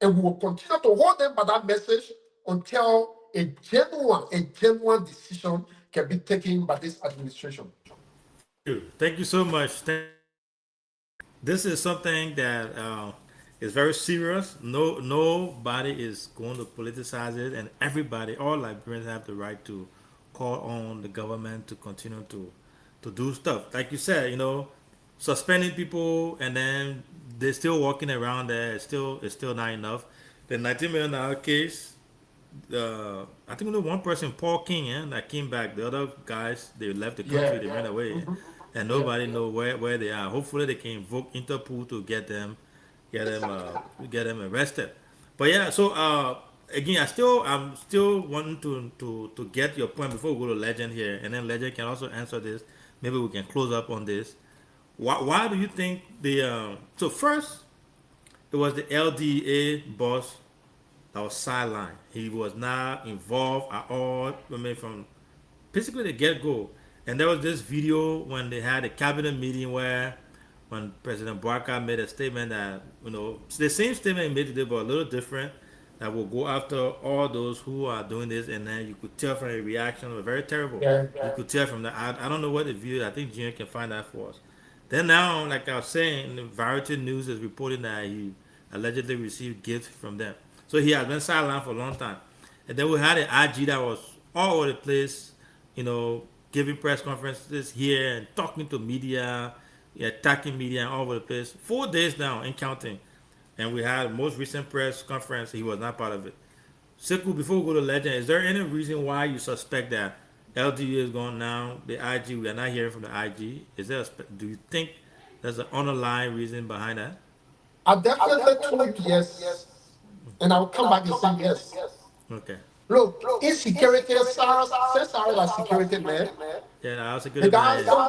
And we will continue to hold them by that message until a genuine decision can be taken by this administration. Thank you so much. This is something that is very serious. Nobody is going to politicize it, and everybody, all Liberians, have the right to call on the government to continue to do stuff. Like you said, suspending people and then they're still walking around there. It's still not enough. The $19 million case. I think only one person, Paul King, that came back. The other guys, they left the country, they ran away, and nobody know where they are. Hopefully, they can invoke Interpol to get them arrested. But yeah, so again, I'm still wanting to get your point before we go to Legend here, and then Legend can also answer this. Maybe we can close up on this. Why do you think so first it was the LDA boss that was sidelined? He was not involved at all. I mean, from basically the get-go. And there was this video when they had a cabinet meeting when President Bwaka made a statement that, the same statement he made today, but a little different, that will go after all those who are doing this. And then you could tell from the reaction, it was very terrible. You could tell from that. I don't know what the view, I think Junior can find that for us. Then now, like I was saying, the Variety News is reporting that he allegedly received gifts from them. So he has been sidelined for a long time. And then we had an IG that was all over the place, giving press conferences here and talking to media, attacking media and all over the place. 4 days now and counting. and we had most recent press conference. He was not part of it. Siku, before we go to Legend, is there any reason why you suspect that LTU is gone now? The IG, we are not hearing from the IG. Is there? Do you think there's an underlying reason behind that? I definitely told yes, and I'll come back and say yes. Okay. Look, insecurity, SARS, since SARS are security man, Yeah, I also they good got, man.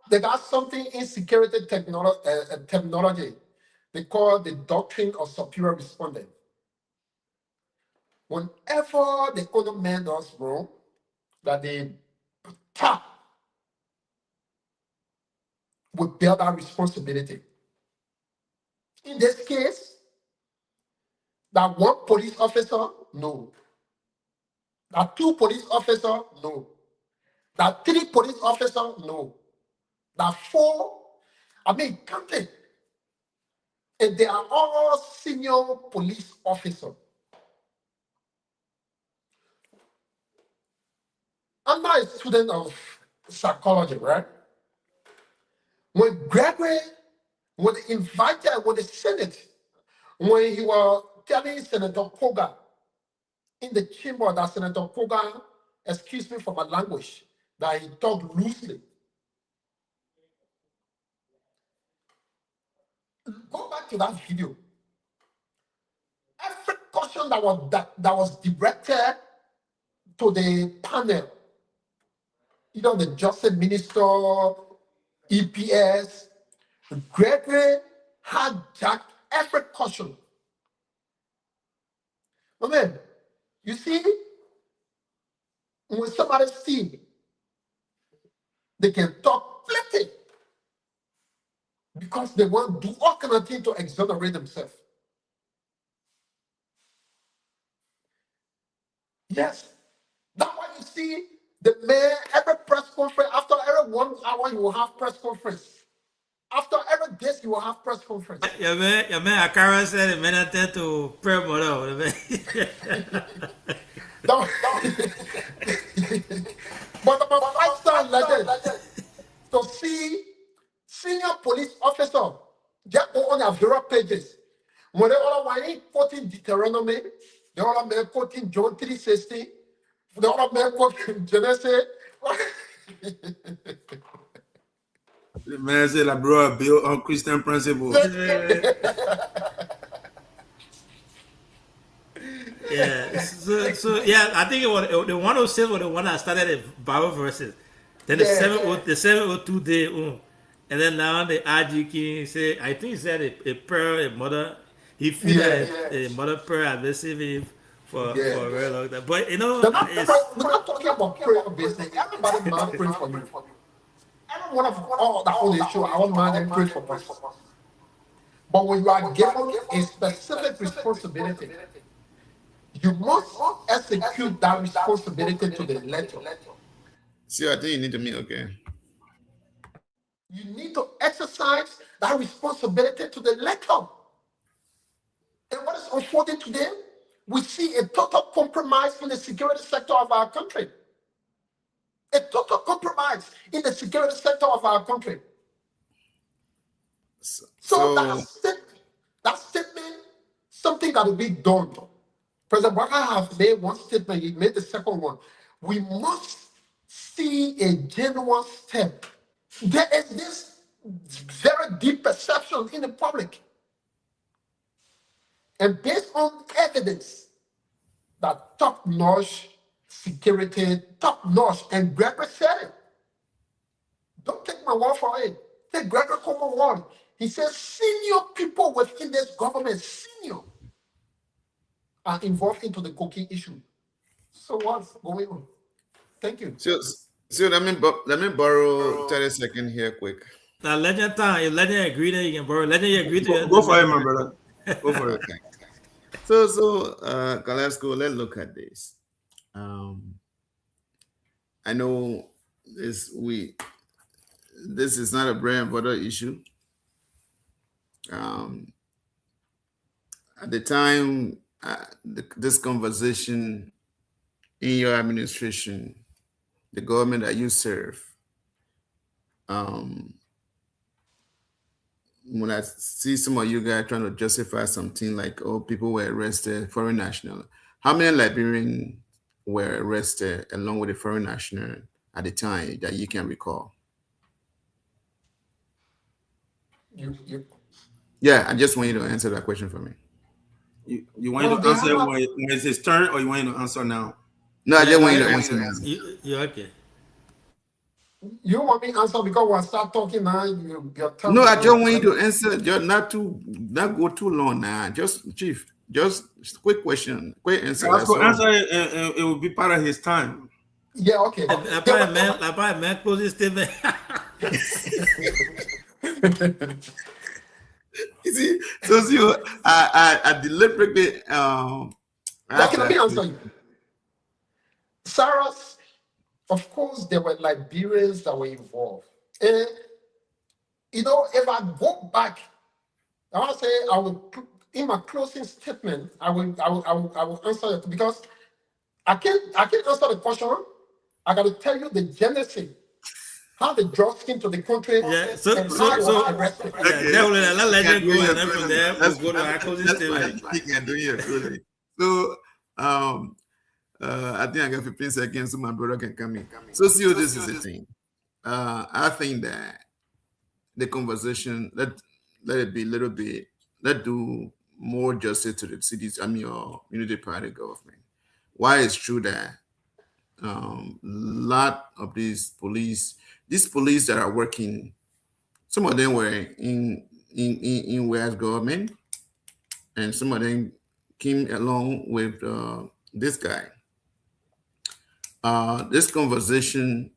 they got something in security terminology they call the doctrine of superior respondent. Whenever the other man does wrong, that they tap would bear that responsibility. In this case, that one police officer, no. That two police officer, no. That three police officer, no. That four, counting. And they are all senior police officers. I'm not a student of psychology, right? When Gregory was invited with the Senate, when he was telling Senator Koga in the chamber that Senator Koga, excuse me for my language, that he talked loosely. Go back to that video. Every caution that was directed to the panel, the Justice Minister, EPS, Gregory hijacked every caution. Amen. You see, when somebody see, they can talk plenty because they want to do all kind of things to exonerate themselves. Yes. That's why you see the mayor, every press conference, after every 1 hour, you will have press conference. After every day, you will have press conference. Your man, Akara said the man attend to prayer model. But about 5 star legend to see senior police officer get on their Vera pages. When they all are quoting Deuteronomy, they all are quoting John 3:16, they all are quoting Genesis. The man said, "La bro, built on Christian principles." Yeah. So yeah, I think it was the 106 was the one that started the Bible verses. Then the 702 day, and then now the IG King say, I think he said a prayer, a mother. He feel that a mother prayer had received him for a very long time. But we're not talking about prayer business. Everybody man pray for you. Every one of all that on the show, our man pray for us. But when you are given a specific responsibility, you must execute that responsibility to the letter. See, I think you need to meet, okay. You need to exercise that responsibility to the letter. And what is unfolding today? We see a total compromise in the security sector of our country. A total compromise in the security sector of our country. So that statement, something that will be done. President Barack has made one statement, he made the second one. We must see a genuine step. There is this very deep perception in the public. And based on evidence that top-notch security, top-notch, and Gregory said it. Don't take my word for it. Take Gregory Coleman word. He says senior people within this government, senior, are involved into the cooking issue. So what's going on? Thank you. So let me borrow 30 seconds here quick. Now Legend time, if Legend agree that you can borrow. Legend, you agree to it. Go for it, my brother. Go for it. Okay. So let's go. Let's look at this. I know this is not a bread and butter issue. At the time, this conversation in your administration, the government that you serve, when I see some of you guys trying to justify something like, oh, people were arrested, foreign national. How many Liberians were arrested along with the foreign national at the time that you can recall? You Yeah, I just want you to answer that question for me. You want Well, to answer they have- when it's his turn, or you want to answer now? No, I just want you to answer now. You okay? You want me to answer because when I start talking now, you're telling No, me. I just want you to answer. Just not go too long now. Just Chief, just quick question, quick answer. Let's That's go all. answer it, and it will be part of his time. Yeah, okay. Apart man, close this statement. You see, so I deliberately Okay, let me answer you. Sarah's, of course, there were Liberians that were involved. And, if I go back, I want to say, in my closing statement, I will answer it because I can't answer the question. I got to tell you the genesis, how the drugs came to the country, Yeah, so and how it was arrested. Let legend go, and then from there we'll go to our closing statement. So, I think I got 15 seconds so my brother can come in. So, see, this is the thing. I think that the conversation, let it be a little bit, let's do more justice to the cities, or Unity Party government. Why it's true that lot of these police that are working, some of them were in West government, and some of them came along with this guy. This conversation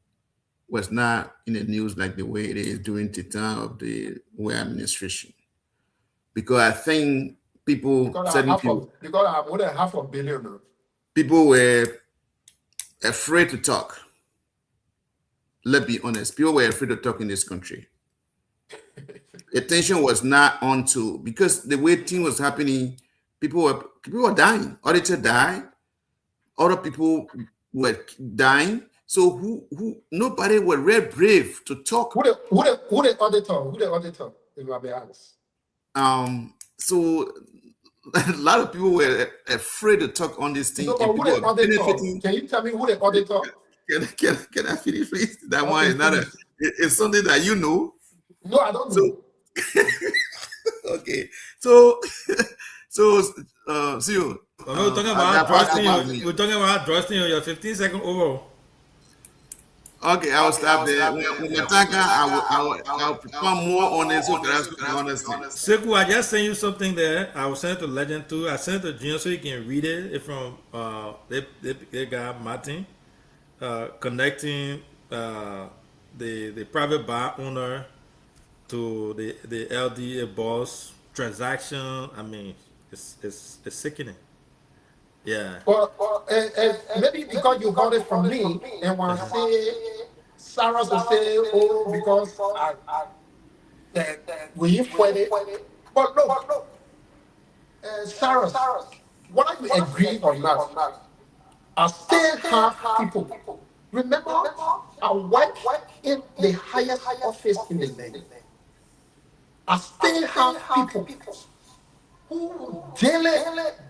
was not in the news like the way it is during the time of the Way administration, because I think people, Because I have more than $500 million now. people were afraid to talk. Let's be honest, people were afraid to talk in this country. Attention was not on to, because the way things was happening, people were dying. Auditor died, other people were dying. So who nobody were very brave to talk. Who the auditor? It will be honest. So a lot of people were afraid to talk on this thing. No, and but who people the were auditor? benefiting. Can you tell me who the auditor? Can I finish, please? That Okay, one is not finish. it's something that you know. No, I don't know. Okay, so see you. We're talking about trusting you. Your 15-second over. Okay, I will stop there. When I'll become more honest. So that's honestly. Sekou, I just sent you something there. I will send it to Legend too. I sent it to Junior so you can read it. It's from they got Martin connecting the private bar owner to the LDA boss transaction. I mean, it's sickening. Yeah. Well, maybe because you got it from me, and when I say Sarah will say, oh, because we put it. But look, Sarah, whether you agree or not, I still have people. Remember, I work in the highest office in the land. I still have people who daily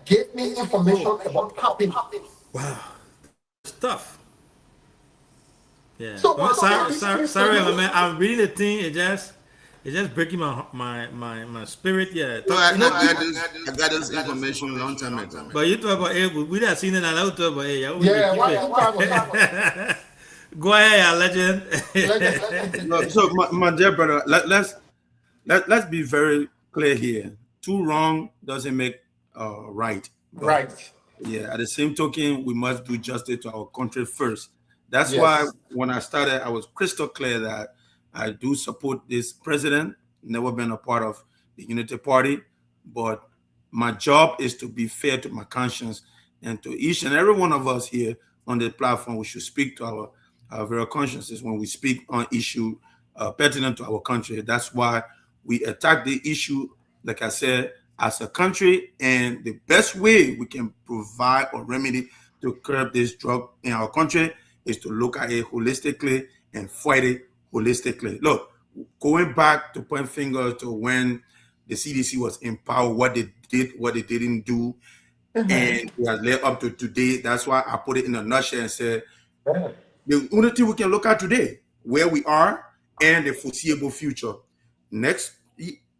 give me information about happening. Wow. Stuff. Yeah. So Well, what sorry, man. I'm reading the thing. It just breaking my spirit. Yeah. I got this information a long time ago. But you talk about it. We not seen it. I don't talk about it. Yeah, why you talk about Go ahead, Legend. So, my dear brother, let's be very clear here. Too wrong doesn't make right. But, right. Yeah. At the same token, we must do justice to our country first. That's Yes. why when I started, I was crystal clear that I do support this president. Never been a part of the Unity Party, but my job is to be fair to my conscience and to each and every one of us here on the platform. We should speak to our very consciences when we speak on issue pertinent to our country. That's why we attack the issue, like I said, as a country, and the best way we can provide or remedy to curb this drug in our country is to look at it holistically and fight it holistically. Look, going back to point fingers to when the CDC was in power, what they did, what they didn't do, and we have led up to today. That's why I put it in a nutshell and said the only thing we can look at today, where we are, and the foreseeable future. Next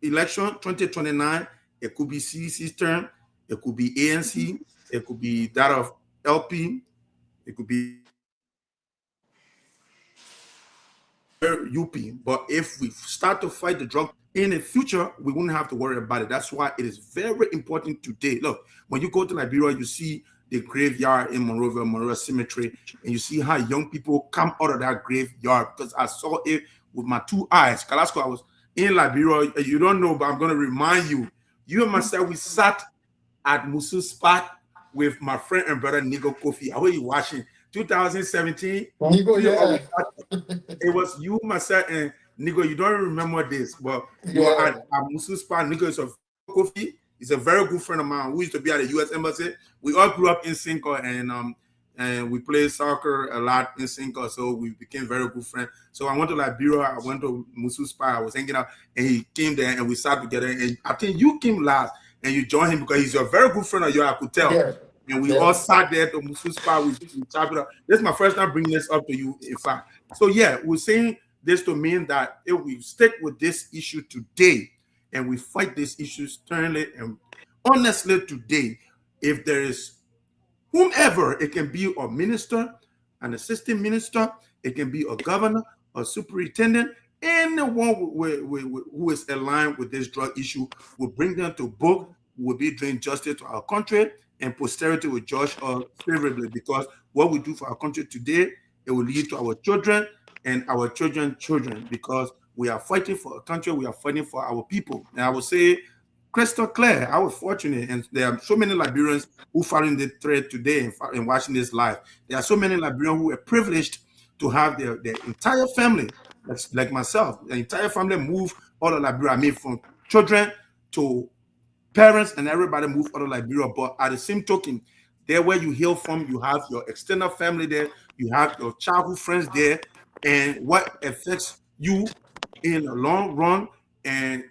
election, 2029, it could be CDC's term, it could be ANC, it could be that of LP, it could be UP. But if we start to fight the drug in the future, we wouldn't have to worry about it. That's why it is very important today. Look, when you go to Liberia, you see the graveyard in Monrovia Cemetery, and you see how young people come out of that graveyard, because I saw it with my two eyes. Kalasco, I was in Liberia. You don't know, but I'm going to remind you. You and myself, we sat at Musu spot with my friend and brother Nigo Kofi. How are you watching? 2017. Nigo, yeah. It was you, myself, and Nigo. You don't remember this, but you were at Musu spot. Nigo is a Kofi. He's a very good friend of mine who used to be at the U.S. Embassy. We all grew up in Cinco, and we played soccer a lot in Cinco, so we became very good friends. So I went to Liberia, I went to Musu Spa, I was hanging out, and he came there, and we sat together. And I think you came last, and you joined him because he's a very good friend of yours, I could tell. Yeah. And we all sat there to Musu Spa. We chopped it up. This is my first time bringing this up to you, in fact. So yeah, we're saying this to mean that if we stick with this issue today, and we fight these issues sternly and honestly today, if there is whomever, it can be a minister, an assistant minister, it can be a governor, a superintendent, anyone who is aligned with this drug issue will bring them to book, will be doing justice to our country, and posterity will judge us favorably, because what we do for our country today, it will lead to our children and our children's children, because we are fighting for a country, we are fighting for our people. And I would say, crystal clear, I was fortunate, and there are so many Liberians who following the thread today and watching this live. There are so many Liberians who are privileged to have their entire family, like myself, the entire family move out of Liberia. I mean, from children to parents and everybody move out of Liberia. But at the same token, there where you hail from, you have your extended family there, you have your childhood friends there, and what affects you in the long run and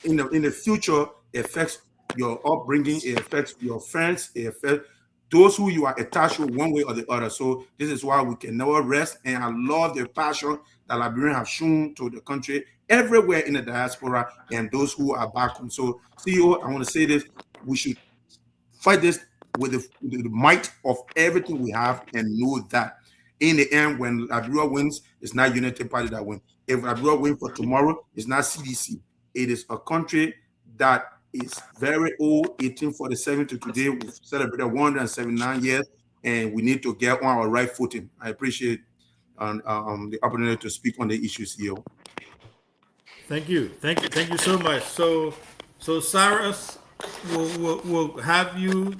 in the future, it affects your upbringing, it affects your friends, it affects those who you are attached to one way or the other. So this is why we can never rest. And I love the passion that Liberians have shown to the country everywhere in the diaspora and those who are back home. So CEO, I want to say this, we should fight this with the might of everything we have, and know that in the end, when Liberia wins, it's not United Party that wins. If Liberia wins for tomorrow, it's not CDC. It is a country that is very old, 1847 to today. We've celebrated 179 years, and we need to get on our right footing. I appreciate the opportunity to speak on the issues here. Thank you so much. So Cyrus will have you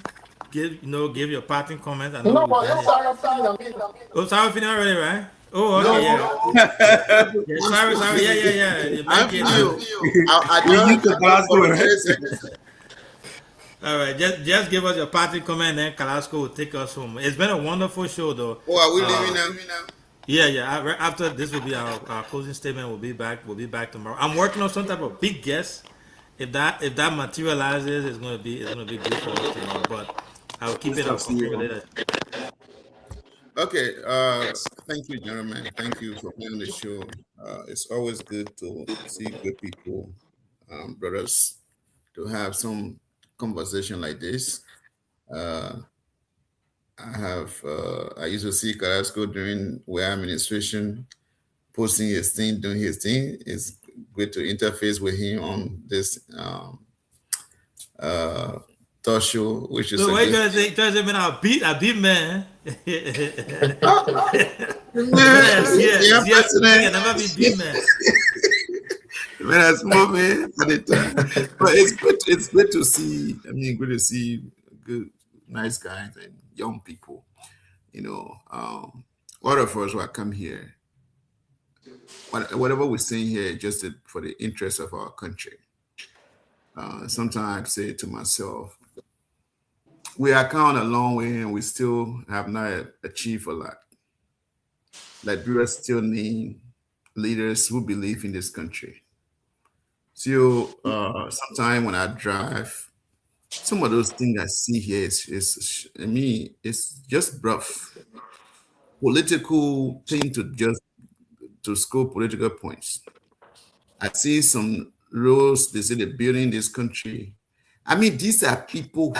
give your parting comment. I know Cyrus finished already, right? Oh, okay, yeah. Cyrus, yeah. All right, just give us your parting comment, and then Kalasco will take us home. It's been a wonderful show, though. Oh, are we leaving now? Yeah. After this will be our closing statement. We'll be back tomorrow. I'm working on some type of big guest. If that materializes, it's gonna be good for us tomorrow. But I'll keep it up later. Okay, thank you, gentlemen. Thank you for being on the show. It's always good to see good people, brothers, to have some conversation like this. I used to see Carrasco during our administration, posting his thing, doing his thing. It's great to interface with him on this talk show, which is. So why you gonna say I beat man? Yes, never be beat man. Man, that's moving at the time. But it's good to see. I mean, good to see good, nice guys and young people. All of us who have come here, whatever we're saying here, just for the interest of our country. Sometimes I say to myself, we are kind of a long way and we still have not achieved a lot. Liberia still need leaders who believe in this country. So sometimes when I drive, some of those things I see here is I mean, it's just rough political thing to score political points. I see some roads, they say they're building this country. I mean, these are people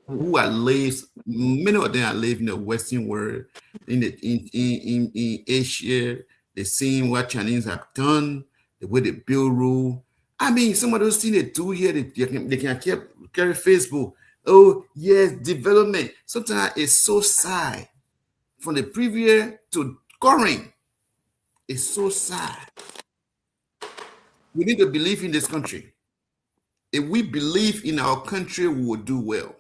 who are live, many of them are living in the Western world, in Asia. They're seeing what Chinese have done, the way they build rule. I mean, some of those things they do here, they can carry Facebook. Oh, yes, development. Sometimes it's so sad. From the previous to current, it's so sad. We need to believe in this country. If we believe in our country, we will do well.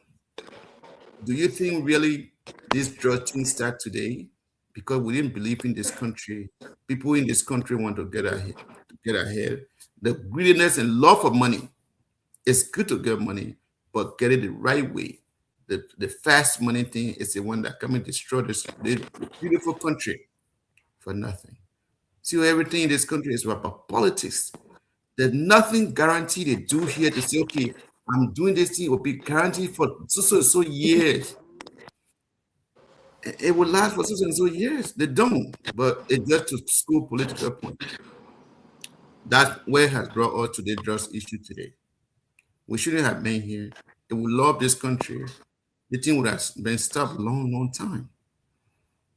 Do you think really this drug thing start today? Because we didn't believe in this country. People in this country want to get ahead. The greediness and love of money. It's good to get money, but get it the right way. The fast money thing is the one that come and destroy this beautiful country for nothing. See, everything in this country is about politics. There's nothing guaranteed they do here to say, okay, I'm doing this thing, it will be guaranteed for so years. It will last for so years. They don't, but it's just to score political points. That's where has brought us to the drugs issue today. We shouldn't have been here. If we love this country, the thing would have been stopped a long time.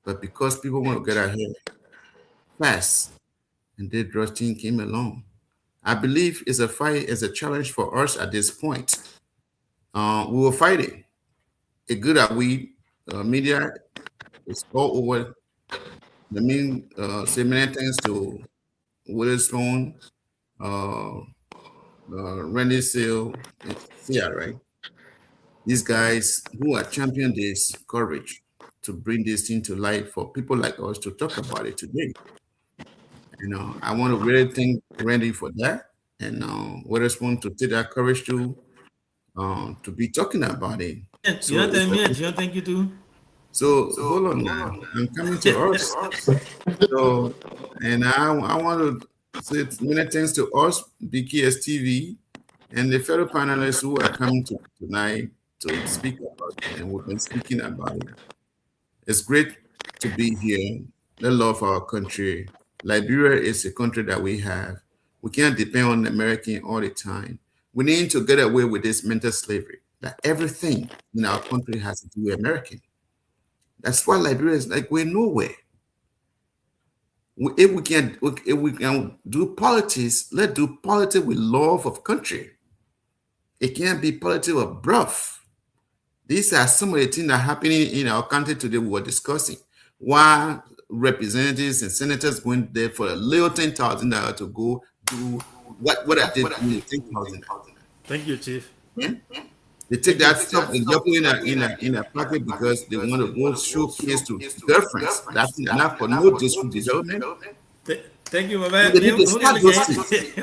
But because people want to get ahead fast, and the drug thing came along, I believe it's a fight, it's a challenge for us at this point. We will fight it. It's good that we media is all over. I mean, say many thanks to Witherspoon, Randy Seal, and Sia, right? These guys who are champion this courage to bring this thing to light for people like us to talk about it today. I want to really thank Randy for that, and Witherspoon to take that courage to be talking about it. So, you tell me, you thank you too. So hold on now. I'm coming to us. So, and I want to say many thanks to us, BKS TV, and the fellow panelists who are coming tonight to speak about it, and we've been speaking about it. It's great to be here. The love our country. Liberia is a country that we have. We can't depend on American all the time. We need to get away with this mental slavery that everything in our country has to do with American. That's why Liberia is like we're nowhere. If we can do politics, let's do politics with love of country. It can't be politics of bluff. These are some of the things that are happening in our country today. We were discussing why representatives and senators going there for a little $10,000 to go do what I did in $10,000. Thank you, Chief. Yeah? They take that stuff and drop it in a pocket because they want to go showcase to girlfriends. That's enough for no district development. Thank you, my man. You need to stop those things.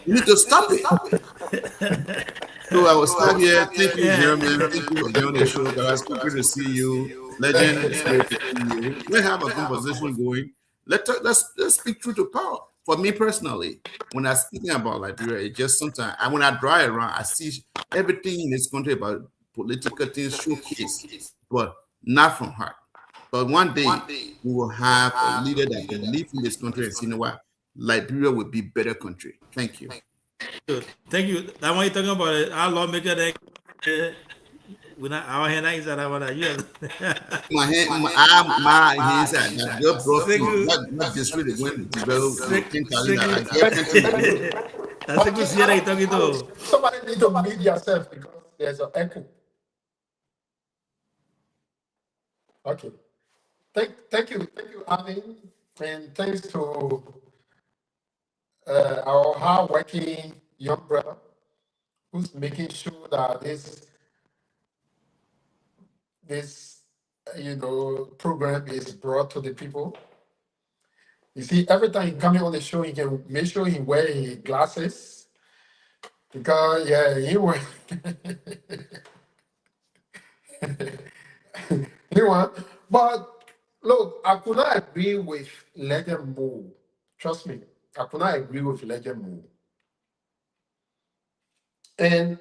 You need to stop it. So I will stop here. Thank you, Jeremy. Thank you for joining the show, guys. Good to see you. Legend, it's great to see you. Let's have a conversation going. Let's speak truth to power. For me personally, when I'm speaking about Liberia, it just sometimes when I drive around, I see everything in this country about political things showcased, but not from heart. But one day we will have a leader that can live in this country and see, you know what, Liberia will be a better country. Thank you. Thank you. That one you're talking about it. Our lawmaker that our hand is that I want to use. My hands are that your bro not just really going to develop somebody need to mute yourself because there's an echo. Okay. Thank you, Arvin, and thanks to our hard-working young brother who's making sure that this program is brought to the people. You see, every time he coming on the show, he can make sure he wear his glasses because he wear he want. But Look, I could not agree with Legend Mo. Trust me, I could not agree with Legend Mo. And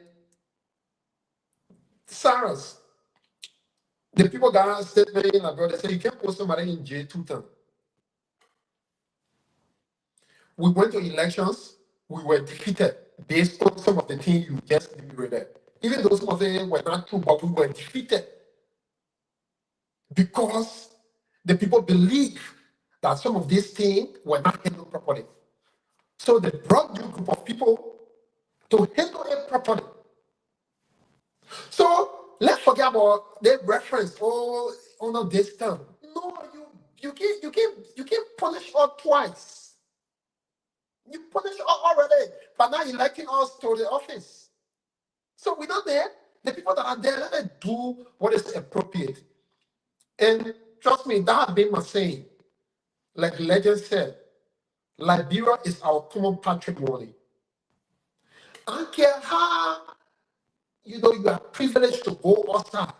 Cyrus, the people got a statement about they say you can't put somebody in jail 2 times. We went to elections, we were defeated based on some of the things you just deliberated. Even though some of them were not true, but we were defeated because the people believe that some of these things were not handled properly. So they brought new group of people to handle it properly. So let's forget about the reference on this term. No, you can't punish us twice. You punish us already, but now electing us to the office. So we're not there. The people that are there, let them do what is appropriate. And trust me, that has been my saying. Like Legend said, Liberia is our common patrimony. I don't care how you are privileged to go outside.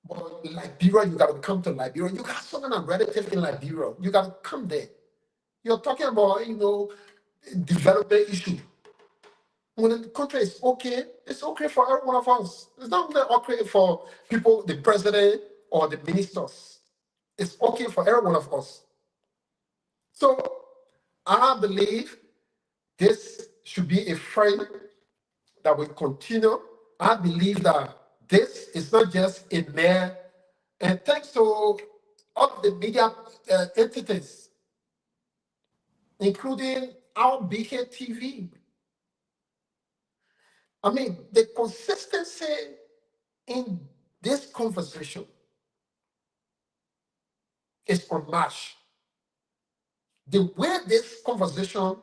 But Liberia, you got to come to Liberia. You got so many relatives in Liberia. You got to come there. You're talking about, development issue. When the country is okay, it's okay for every one of us. It's not only okay for people, the president or the ministers. It's okay for every one of us. So I believe this should be a friend that will continue. I believe that this is not just a mere, and thanks to all of the media entities, including our BK TV. I mean, the consistency in this conversation is unmatched. The way this conversation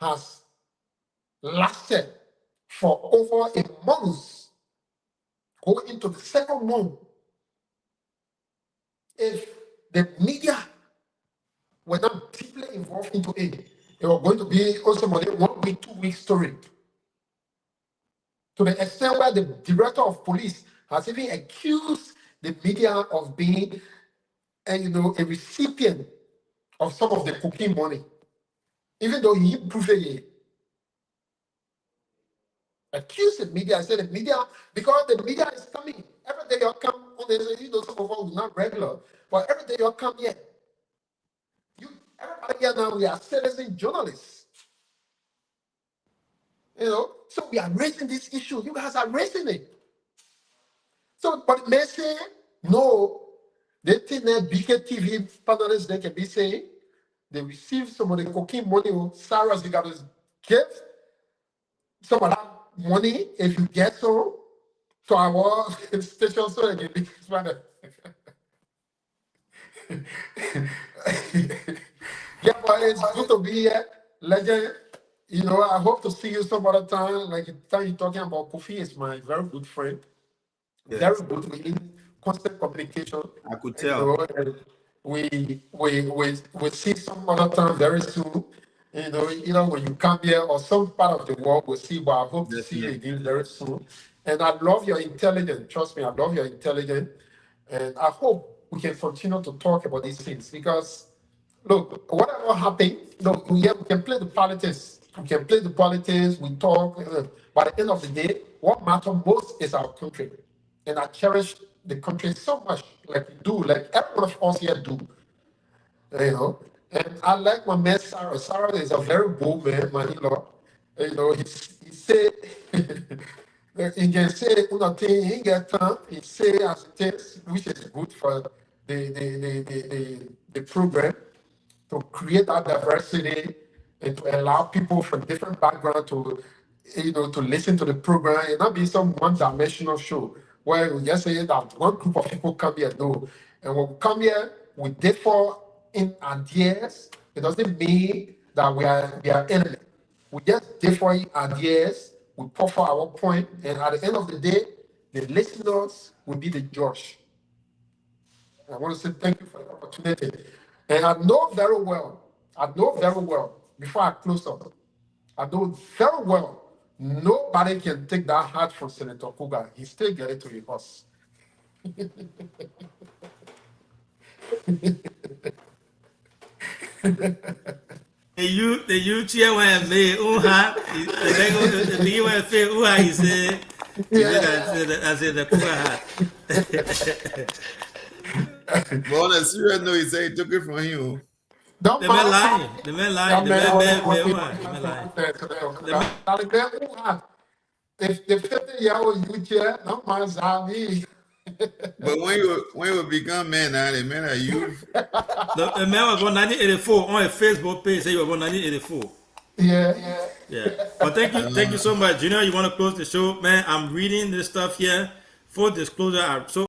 has lasted for over a month, going into the second month, if the media were not deeply involved into it, it was going to be also more than 1 week, 2 week story. To the extent where the director of police has even accused the media of being, a recipient of some of the cooking money, even though he proved it. Accused the media. I said the media, because the media is coming every day. You come on the, some of us not regular, but every day you come here. Everybody here now, we are citizen journalists. So we are raising this issue. You guys are raising it. So, but they say, no, they think that BKTV panelists, they can be saying, they receive some of the cocaine money, Sarah's, you got to give some of that money, if you get so, to our station, so they can be expanded. Yeah, but it's good to be here, Legend. I hope to see you some other time. Like the time you're talking about Kofi is my very good friend. Yes. Very good. We in constant communication. I could tell. And we see some other time very soon. When you come here or some part of the world, we'll see. But I hope to see you again very soon. And I love your intelligence. Trust me, I love your intelligence. And I hope we can continue to talk about these things because, look, whatever happens, look, we can play the politics. We can play the politics. We talk. But at the end of the day, what matters most is our country. And I cherish the country so much, like you do, like every one of us here do. And I like my man Sarah. Sarah is a very bold man, my in-law. He said he can say nothing, he get time, he say as it is, which is good for the program to create that diversity and to allow people from different backgrounds to to listen to the program and not be some one-dimensional show where we just say that one group of people come here. No. And when we come here, we differ in ideas. It doesn't mean that we are enemy. We just differ in ideas, we proffer our point, and at the end of the day, the listeners will be the judge. I want to say thank you for the opportunity. And I know very well, before I close up, I know very well nobody can take that heart from Senator Kuga. He still get it to the horse. The you chair when me uha the thing when say uha he say I said the cooker hat. But on a serious note, he said he took it from you. Don't The man lying. The man lying. The man If the 50-year-old you chair, no man's me. But when you become man now, the man are you. The man was born 1984 on a Facebook page. Say you were born 1984. Yeah. But thank you so much, Junior. You want to close the show, man? I'm reading this stuff here. Full disclosure,